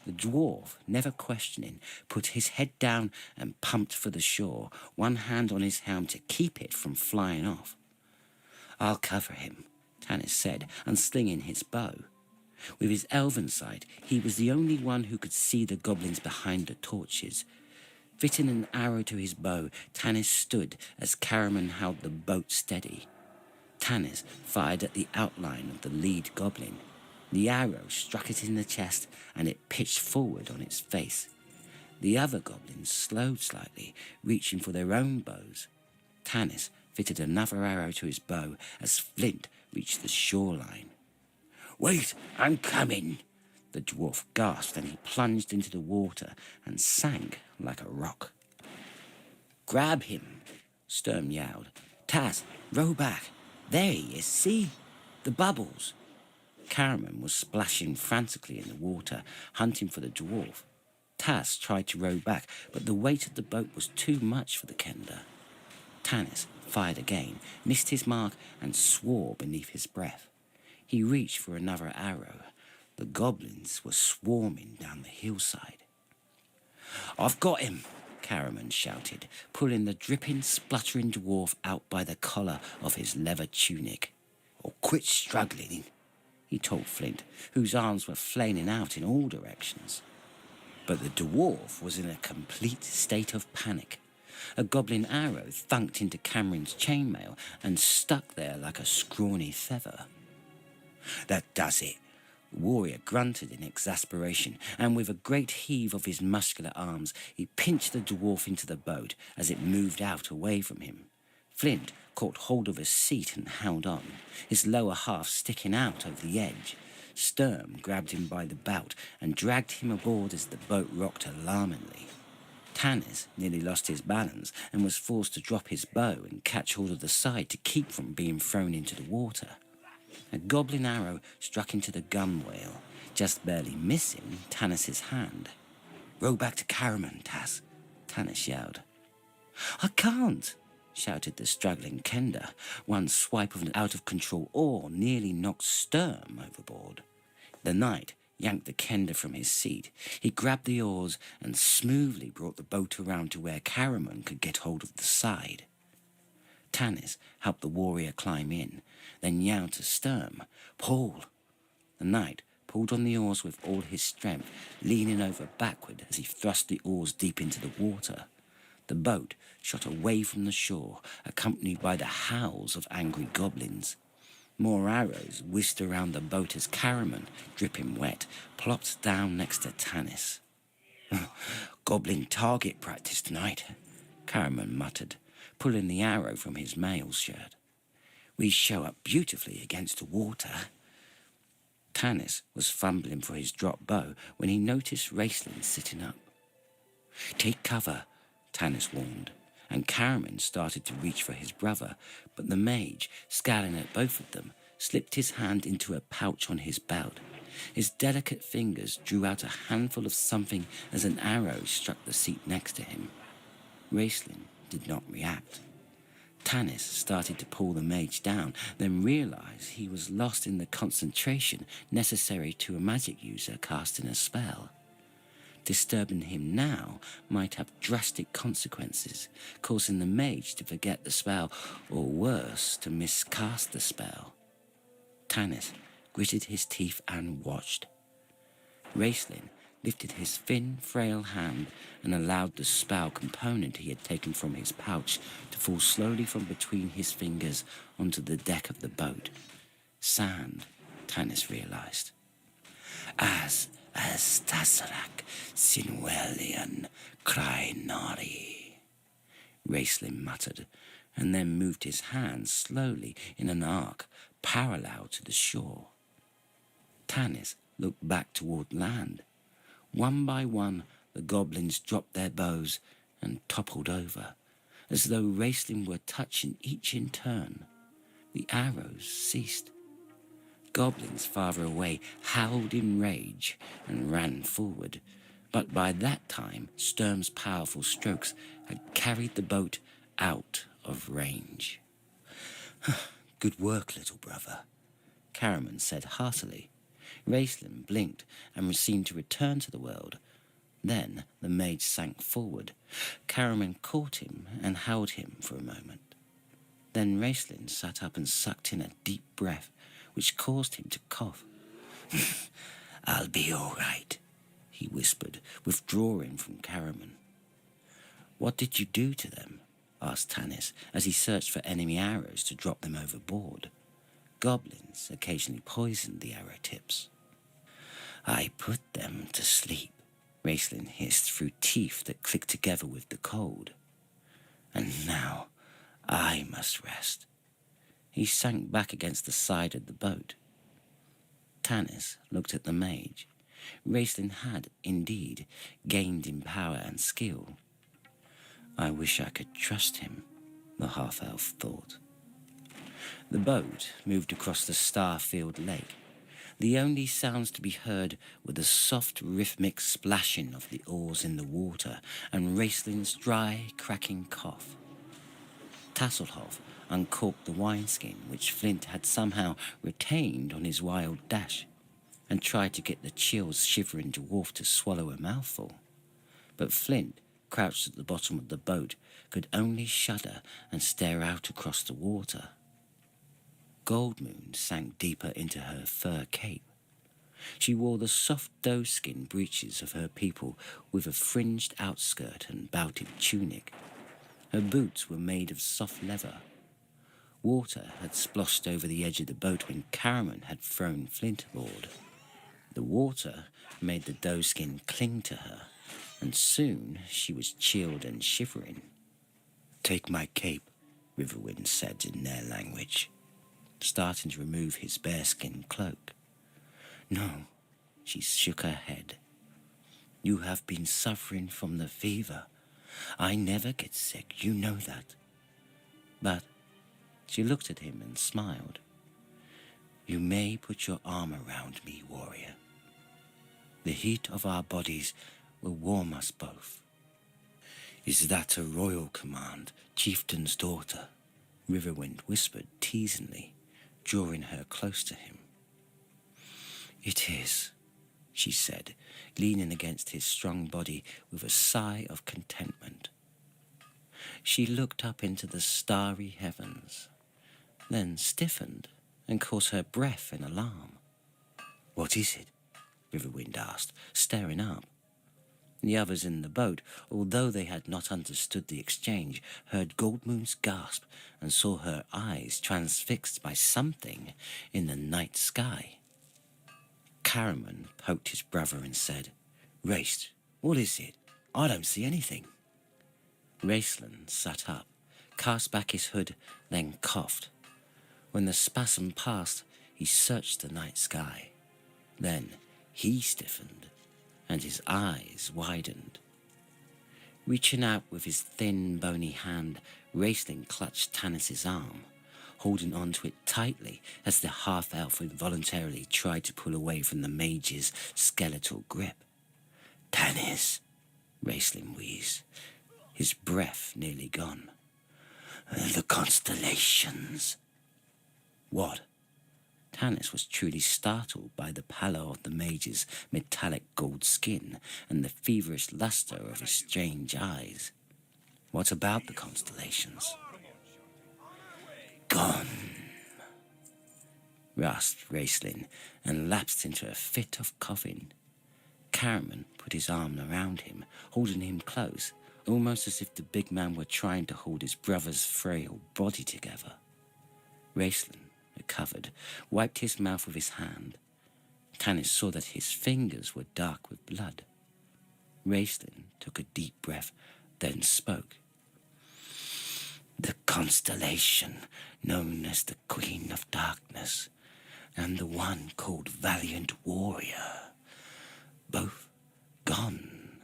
The dwarf, never questioning, put his head down and pumped for the shore, one hand on his helm to keep it from flying off. "I'll cover him," Tanis said, unslinging his bow. With his elven sight, he was the only one who could see the goblins behind the torches. Fitting an arrow to his bow, Tanis stood as Caraman held the boat steady. Tanis fired at the outline of the lead goblin. The arrow struck it in the chest, and it pitched forward on its face. The other goblins slowed slightly, reaching for their own bows. Tanis fitted another arrow to his bow as Flint reached the shoreline. "Wait, I'm coming!" The dwarf gasped, and he plunged into the water and sank like a rock. "Grab him!" Sturm yelled. "Taz, row back! There he is, see? The bubbles!" Caraman was splashing frantically in the water, hunting for the dwarf. Taz tried to row back, but the weight of the boat was too much for the Kender. Tanis fired again, missed his mark, and swore beneath his breath. He reached for another arrow. The goblins were swarming down the hillside. "I've got him!" Caraman shouted, pulling the dripping, spluttering dwarf out by the collar of his leather tunic. "Or quit struggling," he told Flint, whose arms were flailing out in all directions. But the dwarf was in a complete state of panic. A goblin arrow thunked into Cameron's chainmail and stuck there like a scrawny feather. "That does it." The warrior grunted in exasperation, and with a great heave of his muscular arms, he pinched the dwarf into the boat as it moved out away from him. Flint caught hold of a seat and held on, his lower half sticking out over the edge. Sturm grabbed him by the belt and dragged him aboard as the boat rocked alarmingly. Tanis nearly lost his balance and was forced to drop his bow and catch hold of the side to keep from being thrown into the water. A goblin arrow struck into the gunwale, just barely missing Tanis's hand. "Row back to Caraman, Taz," Tanis yelled. "I can't," shouted the struggling Kender. One swipe of an out-of-control oar nearly knocked Sturm overboard. The knight yanked the Kender from his seat. He grabbed the oars and smoothly brought the boat around to where Caraman could get hold of the side. Tanis helped the warrior climb in, then yelled to Sturm, "Pull!" The knight pulled on the oars with all his strength, leaning over backward as he thrust the oars deep into the water. The boat shot away from the shore, accompanied by the howls of angry goblins. More arrows whisked around the boat as Caraman, dripping wet, plopped down next to Tanis. "Goblin target practice tonight," Caraman muttered, pulling the arrow from his mail shirt. "We show up beautifully against the water." Tanis was fumbling for his drop bow when he noticed Raistlin sitting up. "Take cover," Tanis warned, and Caraman started to reach for his brother, but the mage, scowling at both of them, slipped his hand into a pouch on his belt. His delicate fingers drew out a handful of something as an arrow struck the seat next to him. Raistlin did not react. Tanis started to pull the mage down, then realized he was lost in the concentration necessary to a magic user casting a spell. Disturbing him now might have drastic consequences, causing the mage to forget the spell, or worse, to miscast the spell. Tanis gritted his teeth and watched. Raistlin lifted his thin, frail hand and allowed the spell component he had taken from his pouch to fall slowly from between his fingers onto the deck of the boat. Sand, Tanis realized. As Tassarak Sinwelian Krainari, Raistlin muttered, and then moved his hands slowly in an arc parallel to the shore. Tanis looked back toward land. One by one, the goblins dropped their bows and toppled over, as though Raistlin were touching each in turn. The arrows ceased. Goblins farther away howled in rage and ran forward, but by that time Sturm's powerful strokes had carried the boat out of range. "Good work, little brother," Caraman said heartily. Raistlin blinked and seemed to return to the world. Then the mage sank forward. Caraman caught him and held him for a moment. Then Raistlin sat up and sucked in a deep breath, which caused him to cough. "I'll be all right," he whispered, withdrawing from Caraman. "What did you do to them?" asked Tanis, as he searched for enemy arrows to drop them overboard. Goblins occasionally poisoned the arrow tips. "I put them to sleep," Raistlin hissed through teeth that clicked together with the cold. "And now I must rest." He sank back against the side of the boat. Tanis looked at the mage. Raistlin had, indeed, gained in power and skill. I wish I could trust him, the half-elf thought. The boat moved across the star-filled lake. The only sounds to be heard were the soft, rhythmic splashing of the oars in the water and Raistlin's dry, cracking cough. Tasselhoff uncorked the wineskin which Flint had somehow retained on his wild dash and tried to get the chills shivering dwarf to swallow a mouthful. But Flint, crouched at the bottom of the boat, could only shudder and stare out across the water. Goldmoon sank deeper into her fur cape. She wore the soft doe-skin breeches of her people with a fringed outskirt and belted tunic. Her boots were made of soft leather. Water had splashed over the edge of the boat when Caraman had thrown Flint aboard. The water made the doe-skin cling to her, and soon she was chilled and shivering. "Take my cape," Riverwind said in their language, starting to remove his bearskin cloak. "No," she shook her head. "You have been suffering from the fever. I never get sick, you know that." But she looked at him and smiled. "You may put your arm around me, warrior. The heat of our bodies will warm us both." "Is that a royal command, chieftain's daughter?" Riverwind whispered teasingly, drawing her close to him. "It is," she said, leaning against his strong body with a sigh of contentment. She looked up into the starry heavens, then stiffened and caught her breath in alarm. "What is it?" Riverwind asked, staring up. The others in the boat, although they had not understood the exchange, heard Goldmoon's gasp and saw her eyes transfixed by something in the night sky. Caraman poked his brother and said, "Raist, what is it? I don't see anything." Raistlin sat up, cast back his hood, then coughed. When the spasm passed, he searched the night sky. Then he stiffened, and his eyes widened. Reaching out with his thin, bony hand, Raistlin clutched Tanis's arm, holding onto it tightly as the half-elf involuntarily tried to pull away from the mage's skeletal grip. "Tanis," Raistlin wheezed, his breath nearly gone. "The constellations." "What?" Tanis was truly startled by the pallor of the mage's metallic gold skin and the feverish luster of his strange eyes. What about the constellations? Gone, rasped Raistlin, and lapsed into a fit of coughing. Caraman put his arm around him, holding him close, almost as if the big man were trying to hold his brother's frail body together. Raistlin recovered, wiped his mouth with his hand. Tanis saw that his fingers were dark with blood. Raistlin took a deep breath, then spoke. The constellation known as the Queen of Darkness, and the one called Valiant Warrior, both gone.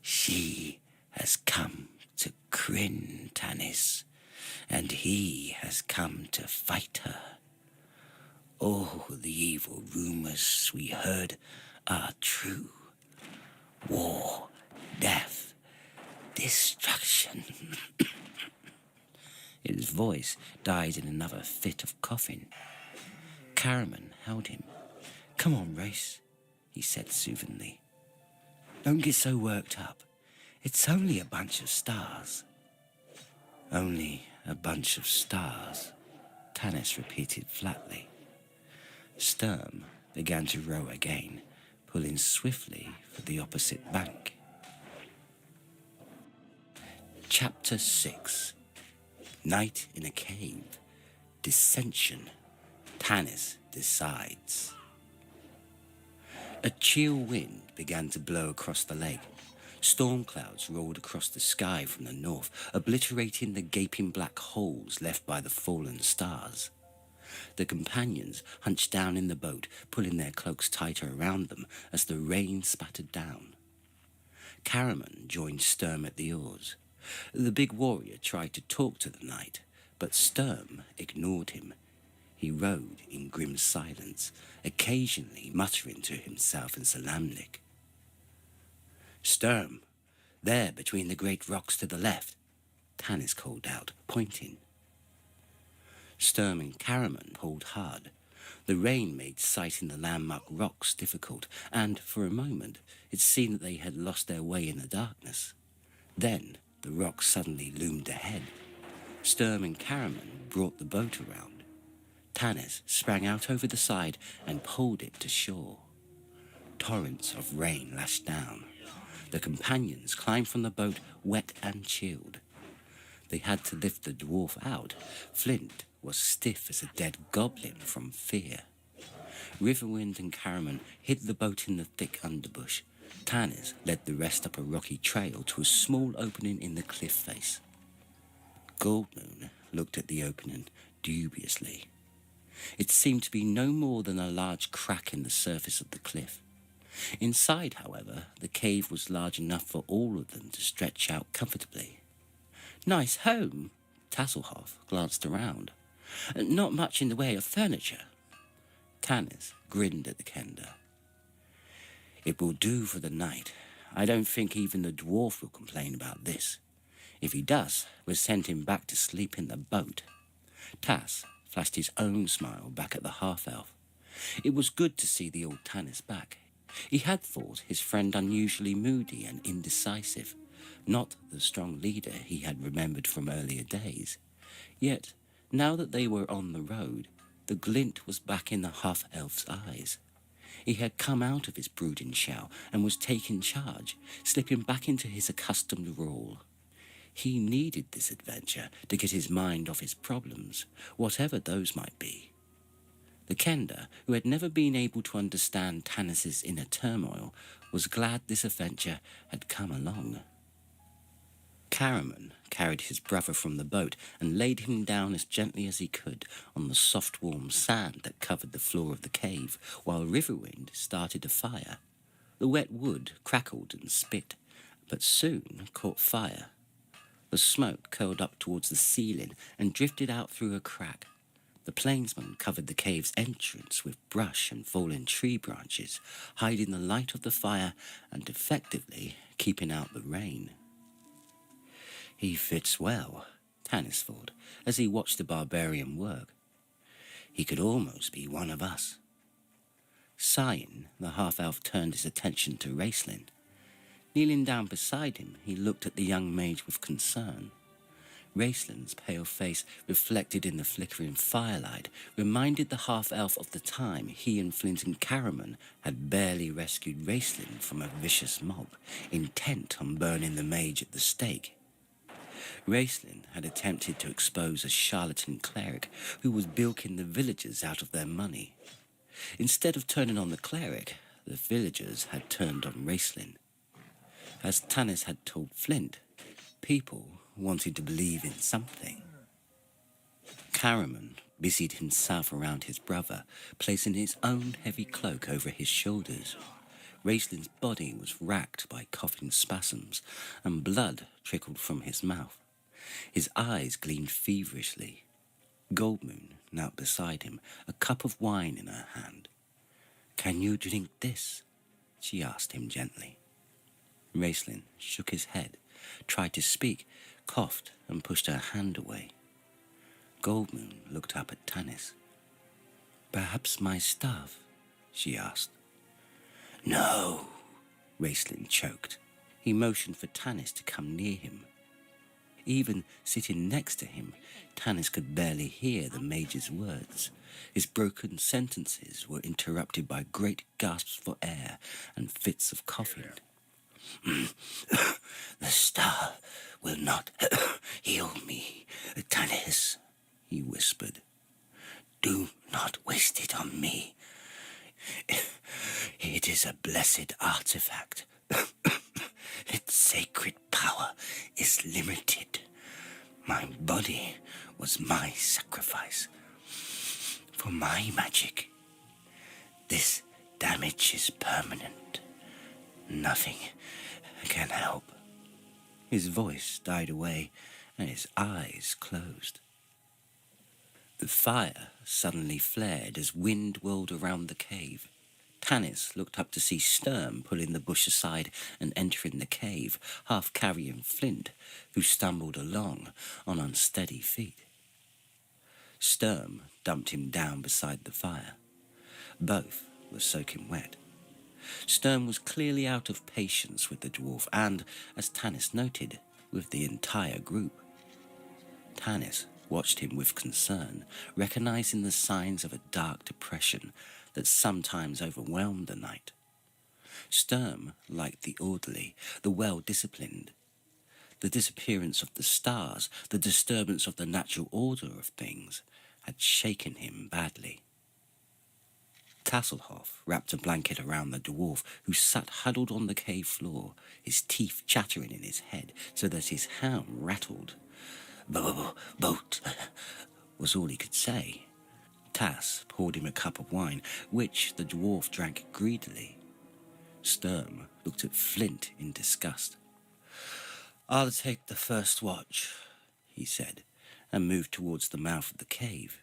She has come to Kryn, Tanis, and he has come to fight her. All the evil rumors we heard are true. War, death, destruction. His voice died in another fit of coughing. Caraman held him. Come on, Race, he said soothingly. Don't get so worked up. It's only a bunch of stars. Only a bunch of stars, Tanis repeated flatly. Sturm began to row again, pulling swiftly for the opposite bank. Chapter 6. Night in a Cave. Dissension. Tanis decides. A chill wind began to blow across the lake. Storm clouds rolled across the sky from the north, obliterating the gaping black holes left by the fallen stars. The companions hunched down in the boat, pulling their cloaks tighter around them as the rain spattered down. Caraman joined Sturm at the oars. The big warrior tried to talk to the knight, but Sturm ignored him. He rowed in grim silence, occasionally muttering to himself in Salamnic. Sturm, there between the great rocks to the left, Tanis called out, pointing. Sturm and Caraman pulled hard. The rain made sighting the landmark rocks difficult, and for a moment it seemed that they had lost their way in the darkness. Then the rocks suddenly loomed ahead. Sturm and Caraman brought the boat around. Tanis sprang out over the side and pulled it to shore. Torrents of rain lashed down. The companions climbed from the boat, wet and chilled. They had to lift the dwarf out. Flint was stiff as a dead goblin from fear. Riverwind and Caraman hid the boat in the thick underbush. Tanis led the rest up a rocky trail to a small opening in the cliff face. Goldmoon looked at the opening dubiously. It seemed to be no more than a large crack in the surface of the cliff. Inside, however, the cave was large enough for all of them to stretch out comfortably. Nice home, Tasselhoff glanced around. Not much in the way of furniture. Tanis grinned at the Kender. It will do for the night. I don't think even the dwarf will complain about this. If he does, we'll send him back to sleep in the boat. Tas flashed his own smile back at the half-elf. It was good to see the old Tanis back. He had thought his friend unusually moody and indecisive, not the strong leader he had remembered from earlier days. Yet, now that they were on the road, the glint was back in the half-elf's eyes. He had come out of his brooding shell and was taking charge, slipping back into his accustomed role. He needed this adventure to get his mind off his problems, whatever those might be. The Kender, who had never been able to understand Tanis's inner turmoil, was glad this adventure had come along. Caraman carried his brother from the boat and laid him down as gently as he could on the soft warm sand that covered the floor of the cave, while Riverwind started a fire. The wet wood crackled and spit, but soon caught fire. The smoke curled up towards the ceiling and drifted out through a crack. The plainsman covered the cave's entrance with brush and fallen tree branches, hiding the light of the fire and effectively keeping out the rain. He fits well, Tanis thought, as he watched the barbarian work. He could almost be one of us. Sighing, the half-elf turned his attention to Raistlin. Kneeling down beside him, he looked at the young mage with concern. Raistlin's pale face, reflected in the flickering firelight, reminded the half-elf of the time he and Flint and Caraman had barely rescued Raistlin from a vicious mob, intent on burning the mage at the stake. Raistlin had attempted to expose a charlatan cleric who was bilking the villagers out of their money. Instead of turning on the cleric, the villagers had turned on Raistlin. As Tanis had told Flint, people wanted to believe in something. Caraman busied himself around his brother, placing his own heavy cloak over his shoulders. Raistlin's body was racked by coughing spasms, and blood trickled from his mouth. His eyes gleamed feverishly. Goldmoon knelt beside him, a cup of wine in her hand. "Can you drink this?" she asked him gently. Raistlin shook his head, tried to speak, coughed and pushed her hand away. Goldmoon looked up at Tanis. "Perhaps my staff?" she asked. "No," Raistlin choked. He motioned for Tanis to come near him. Even sitting next to him, Tanis could barely hear the mage's words. His broken sentences were interrupted by great gasps for air and fits of coughing. "The star will not heal me, Tanis," he whispered. "Do not waste it on me. It is a blessed artifact. Its sacred power is limited. My body was my sacrifice for my magic. This damage is permanent. Nothing can help." His voice died away, and his eyes closed. The fire suddenly flared as wind whirled around the cave. Tanis looked up to see Sturm pulling the bush aside and entering the cave, half carrying Flint, who stumbled along on unsteady feet. Sturm dumped him down beside the fire. Both were soaking wet. Sturm was clearly out of patience with the dwarf and, as Tanis noted, with the entire group. Tanis watched him with concern, recognizing the signs of a dark depression that sometimes overwhelmed the knight. Sturm liked the orderly, the well-disciplined. The disappearance of the stars, the disturbance of the natural order of things, had shaken him badly. Tasselhoff wrapped a blanket around the dwarf, who sat huddled on the cave floor, his teeth chattering in his head so that his helm rattled. "Boat," was all he could say. Tass poured him a cup of wine, which the dwarf drank greedily. Sturm looked at Flint in disgust. "I'll take the first watch," he said, and moved towards the mouth of the cave.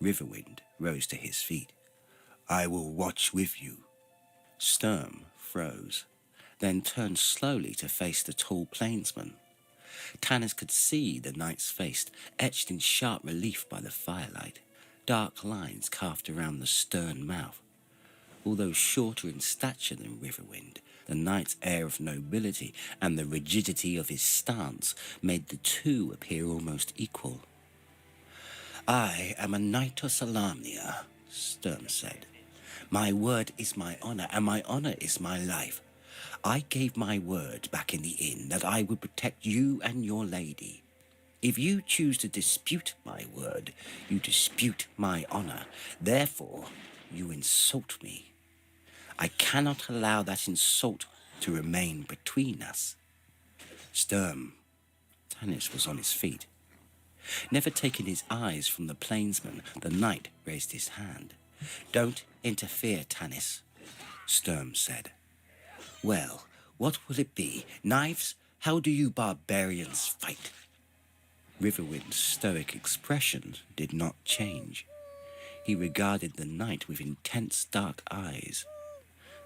Riverwind rose to his feet. "I will watch with you." Sturm froze, then turned slowly to face the tall plainsman. Tanis could see the knight's face, etched in sharp relief by the firelight, dark lines carved around the stern mouth. Although shorter in stature than Riverwind, the knight's air of nobility and the rigidity of his stance made the two appear almost equal. "I am a knight of Salamnia," Sturm said. "My word is my honor, and my honor is my life. I gave my word back in the inn that I would protect you and your lady. If you choose to dispute my word, you dispute my honor. Therefore, you insult me. I cannot allow that insult to remain between us." "Sturm." Tanis was on his feet. Never taking his eyes from the plainsman, the knight raised his hand. "Don't interfere, Tanis," Sturm said. "Well, what will it be? Knives? How do you barbarians fight?" Riverwind's stoic expression did not change. He regarded the knight with intense dark eyes.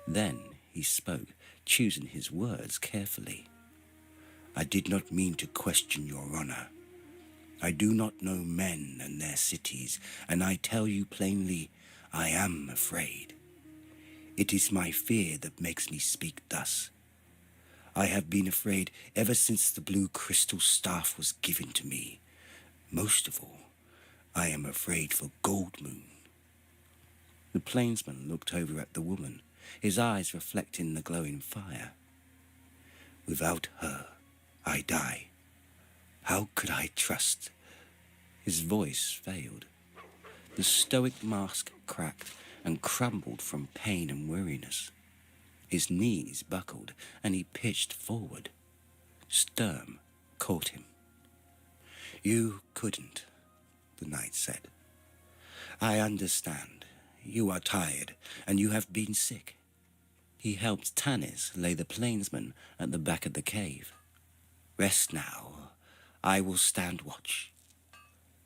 Then he spoke, choosing his words carefully. "I did not mean to question your honor. I do not know men and their cities, and I tell you plainly, I am afraid. It is my fear that makes me speak thus. I have been afraid ever since the blue crystal staff was given to me. Most of all, I am afraid for Goldmoon. The plainsman looked over at the woman, his eyes reflecting the glowing fire. Without her, I die. How could I trust? His voice failed. The stoic mask cracked and crumbled from pain and weariness. His knees buckled and he pitched forward. Sturm caught him. You couldn't, the knight said. I understand. You are tired and you have been sick. He helped Tanis lay the plainsman at the back of the cave. Rest now. I will stand watch.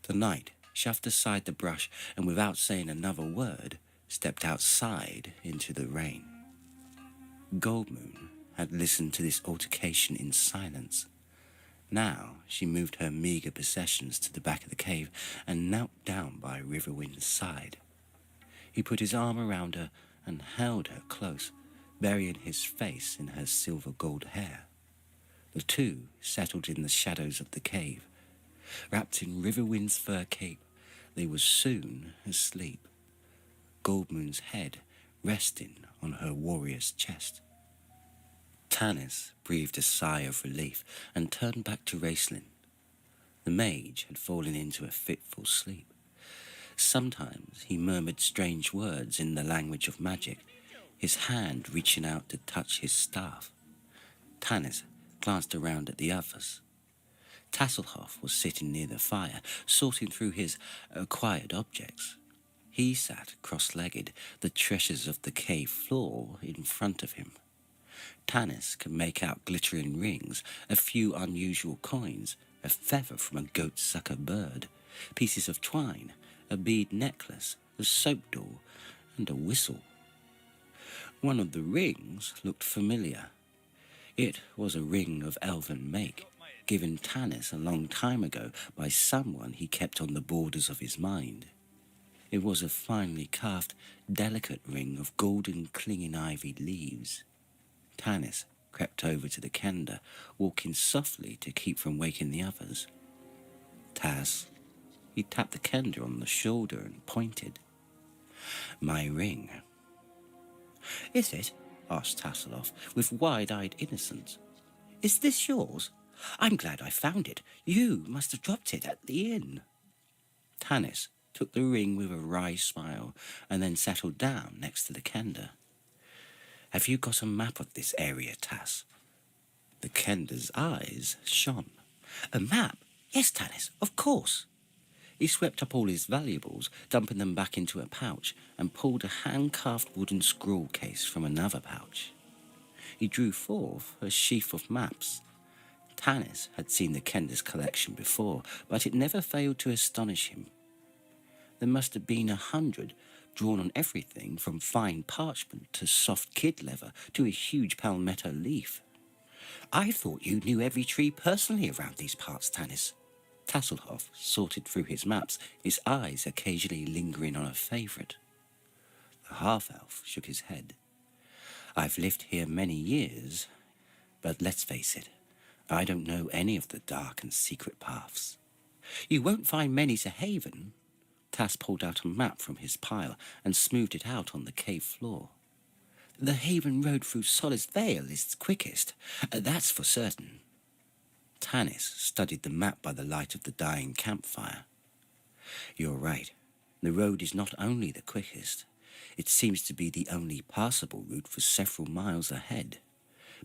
The knight shoved aside the brush and without saying another word, stepped outside into the rain. Goldmoon had listened to this altercation in silence. Now she moved her meager possessions to the back of the cave and knelt down by Riverwind's side. He put his arm around her and held her close, burying his face in her silver gold hair. The two settled in the shadows of the cave. Wrapped in Riverwind's fur cape, they were soon asleep, Goldmoon's head resting on her warrior's chest. Tanis breathed a sigh of relief and turned back to Raistlin. The mage had fallen into a fitful sleep. Sometimes he murmured strange words in the language of magic, his hand reaching out to touch his staff. Tanis glanced around at the others. Tasselhoff was sitting near the fire, sorting through his acquired objects. He sat cross-legged, the treasures of the cave floor in front of him. Tanis could make out glittering rings, a few unusual coins, a feather from a goat-sucker bird, pieces of twine, a bead necklace, a soap doll, and a whistle. One of the rings looked familiar. It was a ring of elven make, given Tanis a long time ago by someone he kept on the borders of his mind. It was a finely carved, delicate ring of golden clinging ivy leaves. Tanis crept over to the kender, walking softly to keep from waking the others. Tas, he tapped the kender on the shoulder and pointed. My ring. Is it? Asked Tasselhoff, with wide-eyed innocence. Is this yours? I'm glad I found it. You must have dropped it at the inn. Tanis took the ring with a wry smile and then settled down next to the kender. Have you got a map of this area, Tas? The kender's eyes shone. A map? Yes, Tanis, of course. He swept up all his valuables, dumping them back into a pouch, and pulled a hand-carved wooden scroll case from another pouch. He drew forth a sheaf of maps. Tanis had seen the kender's collection before, but it never failed to astonish him. There must have been 100, drawn on everything from fine parchment to soft kid leather to a huge palmetto leaf. I thought you knew every tree personally around these parts, Tanis. Tasselhoff sorted through his maps, his eyes occasionally lingering on a favourite. The half-elf shook his head. I've lived here many years, but let's face it, I don't know any of the dark and secret paths. You won't find many to Haven. Tas pulled out a map from his pile and smoothed it out on the cave floor. The Haven road through Solace Vale is quickest, that's for certain. Tanis studied the map by the light of the dying campfire. You're right. The road is not only the quickest, it seems to be the only passable route for several miles ahead.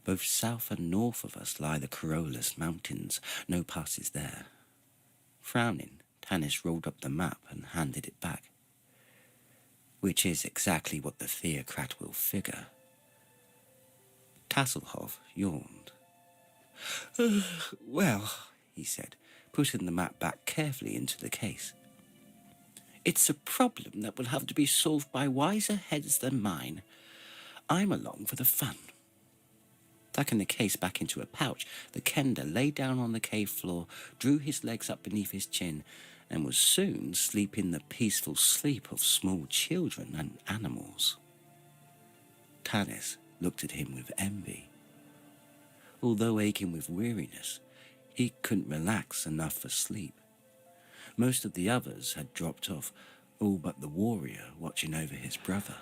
Both south and north of us lie the Corollas Mountains. No passes there. Frowning, Tanis rolled up the map and handed it back. Which is exactly what the theocrat will figure. Tasselhoff yawned. Well, he said, putting the map back carefully into the case. It's a problem that will have to be solved by wiser heads than mine. I'm along for the fun. Tucking the case back into a pouch, the Kender lay down on the cave floor, drew his legs up beneath his chin, and was soon sleeping the peaceful sleep of small children and animals. Tanis looked at him with envy. Although aching with weariness, he couldn't relax enough for sleep. Most of the others had dropped off, all but the warrior watching over his brother.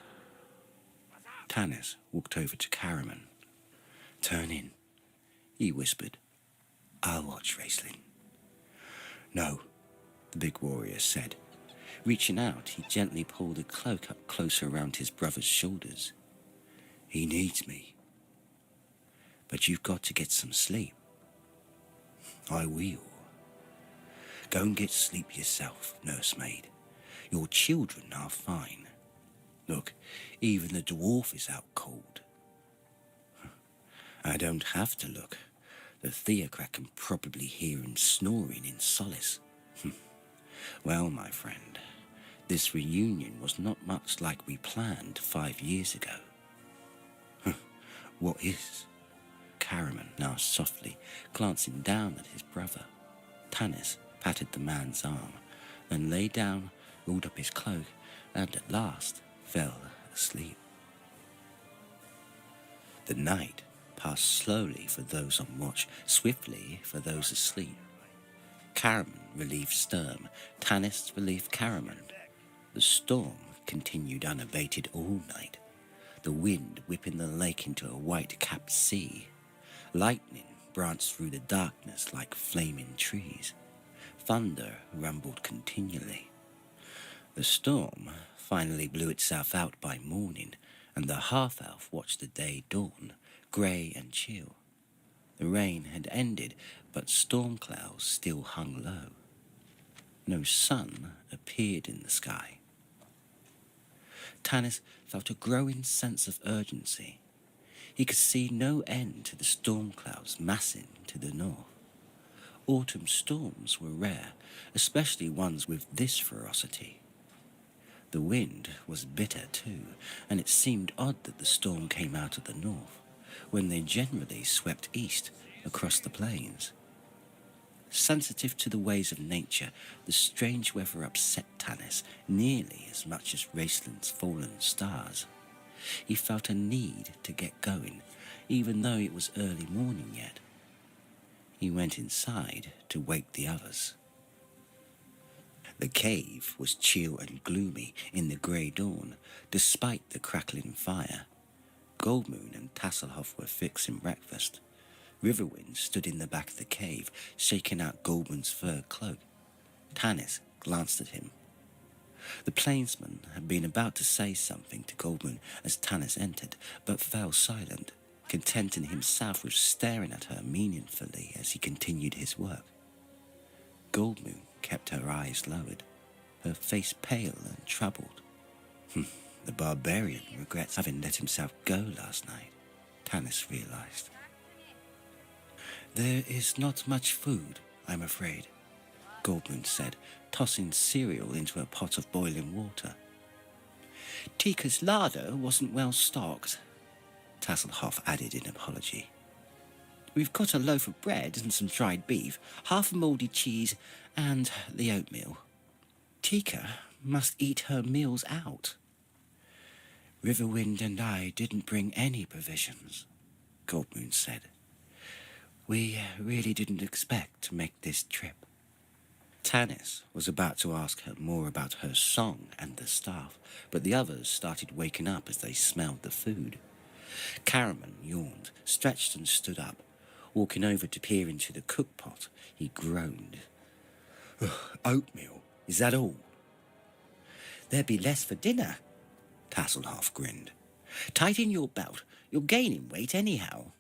Tanis walked over to Karaman. "Turn in," he whispered. "I'll watch Raistlin." "No," the big warrior said. Reaching out, he gently pulled a cloak up closer around his brother's shoulders. "He needs me. But you've got to get some sleep." "I will." "Go and get sleep yourself, nursemaid. Your children are fine. Look, even the dwarf is out cold." "I don't have to look. The theocrat can probably hear him snoring in solace." "Well, my friend, this reunion was not much like we planned 5 years ago." "What is?" Karaman asked softly, glancing down at his brother. Tanis patted the man's arm, then lay down, rolled up his cloak, and at last fell asleep. The night passed slowly for those on watch, swiftly for those asleep. Karaman relieved Sturm, Tanis relieved Karaman. The storm continued unabated all night, the wind whipping the lake into a white-capped sea. Lightning branched through the darkness like flaming trees. Thunder rumbled continually. The storm finally blew itself out by morning, and the half-elf watched the day dawn, grey and chill. The rain had ended, but storm clouds still hung low. No sun appeared in the sky. Tanis felt a growing sense of urgency. He could see no end to the storm clouds massing to the north. Autumn storms were rare, especially ones with this ferocity. The wind was bitter too, and it seemed odd that the storm came out of the north, when they generally swept east across the plains. Sensitive to the ways of nature, the strange weather upset Tanis nearly as much as Raistlin's fallen stars. He felt a need to get going, even though it was early morning yet. He went inside to wake the others. The cave was chill and gloomy in the grey dawn, despite the crackling fire. Goldmoon and Tasselhoff were fixing breakfast. Riverwind stood in the back of the cave, shaking out Goldmoon's fur cloak. Tanis glanced at him. The plainsman had been about to say something to Goldmoon as Tanis entered, but fell silent, contenting himself with staring at her meaningfully as he continued his work. Goldmoon kept her eyes lowered, her face pale and troubled. The barbarian regrets having let himself go last night, Tanis realized. "There is not much food, I'm afraid," Goldmoon said, tossing cereal into a pot of boiling water. "Tika's larder wasn't well stocked," Tasselhoff added in apology. "We've got a loaf of bread and some dried beef, half a mouldy cheese, and the oatmeal. Tika must eat her meals out." "Riverwind and I didn't bring any provisions," Goldmoon said. "We really didn't expect to make this trip." Tanis was about to ask her more about her song and the staff, but the others started waking up as they smelled the food. Karaman yawned, stretched and stood up. Walking over to peer into the cookpot, he groaned. "Oatmeal, is that all?" "There'd be less for dinner," Tasselhoff grinned. "Tighten your belt, you're gaining weight anyhow."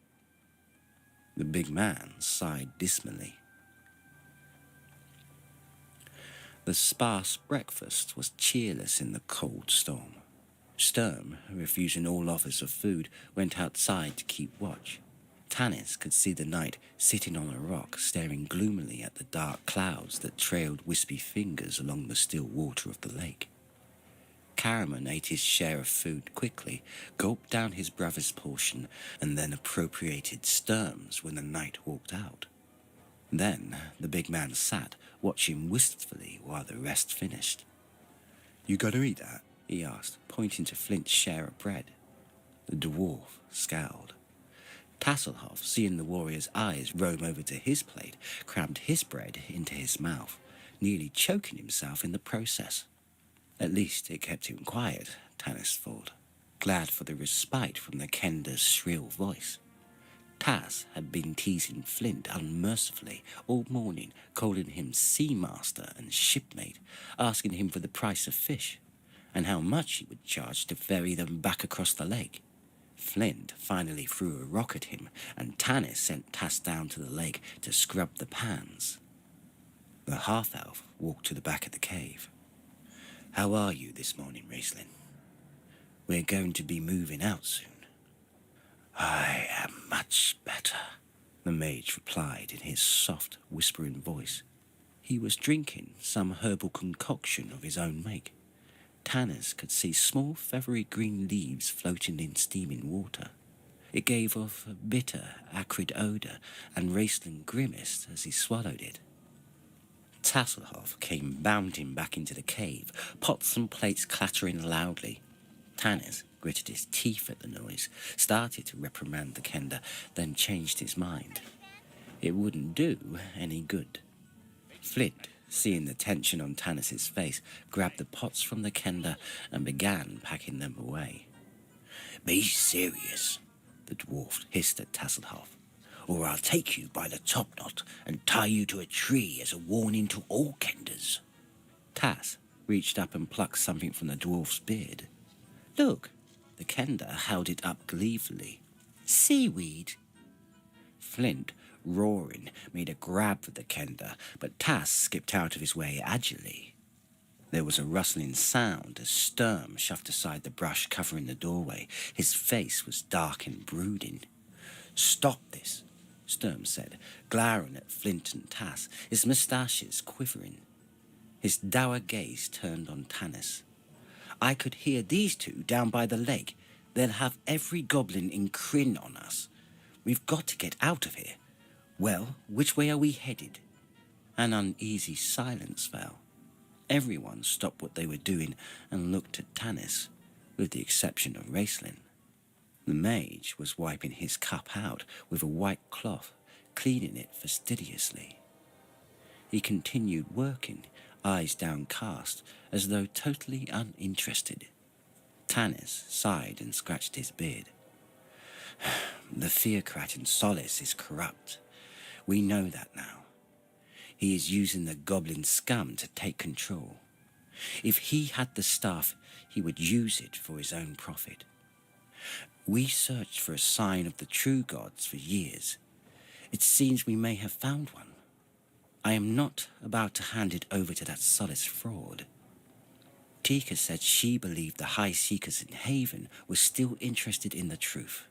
The big man sighed dismally. The sparse breakfast was cheerless in the cold storm. Sturm, refusing all offers of food, went outside to keep watch. Tanis could see the knight sitting on a rock, staring gloomily at the dark clouds that trailed wispy fingers along the still water of the lake. Caraman ate his share of food quickly, gulped down his brother's portion, and then appropriated Sturm's when the knight walked out. Then the big man sat, watching wistfully while the rest finished. "You gonna eat that?" he asked, pointing to Flint's share of bread. The dwarf scowled. Tasselhoff, seeing the warrior's eyes roam over to his plate, crammed his bread into his mouth, nearly choking himself in the process. At least it kept him quiet, Tanis thought, glad for the respite from the Kenda's shrill voice. Tas had been teasing Flint unmercifully all morning, calling him sea master and shipmate, asking him for the price of fish, and how much he would charge to ferry them back across the lake. Flint finally threw a rock at him, and Tanis sent Tas down to the lake to scrub the pans. The half-elf walked to the back of the cave. "How are you this morning, Raistlin? We're going to be moving out soon." "I am much better," the mage replied in his soft, whispering voice. He was drinking some herbal concoction of his own make. Tanis could see small, feathery green leaves floating in steaming water. It gave off a bitter, acrid odour, and Raistlin grimaced as he swallowed it. Tasselhoff came bounding back into the cave, pots and plates clattering loudly. Tanis gritted his teeth at the noise, started to reprimand the Kenda, then changed his mind. It wouldn't do any good. Flint, seeing the tension on Tanis's face, grabbed the pots from the Kenda and began packing them away. "Be serious," the dwarf hissed at Tasselhoff, "or I'll take you by the top knot and tie you to a tree as a warning to all Kendas." Tas reached up and plucked something from the dwarf's beard. "Look," the Kenda held it up gleefully. "Seaweed." Flint, roaring, made a grab for the Kenda, but Tas skipped out of his way agilely. There was a rustling sound as Sturm shoved aside the brush covering the doorway. His face was dark and brooding. "Stop this," Sturm said, glowering at Flint and Tas, his moustaches quivering. His dour gaze turned on Tanis. "I could hear these two down by the lake. They'll have every goblin in Kryn on us. We've got to get out of here. Well, which way are we headed?" An uneasy silence fell. Everyone stopped what they were doing and looked at Tanis, with the exception of Raistlin. The mage was wiping his cup out with a white cloth, cleaning it fastidiously. He continued working, eyes downcast, as though totally uninterested. Tanis sighed and scratched his beard. "The theocrat in Solace is corrupt. We know that now. He is using the goblin scum to take control. If he had the staff, he would use it for his own profit. We searched for a sign of the true gods for years. It seems we may have found one. I am not about to hand it over to that Solace fraud." Tika said she believed the High Seekers in Haven were still interested in the truth.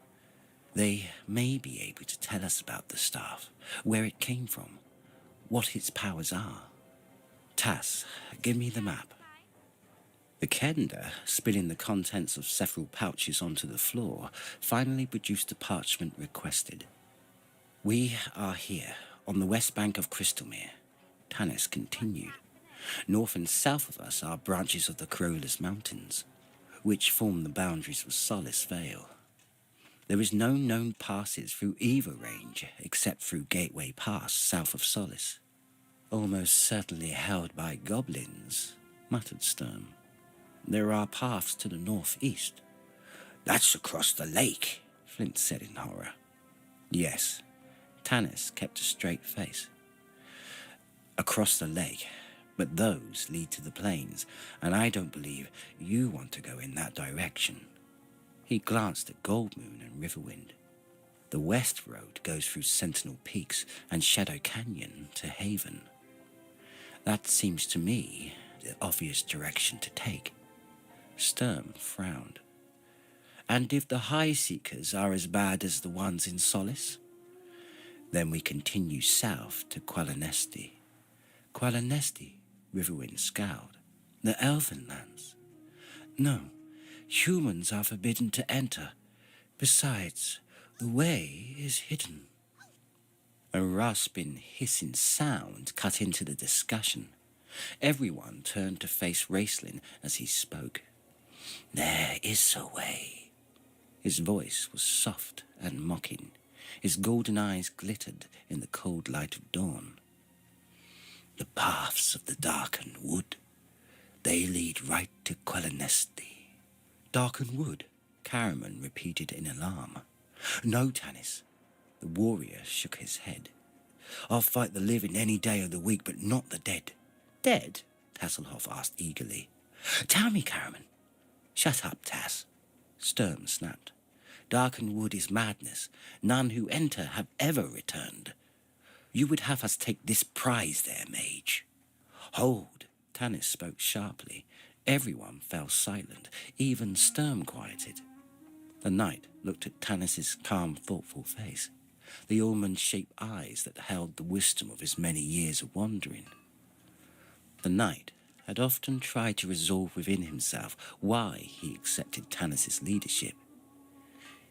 They may be able to tell us about the staff, where it came from, what its powers are. "Tas, give me the map." The Kenda, spilling the contents of several pouches onto the floor, finally produced the parchment requested. "We are here, on the west bank of Crystalmere," Tanis continued. "North and south of us are branches of the Corollas Mountains, which form the boundaries of Solace Vale. There is no known passes through either range except through Gateway Pass south of Solace." "Almost certainly held by goblins," muttered Sturm. "There are paths to the northeast." "That's across the lake," Flint said in horror. "Yes." Tanis kept a straight face. "Across the lake, but those lead to the plains, and I don't believe you want to go in that direction." He glanced at Goldmoon and Riverwind. "The west road goes through Sentinel Peaks and Shadow Canyon to Haven. That seems to me the obvious direction to take." Sturm frowned. "And if the High Seekers are as bad as the ones in Solace?" "Then we continue south to Qualinesti." "Qualinesti?" Riverwind scowled. "The Elven lands?" No, humans are forbidden to enter. Besides, the way is hidden. A rasping, hissing sound cut into the discussion. Everyone turned to face Raistlin as he spoke. There is a way. His voice was soft and mocking. His golden eyes glittered in the cold light of dawn. The paths of the darkened wood, they lead right to Quellenesti. Darkened wood, Caraman repeated in alarm. No, Tanis. The warrior shook his head. I'll fight the living any day of the week, but not the dead. Dead? Tasselhoff asked eagerly. Tell me, Caraman. Shut up, Tass. Sturm snapped. Darkened wood is madness. None who enter have ever returned. You would have us take this prize there, mage. Hold, Tanis spoke sharply. Everyone fell silent. Even Sturm quieted. The knight looked at Tanis's calm, thoughtful face, the almond-shaped eyes that held the wisdom of his many years of wandering. The knight had often tried to resolve within himself why he accepted Tanis's leadership.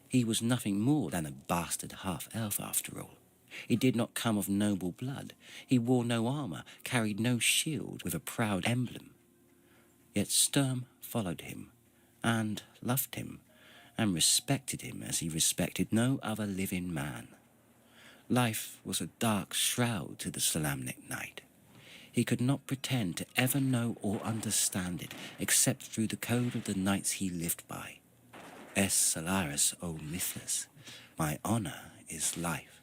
He was nothing more than a bastard half-elf after all. He did not come of noble blood. He wore no armour, carried no shield with a proud emblem. Yet Sturm followed him, and loved him, and respected him as he respected no other living man. Life was a dark shroud to the Solamnic knight. He could not pretend to ever know or understand it, except through the code of the knights he lived by. Es Solaris o Mythos, my honour is life.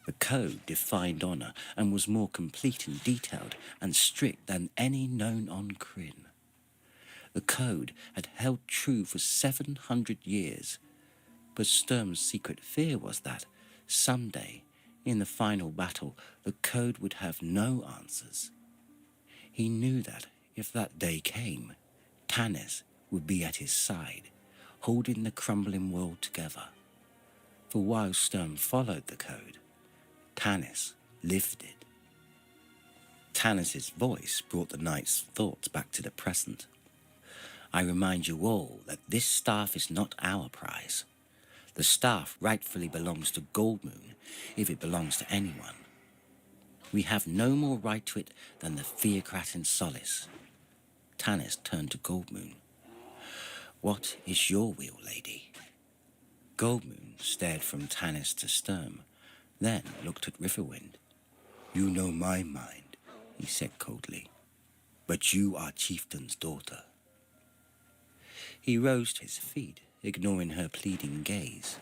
The code defined honour and was more complete and detailed and strict than any known on Krynn. The code had held true for 700 years, but Sturm's secret fear was that someday, in the final battle, the code would have no answers. He knew that if that day came, Tanis would be at his side, holding the crumbling world together. For while Sturm followed the code, Tanis lived it. Tanis's voice brought the knight's thoughts back to the present. I remind you all that this staff is not our prize. The staff rightfully belongs to Goldmoon, if it belongs to anyone. We have no more right to it than the Theocrat in Solace. Tanis turned to Goldmoon. What is your will, lady? Goldmoon stared from Tanis to Sturm, then looked at Riverwind. You know my mind, he said coldly, but you are Chieftain's daughter. He rose to his feet, ignoring her pleading gaze.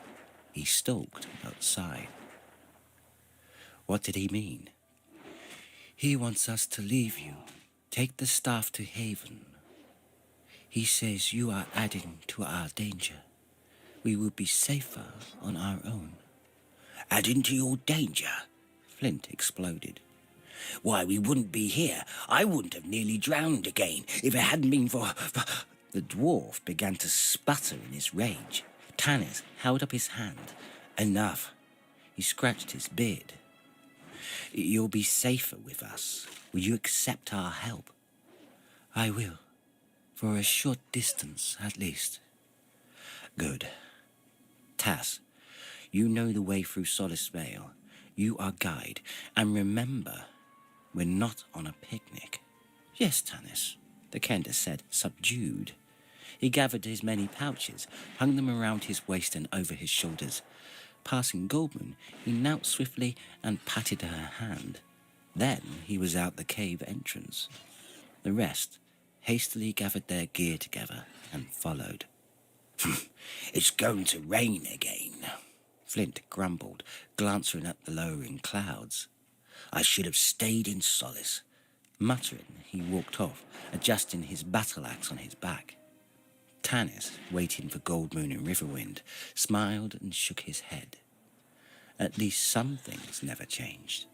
He stalked outside. What did he mean? He wants us to leave you, take the staff to Haven. He says you are adding to our danger. We will be safer on our own. Adding to your danger? Flint exploded. Why, we wouldn't be here. I wouldn't have nearly drowned again if it hadn't been for... The dwarf began to sputter in his rage. Tanis held up his hand. Enough. He scratched his beard. You'll be safer with us. Will you accept our help? I will. For a short distance, at least. Good. Tass, you know the way through Solace Vale. You are guide. And remember, we're not on a picnic. Yes, Tanis, the Kender said, subdued. He gathered his many pouches, hung them around his waist and over his shoulders. Passing Goldmoon, he knelt swiftly and patted her hand. Then he was out the cave entrance. The rest hastily gathered their gear together and followed. It's going to rain again, Flint grumbled, glancing at the lowering clouds. I should have stayed in Solace. Muttering, he walked off, adjusting his battle axe on his back. Tanis, waiting for Goldmoon and Riverwind, smiled and shook his head. At least some things never changed,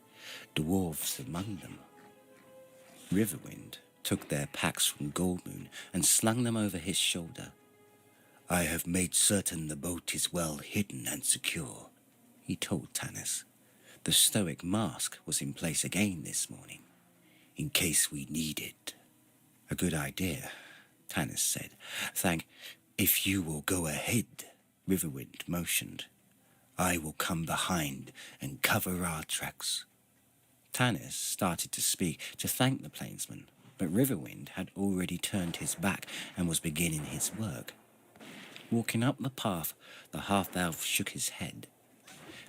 dwarves among them. Riverwind took their packs from Goldmoon and slung them over his shoulder. I have made certain the boat is well hidden and secure, he told Tanis. The stoic mask was in place again this morning, in case we need it. A good idea. Tanis said. If you will go ahead, Riverwind motioned. I will come behind and cover our tracks. Tanis started to speak to thank the plainsman, but Riverwind had already turned his back and was beginning his work. Walking up the path, the half-elf shook his head.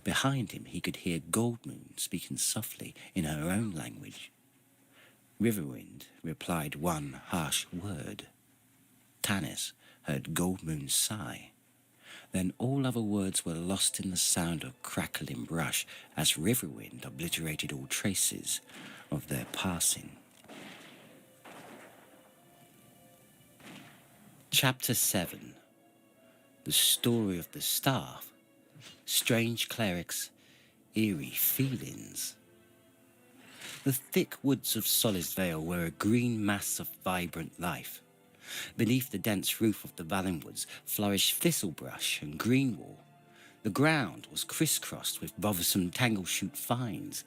Behind him he could hear Goldmoon speaking softly in her own language. Riverwind replied one harsh word. Tanis heard Goldmoon sigh. Then all other words were lost in the sound of crackling brush as Riverwind obliterated all traces of their passing. Chapter 7. The Story of the Staff. Strange Clerics, Eerie Feelings. The thick woods of Solidvale were a green mass of vibrant life. Beneath the dense roof of the Valenwoods flourished thistlebrush and greenwool. The ground was crisscrossed with bothersome tangleshoot vines.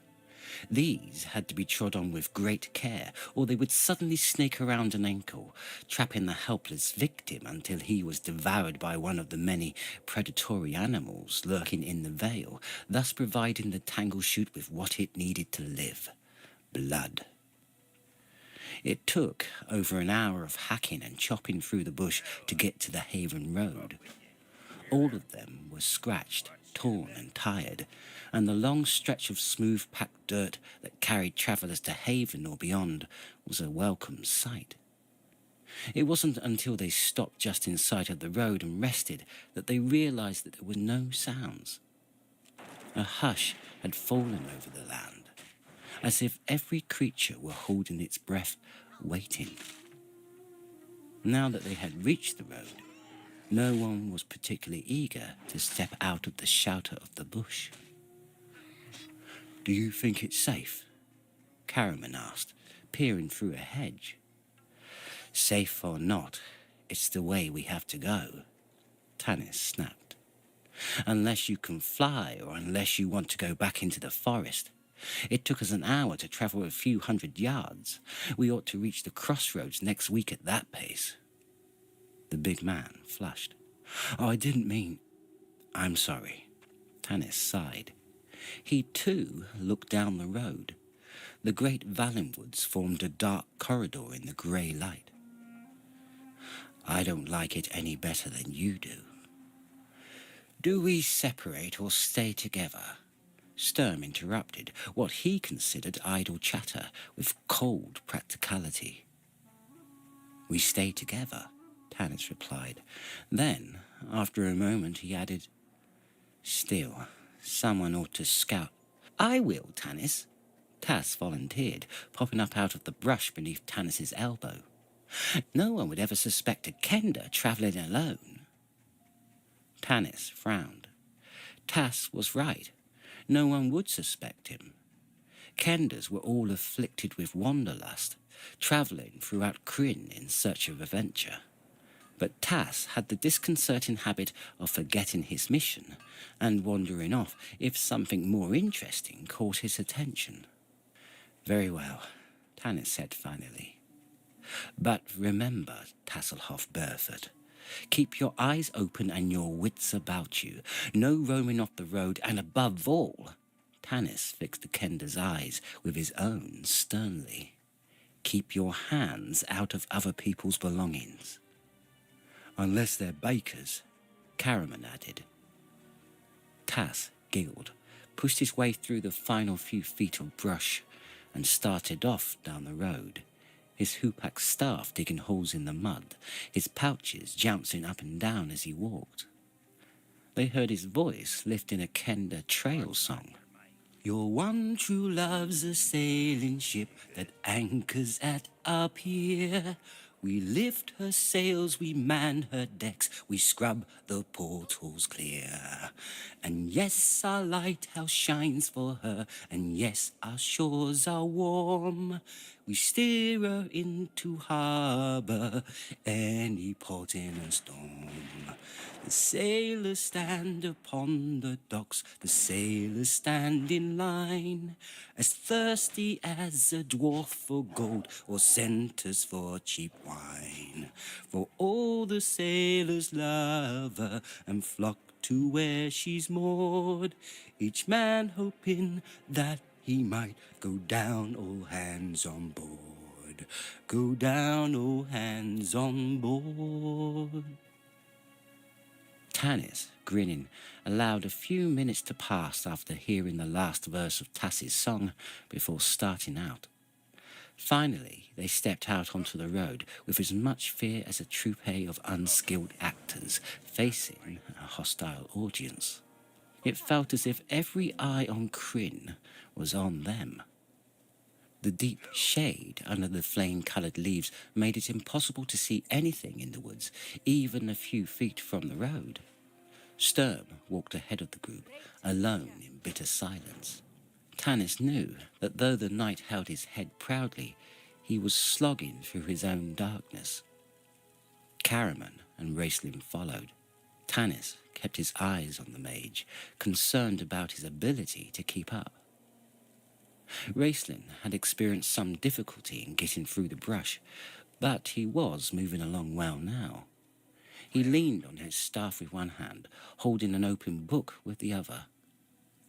These had to be trod on with great care, or they would suddenly snake around an ankle, trapping the helpless victim until he was devoured by one of the many predatory animals lurking in the vale, thus providing the tangleshoot with what it needed to live: blood. It took over an hour of hacking and chopping through the bush to get to the Haven Road. All of them were scratched, torn and tired, and the long stretch of smooth-packed dirt that carried travellers to Haven or beyond was a welcome sight. It wasn't until they stopped just inside of the road and rested that they realised that there were no sounds. A hush had fallen over the land, as if every creature were holding its breath, waiting. Now that they had reached the road, no one was particularly eager to step out of the shelter of the bush. "Do you think it's safe?" Caraman asked, peering through a hedge. "Safe or not, it's the way we have to go," Tanis snapped. "Unless you can fly or unless you want to go back into the forest. It took us an hour to travel a few hundred yards. We ought to reach the crossroads next week at that pace." The big man flushed. "I didn't mean—" "I'm sorry." Tanis sighed. He, too, looked down the road. The great Valenwoods formed a dark corridor in the grey light. "I don't like it any better than you do." "Do we separate or stay together?" Sturm interrupted what he considered idle chatter with cold practicality. "We stay together," Tanis replied. Then, after a moment, he added, "Still, someone ought to scout." "I will, Tanis," Tass volunteered, popping up out of the brush beneath Tanis's elbow. "No one would ever suspect a Kender travelling alone." Tanis frowned. Tass was right. No one would suspect him. Kenders were all afflicted with wanderlust, travelling throughout Kryn in search of adventure. But Tass had the disconcerting habit of forgetting his mission and wandering off if something more interesting caught his attention. "Very well," Tanis said finally. "But remember, Tasselhoff Burford, keep your eyes open and your wits about you. No roaming off the road, and above all," Tanis fixed the Kender's eyes with his own sternly, "keep your hands out of other people's belongings." "Unless they're bakers," Caraman added. Tass giggled, pushed his way through the final few feet of brush, and started off down the road, his hoopak staff digging holes in the mud, his pouches jouncing up and down as he walked. They heard his voice lifting a Kender trail song. "Your one true love's a sailing ship that anchors at our pier. We lift her sails, we man her decks, we scrub the portals clear. And yes, our lighthouse shines for her, and yes, our shores are warm. We steer her into harbour, any port in a storm. The sailors stand upon the docks, the sailors stand in line, as thirsty as a dwarf for gold or centres for cheap wine. For all the sailors love her and flock to where she's moored, each man hoping that he might go down, all hands on board. Go down, all hands on board. Tanis, grinning, allowed a few minutes to pass after hearing the last verse of Tass's song before starting out. Finally, they stepped out onto the road with as much fear as a troupe of unskilled actors facing a hostile audience. It felt as if every eye on Kryn was on them. The deep shade under the flame-coloured leaves made it impossible to see anything in the woods, even a few feet from the road. Sturm walked ahead of the group, alone in bitter silence. Tanis knew that though the knight held his head proudly, he was slogging through his own darkness. Caraman and Raistlin followed. Tanis kept his eyes on the mage, concerned about his ability to keep up. Raistlin had experienced some difficulty in getting through the brush, but he was moving along well now. He leaned on his staff with one hand, holding an open book with the other.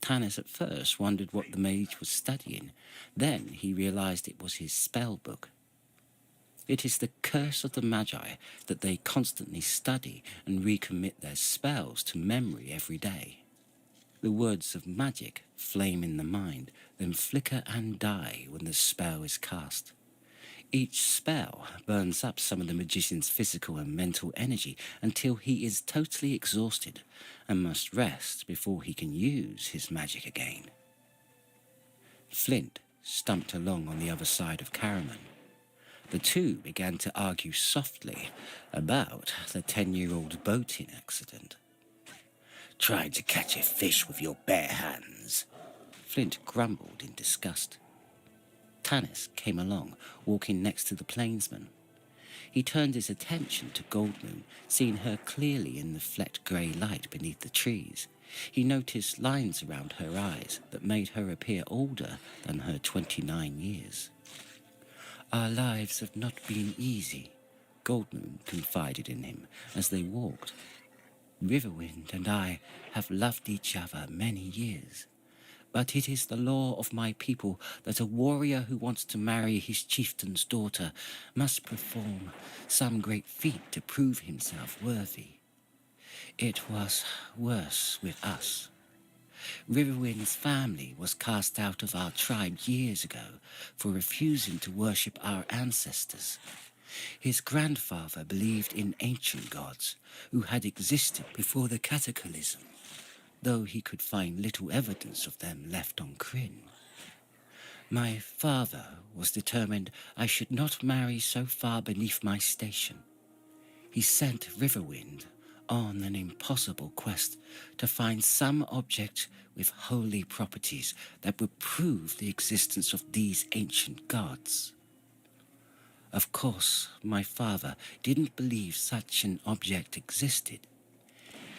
Tanis at first wondered what the mage was studying. Then he realized it was his spell book. It is the curse of the Magi that they constantly study and recommit their spells to memory every day. The words of magic flame in the mind, then flicker and die when the spell is cast. Each spell burns up some of the magician's physical and mental energy until he is totally exhausted and must rest before he can use his magic again. Flint stumped along on the other side of Caraman. The two began to argue softly about the 10-year-old boating accident. "Tried to catch a fish with your bare hands," Flint grumbled in disgust. Tanis came along, walking next to the plainsman. He turned his attention to Goldmoon, seeing her clearly in the flecked grey light beneath the trees. He noticed lines around her eyes that made her appear older than her 29 years. "Our lives have not been easy," Goldmoon confided in him as they walked. "Riverwind and I have loved each other many years. But it is the law of my people that a warrior who wants to marry his chieftain's daughter must perform some great feat to prove himself worthy. It was worse with us. Riverwind's family was cast out of our tribe years ago for refusing to worship our ancestors. His grandfather believed in ancient gods who had existed before the cataclysm, though he could find little evidence of them left on Kryn. My father was determined I should not marry so far beneath my station. He sent Riverwind on an impossible quest to find some object with holy properties that would prove the existence of these ancient gods. Of course, my father didn't believe such an object existed.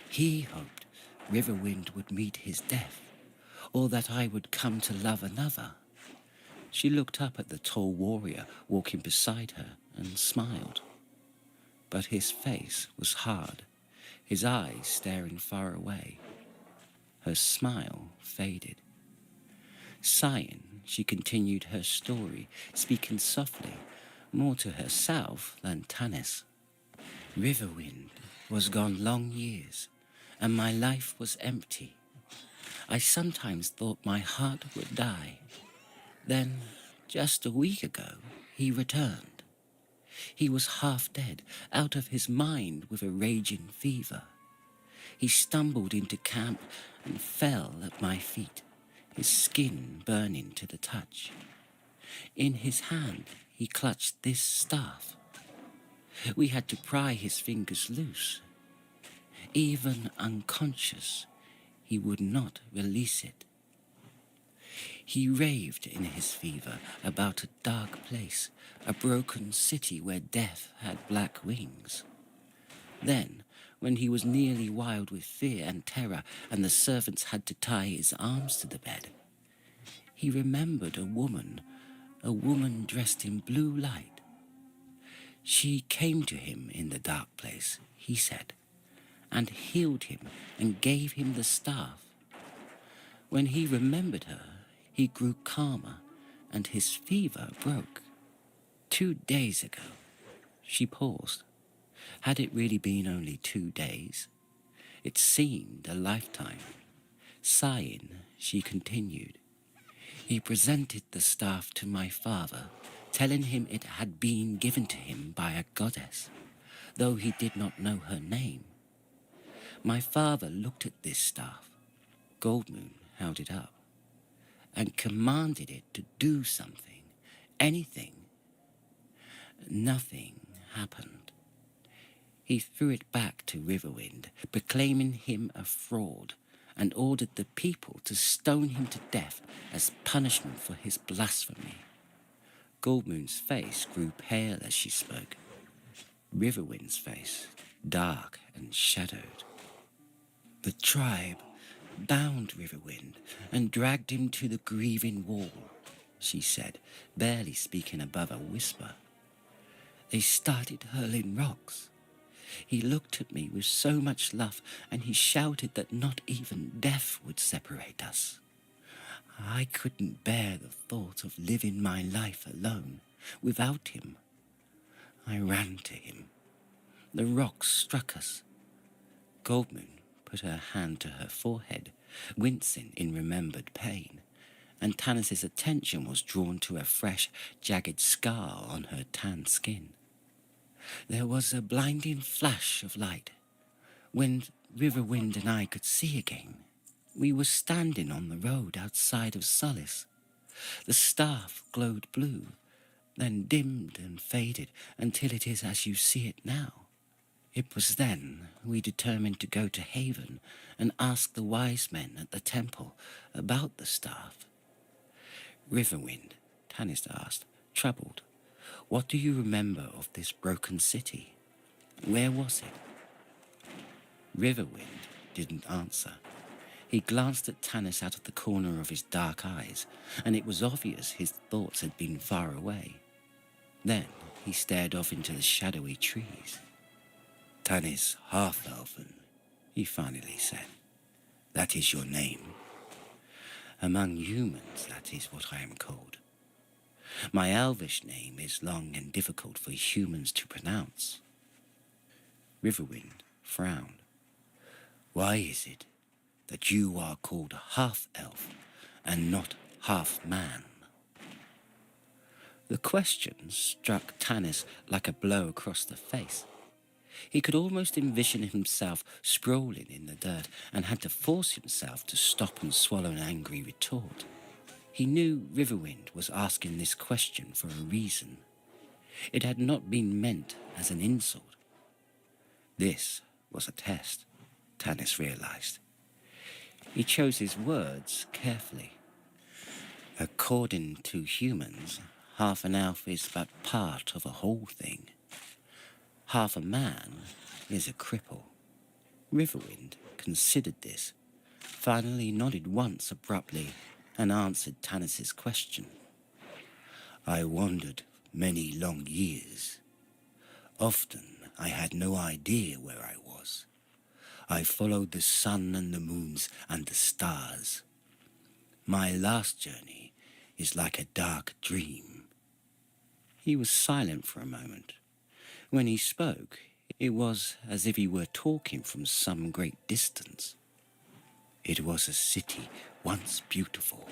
He hoped Riverwind would meet his death, or that I would come to love another." She looked up at the tall warrior walking beside her and smiled. But his face was hard, his eyes staring far away. Her smile faded. Sighing, she continued her story, speaking softly, more to herself than Tanis. "Riverwind was gone long years, and my life was empty. I sometimes thought my heart would die. Then, just a week ago, he returned. He was half dead, out of his mind with a raging fever. He stumbled into camp and fell at my feet, his skin burning to the touch. In his hand, he clutched this staff. We had to pry his fingers loose. Even unconscious, he would not release it. He raved in his fever about a dark place, a broken city where death had black wings. Then, when he was nearly wild with fear and terror and the servants had to tie his arms to the bed, he remembered a woman dressed in blue light. She came to him in the dark place, he said, and healed him and gave him the staff. When he remembered her, he grew calmer and his fever broke. 2 days ago. She paused. Had it really been only 2 days? It seemed a lifetime. Sighing, she continued. He presented the staff to my father, telling him it had been given to him by a goddess, though he did not know her name. My father looked at this staff, Goldmoon held it up, and commanded it to do something, anything. Nothing happened. He threw it back to Riverwind, proclaiming him a fraud, and ordered the people to stone him to death as punishment for his blasphemy. Goldmoon's face grew pale as she spoke. Riverwind's face, dark and shadowed. The tribe bound Riverwind and dragged him to the grieving wall, she said, barely speaking above a whisper. They started hurling rocks. He looked at me with so much love, and he shouted that not even death would separate us. I couldn't bear the thought of living my life alone, without him. I ran to him. The rocks struck us. Goldmoon put her hand to her forehead, wincing in remembered pain, and Tanis's attention was drawn to a fresh, jagged scar on her tan skin. There was a blinding flash of light. When Riverwind and I could see again, we were standing on the road outside of Solace. The staff glowed blue, then dimmed and faded until it is as you see it now. It was then we determined to go to Haven and ask the wise men at the temple about the staff. Riverwind, Tanis asked, troubled. What do you remember of this broken city? Where was it? Riverwind didn't answer. He glanced at Tanis out of the corner of his dark eyes, and it was obvious his thoughts had been far away. Then he stared off into the shadowy trees. Tanis Half-Elfen, he finally said. That is your name. Among humans, that is what I am called. My elvish name is long and difficult for humans to pronounce. Riverwind frowned. Why is it that you are called half-elf and not half-man? The question struck Tanis like a blow across the face. He could almost envision himself sprawling in the dirt and had to force himself to stop and swallow an angry retort. He knew Riverwind was asking this question for a reason. It had not been meant as an insult. This was a test, Tanis realized. He chose his words carefully. According to humans, half an elf is but part of a whole thing. Half a man is a cripple. Riverwind considered this, finally nodded once abruptly, and answered Tanis's question. I wandered many long years. Often I had no idea where I was. I followed the sun and the moons and the stars. My last journey is like a dark dream. He was silent for a moment. When he spoke, it was as if he were talking from some great distance. It was a city once beautiful,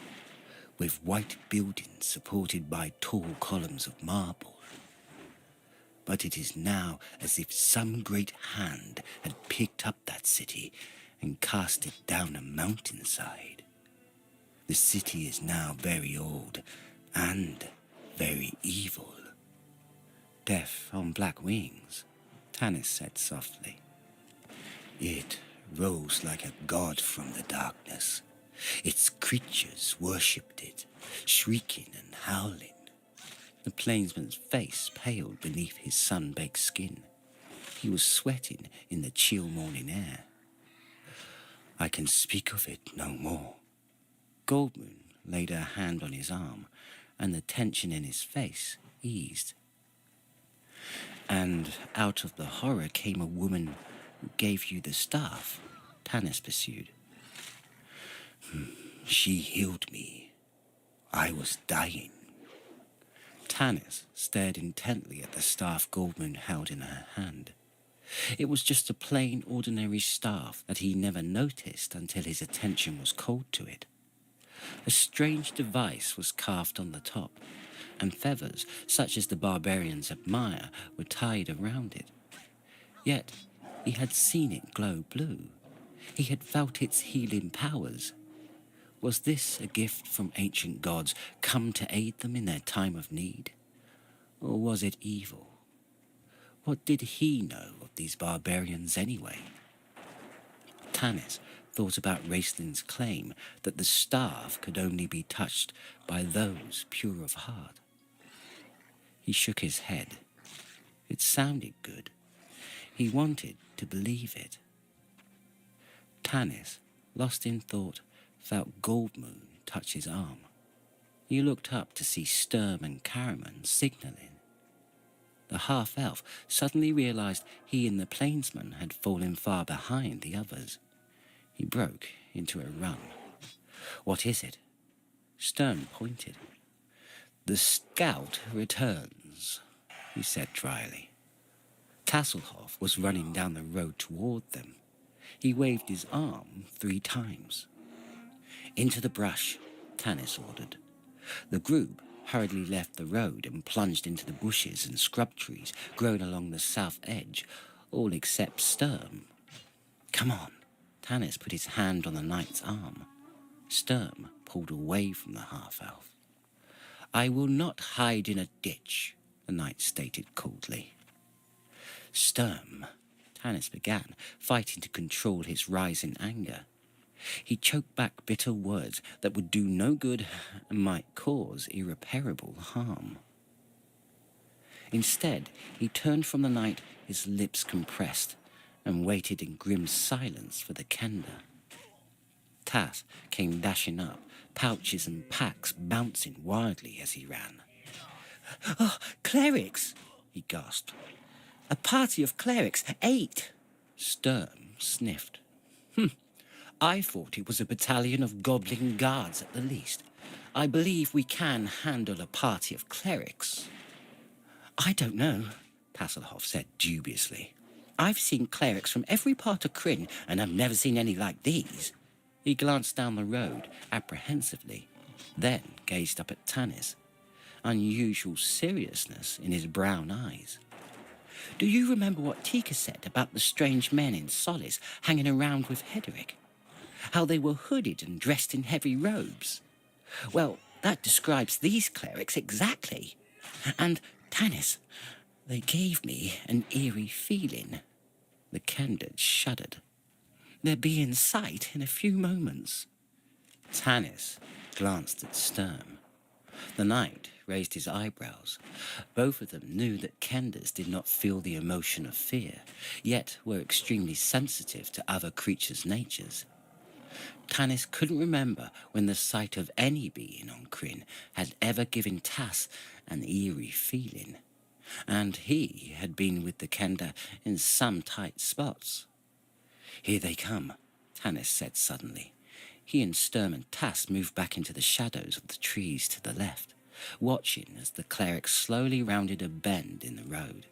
with white buildings supported by tall columns of marble. But it is now as if some great hand had picked up that city and cast it down a mountainside. The city is now very old and very evil. Death on black wings, Tanis said softly. It rose like a god from the darkness. Its creatures worshipped it, shrieking and howling. The plainsman's face paled beneath his sun-baked skin. He was sweating in the chill morning air. I can speak of it no more. Goldmoon laid her hand on his arm, and the tension in his face eased. And out of the horror came a woman who gave you the staff, Tanis pursued. She healed me. I was dying. Tanis stared intently at the staff Goldmoon held in her hand. It was just a plain, ordinary staff that he never noticed until his attention was called to it. A strange device was carved on the top, and feathers, such as the barbarians admire, were tied around it. Yet he had seen it glow blue. He had felt its healing powers. Was this a gift from ancient gods come to aid them in their time of need? Or was it evil? What did he know of these barbarians anyway? Tanis thought about Raistling's claim that the staff could only be touched by those pure of heart. He shook his head. It sounded good. He wanted to believe it. Tanis, lost in thought, felt Goldmoon touch his arm. He looked up to see Sturm and Karaman signalling. The half-elf suddenly realized he and the plainsman had fallen far behind the others. He broke into a run. What is it? Sturm pointed. The scout returns, he said dryly. Tasselhoff was running down the road toward them. He waved his arm 3 times. Into the brush, Tanis ordered. The group hurriedly left the road and plunged into the bushes and scrub trees grown along the south edge, all except Sturm. Come on. Tanis put his hand on the knight's arm. Sturm pulled away from the half-elf. I will not hide in a ditch, the knight stated coldly. Sturm, Tanis began, fighting to control his rising anger. He choked back bitter words that would do no good and might cause irreparable harm. Instead, he turned from the knight, his lips compressed, and waited in grim silence for the Kenda. Tas came dashing up, pouches and packs bouncing wildly as he ran. Oh, clerics, he gasped. A party of clerics, 8. Sturm sniffed. I thought it was a battalion of goblin guards at the least. I believe we can handle a party of clerics. I don't know, Tasselhoff said dubiously. I've seen clerics from every part of Kryn, and I've never seen any like these. He glanced down the road apprehensively, then gazed up at Tanis, unusual seriousness in his brown eyes. Do you remember what Tika said about the strange men in Solace hanging around with Hederic? How they were hooded and dressed in heavy robes? Well, that describes these clerics exactly. And, Tanis, they gave me an eerie feeling. The Kenda shuddered. They'll be in sight in a few moments. Tanis glanced at Sturm. The knight raised his eyebrows. Both of them knew that Kendas did not feel the emotion of fear, yet were extremely sensitive to other creatures' natures. Tanis couldn't remember when the sight of any being on Kryn had ever given Tas an eerie feeling, and he had been with the Kenda in some tight spots. Here they come, Tanis said suddenly. He and Sturm and Tas moved back into the shadows of the trees to the left, watching as the cleric slowly rounded a bend in the road.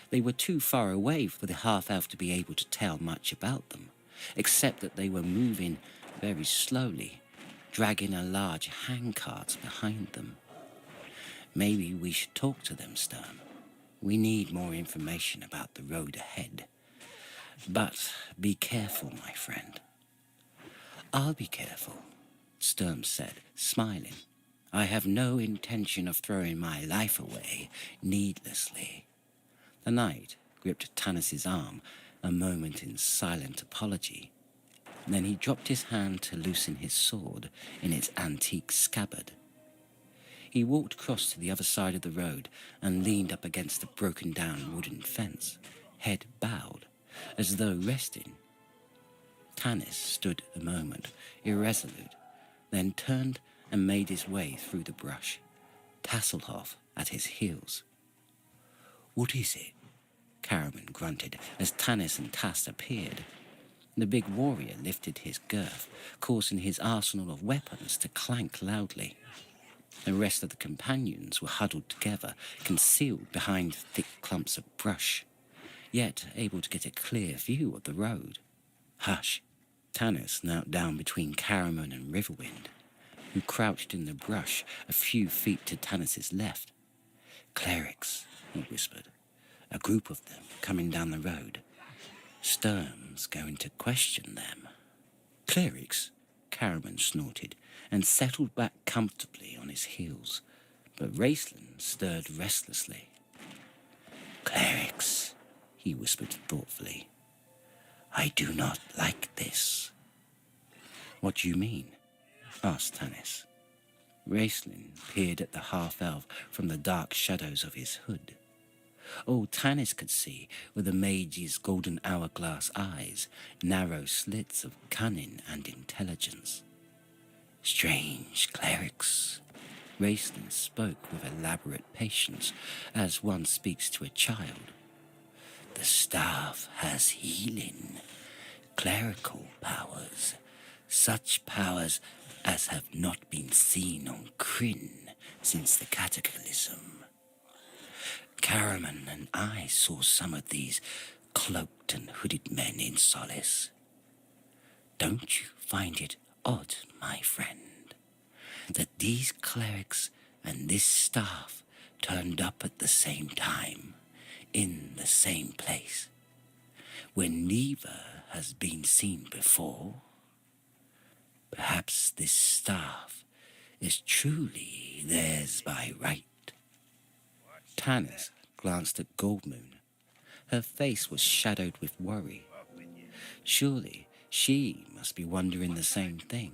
They were too far away for the half-elf to be able to tell much about them, except that they were moving very slowly, dragging a large handcart behind them. Maybe we should talk to them, Sturm. We need more information about the road ahead. But be careful, my friend. I'll be careful, Sturm said, smiling. I have no intention of throwing my life away needlessly. The knight gripped Tanis's arm a moment in silent apology. Then he dropped his hand to loosen his sword in its antique scabbard. He walked across to the other side of the road and leaned up against a broken-down wooden fence, head bowed, as though resting. Tanis stood a moment, irresolute, then turned and made his way through the brush, Tasselhoff at his heels. What is it? Caraman grunted as Tanis and Tass appeared. The big warrior lifted his girth, causing his arsenal of weapons to clank loudly. The rest of the companions were huddled together, concealed behind thick clumps of brush, yet able to get a clear view of the road. Hush! Tanis knelt down between Caraman and Riverwind, who crouched in the brush a few feet to Tanis's left. Clerics, he whispered. A group of them coming down the road. Sturm's going to question them. Clerics? Caraman snorted and settled back comfortably on his heels, but Raceland stirred restlessly. Clerics, he whispered thoughtfully. I do not like this. What do you mean? Asked Tanis. Raceland peered at the half-elf from the dark shadows of his hood. All Tanis could see were the mage's golden hourglass eyes, narrow slits of cunning and intelligence. Strange clerics. Raceland spoke with elaborate patience, as one speaks to a child. The staff has healing, clerical powers, such powers as have not been seen on Kryn since the Cataclysm. Caraman and I saw some of these cloaked and hooded men in Solace. Don't you find it odd, my friend, that these clerics and this staff turned up at the same time, in the same place, when neither has been seen before? Perhaps this staff is truly theirs by right. Tanis glanced at Goldmoon. Her face was shadowed with worry. Surely she must be wondering the same thing.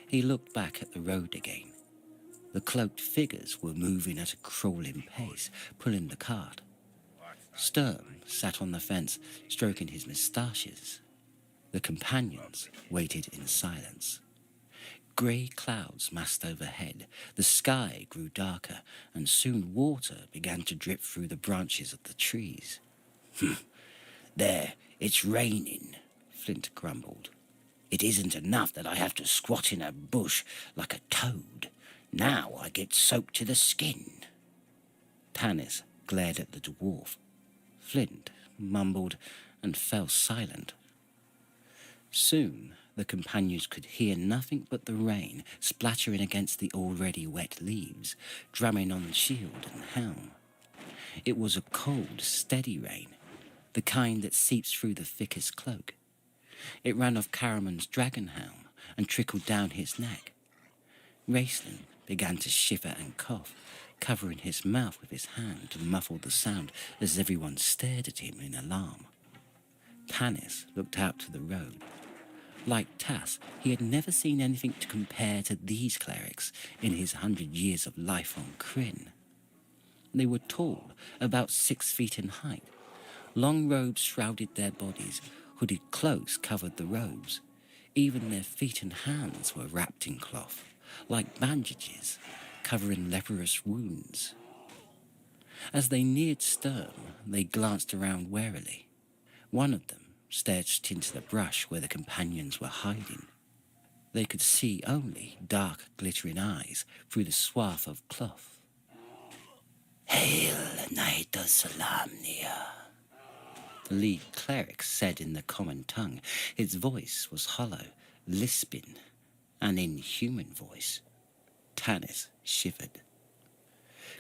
He looked back at the road again. The cloaked figures were moving at a crawling pace, pulling the cart. Sturm sat on the fence, stroking his moustaches. The companions waited in silence. Grey clouds massed overhead, the sky grew darker, and soon water began to drip through the branches of the trees. There, it's raining, Flint grumbled. It isn't enough that I have to squat in a bush like a toad. Now I get soaked to the skin. Tanis glared at the dwarf. Flint mumbled and fell silent. Soon the companions could hear nothing but the rain splattering against the already wet leaves, drumming on shield and helm. It was a cold, steady rain, the kind that seeps through the thickest cloak. It ran off Caraman's dragon helm and trickled down his neck. Raceland began to shiver and cough, covering his mouth with his hand to muffle the sound as everyone stared at him in alarm. Tanis looked out to the road. Like Tass, he had never seen anything to compare to these clerics in his 100 years of life on Kryn. They were tall, about 6 feet in height. Long robes shrouded their bodies, hooded cloaks covered the robes. Even their feet and hands were wrapped in cloth, like bandages, covering leprous wounds. As they neared Sturm, they glanced around warily. One of them stared into the brush where the companions were hiding. They could see only dark, glittering eyes through the swath of cloth. Hail, Knight of Solamnia, the lead cleric said in the common tongue. His voice was hollow, lisping, an inhuman voice. Tanis shivered.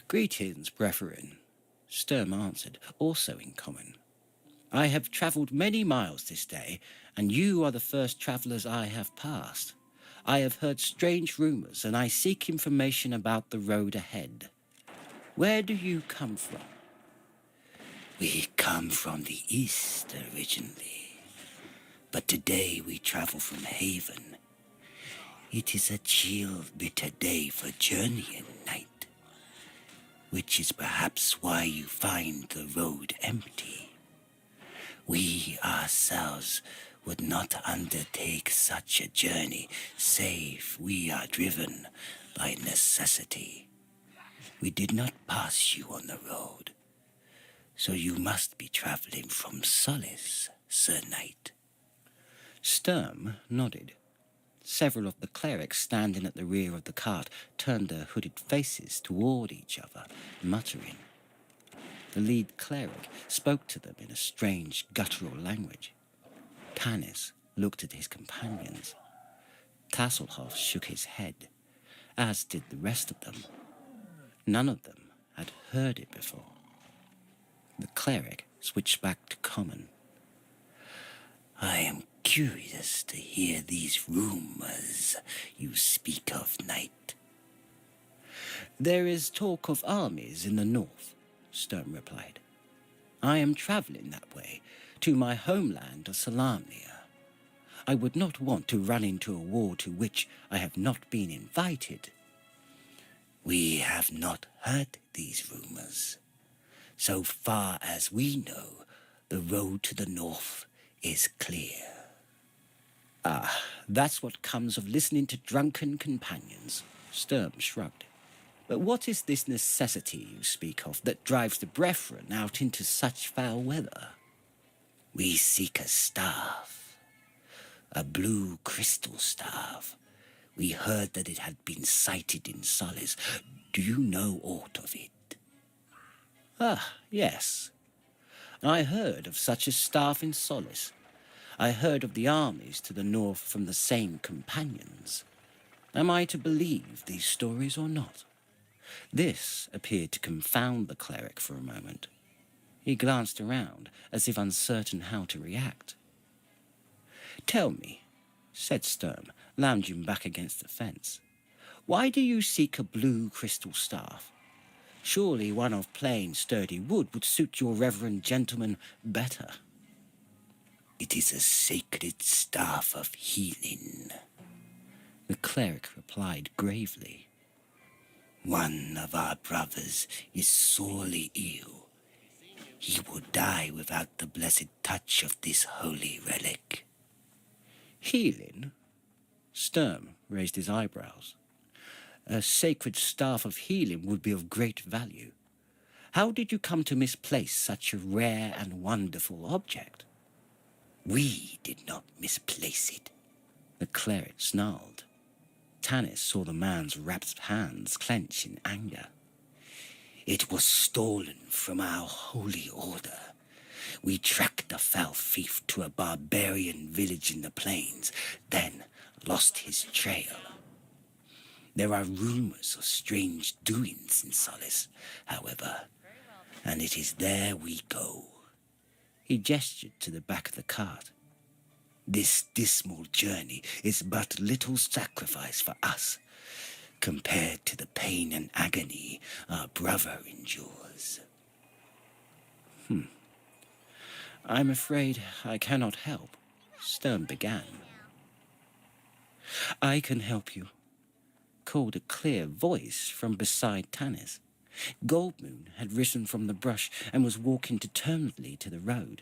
Greetings, brethren, Sturm answered, also in common. I have travelled many miles this day, and you are the first travellers I have passed. I have heard strange rumours, and I seek information about the road ahead. Where do you come from? We come from the east originally, but today we travel from Haven. It is a chill, bitter day for journeying, knight, which is perhaps why you find the road empty. We ourselves would not undertake such a journey, save we are driven by necessity. We did not pass you on the road. So you must be travelling from Solace, Sir Knight. Sturm nodded. Several of the clerics standing at the rear of the cart turned their hooded faces toward each other, muttering. The lead cleric spoke to them in a strange, guttural language. Tanis looked at his companions. Tasselhoff shook his head, as did the rest of them. None of them had heard it before. The cleric switched back to common. I am curious to hear these rumors you speak of, knight. There is talk of armies in the north, Sturm replied. I am travelling that way, to my homeland of Salamnia. I would not want to run into a war to which I have not been invited. We have not heard these rumors. So far as we know, the road to the north is clear. Ah, that's what comes of listening to drunken companions, Sturm shrugged. But what is this necessity you speak of that drives the brethren out into such foul weather? We seek a staff, a blue crystal staff. We heard that it had been sighted in Solace. Do you know aught of it? Ah, yes. I heard of such a staff in Solace. I heard of the armies to the north from the same companions. Am I to believe these stories or not? This appeared to confound the cleric for a moment. He glanced around, as if uncertain how to react. Tell me, said Sturm, lounging back against the fence, why do you seek a blue crystal staff? Surely one of plain, sturdy wood would suit your reverend gentleman better. It is a sacred staff of healing, the cleric replied gravely. One of our brothers is sorely ill. He will die without the blessed touch of this holy relic. Healing? Sturm raised his eyebrows. A sacred staff of healing would be of great value. How did you come to misplace such a rare and wonderful object? We did not misplace it, the cleric snarled. Tanis saw the man's wrapped hands clench in anger. It was stolen from our holy order. We tracked the foul thief to a barbarian village in the plains, then lost his trail. There are rumors of strange doings in Solace, however, and it is there we go. He gestured to the back of the cart. This dismal journey is but little sacrifice for us, compared to the pain and agony our brother endures. I'm afraid I cannot help, Sturm began. I can help you, called a clear voice from beside Tanis. Goldmoon had risen from the brush and was walking determinedly to the road,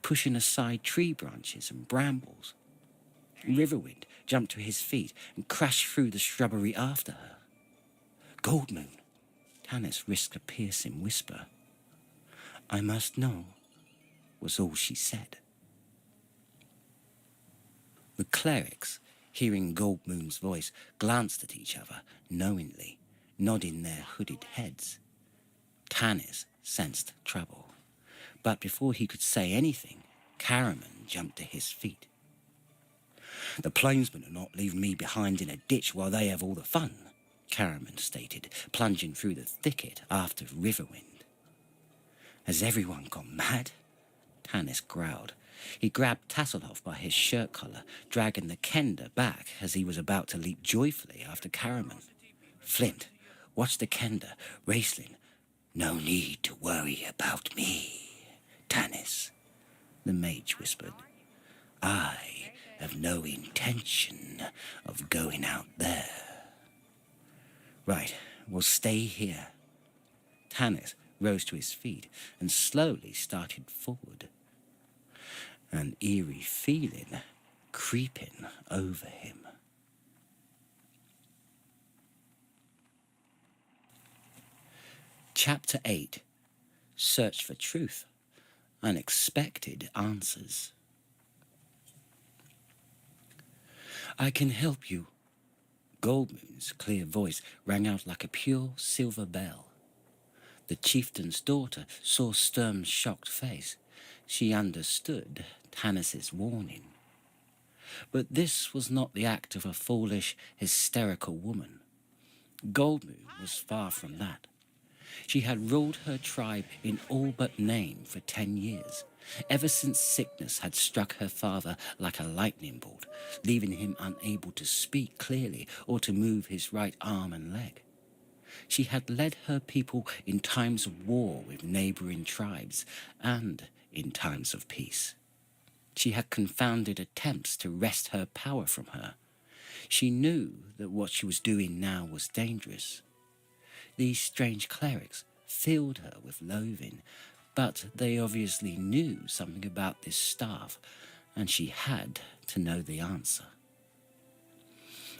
pushing aside tree branches and brambles. Riverwind jumped to his feet and crashed through the shrubbery after her. Goldmoon, Tanis risked a piercing whisper. I must know, was all she said. The clerics, hearing Goldmoon's voice, glanced at each other knowingly, nodding their hooded heads. Tanis sensed trouble, but before he could say anything, Caraman jumped to his feet. The plainsmen are not leaving me behind in a ditch while they have all the fun, Caraman stated, plunging through the thicket after Riverwind. Has everyone gone mad? Tanis growled. He grabbed Tasselhoff by his shirt collar, dragging the kender back as he was about to leap joyfully after Caraman. Flint, watch the kender, Raceling. No need to worry about me, Tanis, the mage whispered. I have no intention of going out there. Right, we'll stay here. Tanis rose to his feet and slowly started forward. An eerie feeling creeping over him. Chapter 8. searched for truth, unexpected answers. I can help you. Goldmoon's clear voice rang out like a pure silver bell. The chieftain's daughter saw Sturm's shocked face. She understood Tanis's warning. But this was not the act of a foolish, hysterical woman. Goldmoon was far from that. She had ruled her tribe in all but name for 10 years, ever since sickness had struck her father like a lightning bolt, leaving him unable to speak clearly or to move his right arm and leg. She had led her people in times of war with neighboring tribes and in times of peace. She had confounded attempts to wrest her power from her. She knew that what she was doing now was dangerous. These strange clerics filled her with loathing, but they obviously knew something about this staff, and she had to know the answer.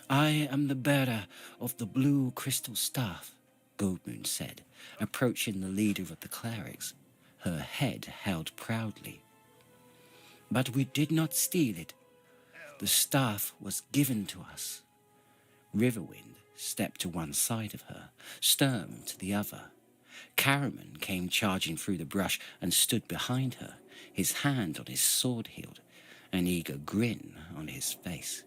I am the bearer of the blue crystal staff, Goldmoon said, approaching the leader of the clerics, her head held proudly. But we did not steal it. The staff was given to us. Riverwind stepped to one side of her, Sturm to the other. Caraman came charging through the brush and stood behind her, his hand on his sword hilt, an eager grin on his face.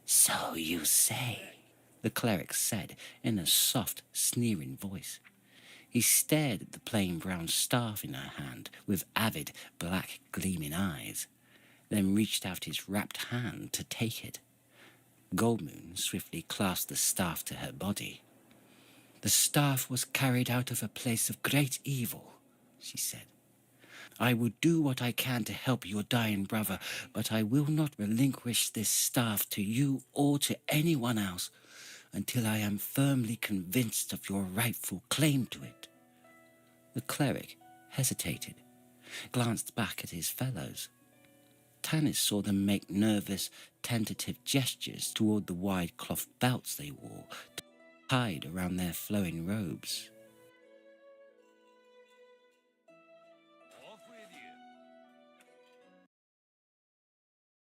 So you say, the cleric said in a soft, sneering voice. He stared at the plain brown staff in her hand with avid, black, gleaming eyes, then reached out his wrapped hand to take it. Goldmoon swiftly clasped the staff to her body. The staff was carried out of a place of great evil, she said. I will do what I can to help your dying brother, but I will not relinquish this staff to you or to anyone else until I am firmly convinced of your rightful claim to it. The cleric hesitated, glanced back at his fellows. Tanis saw them make nervous, tentative gestures toward the wide cloth belts they wore, tied around their flowing robes.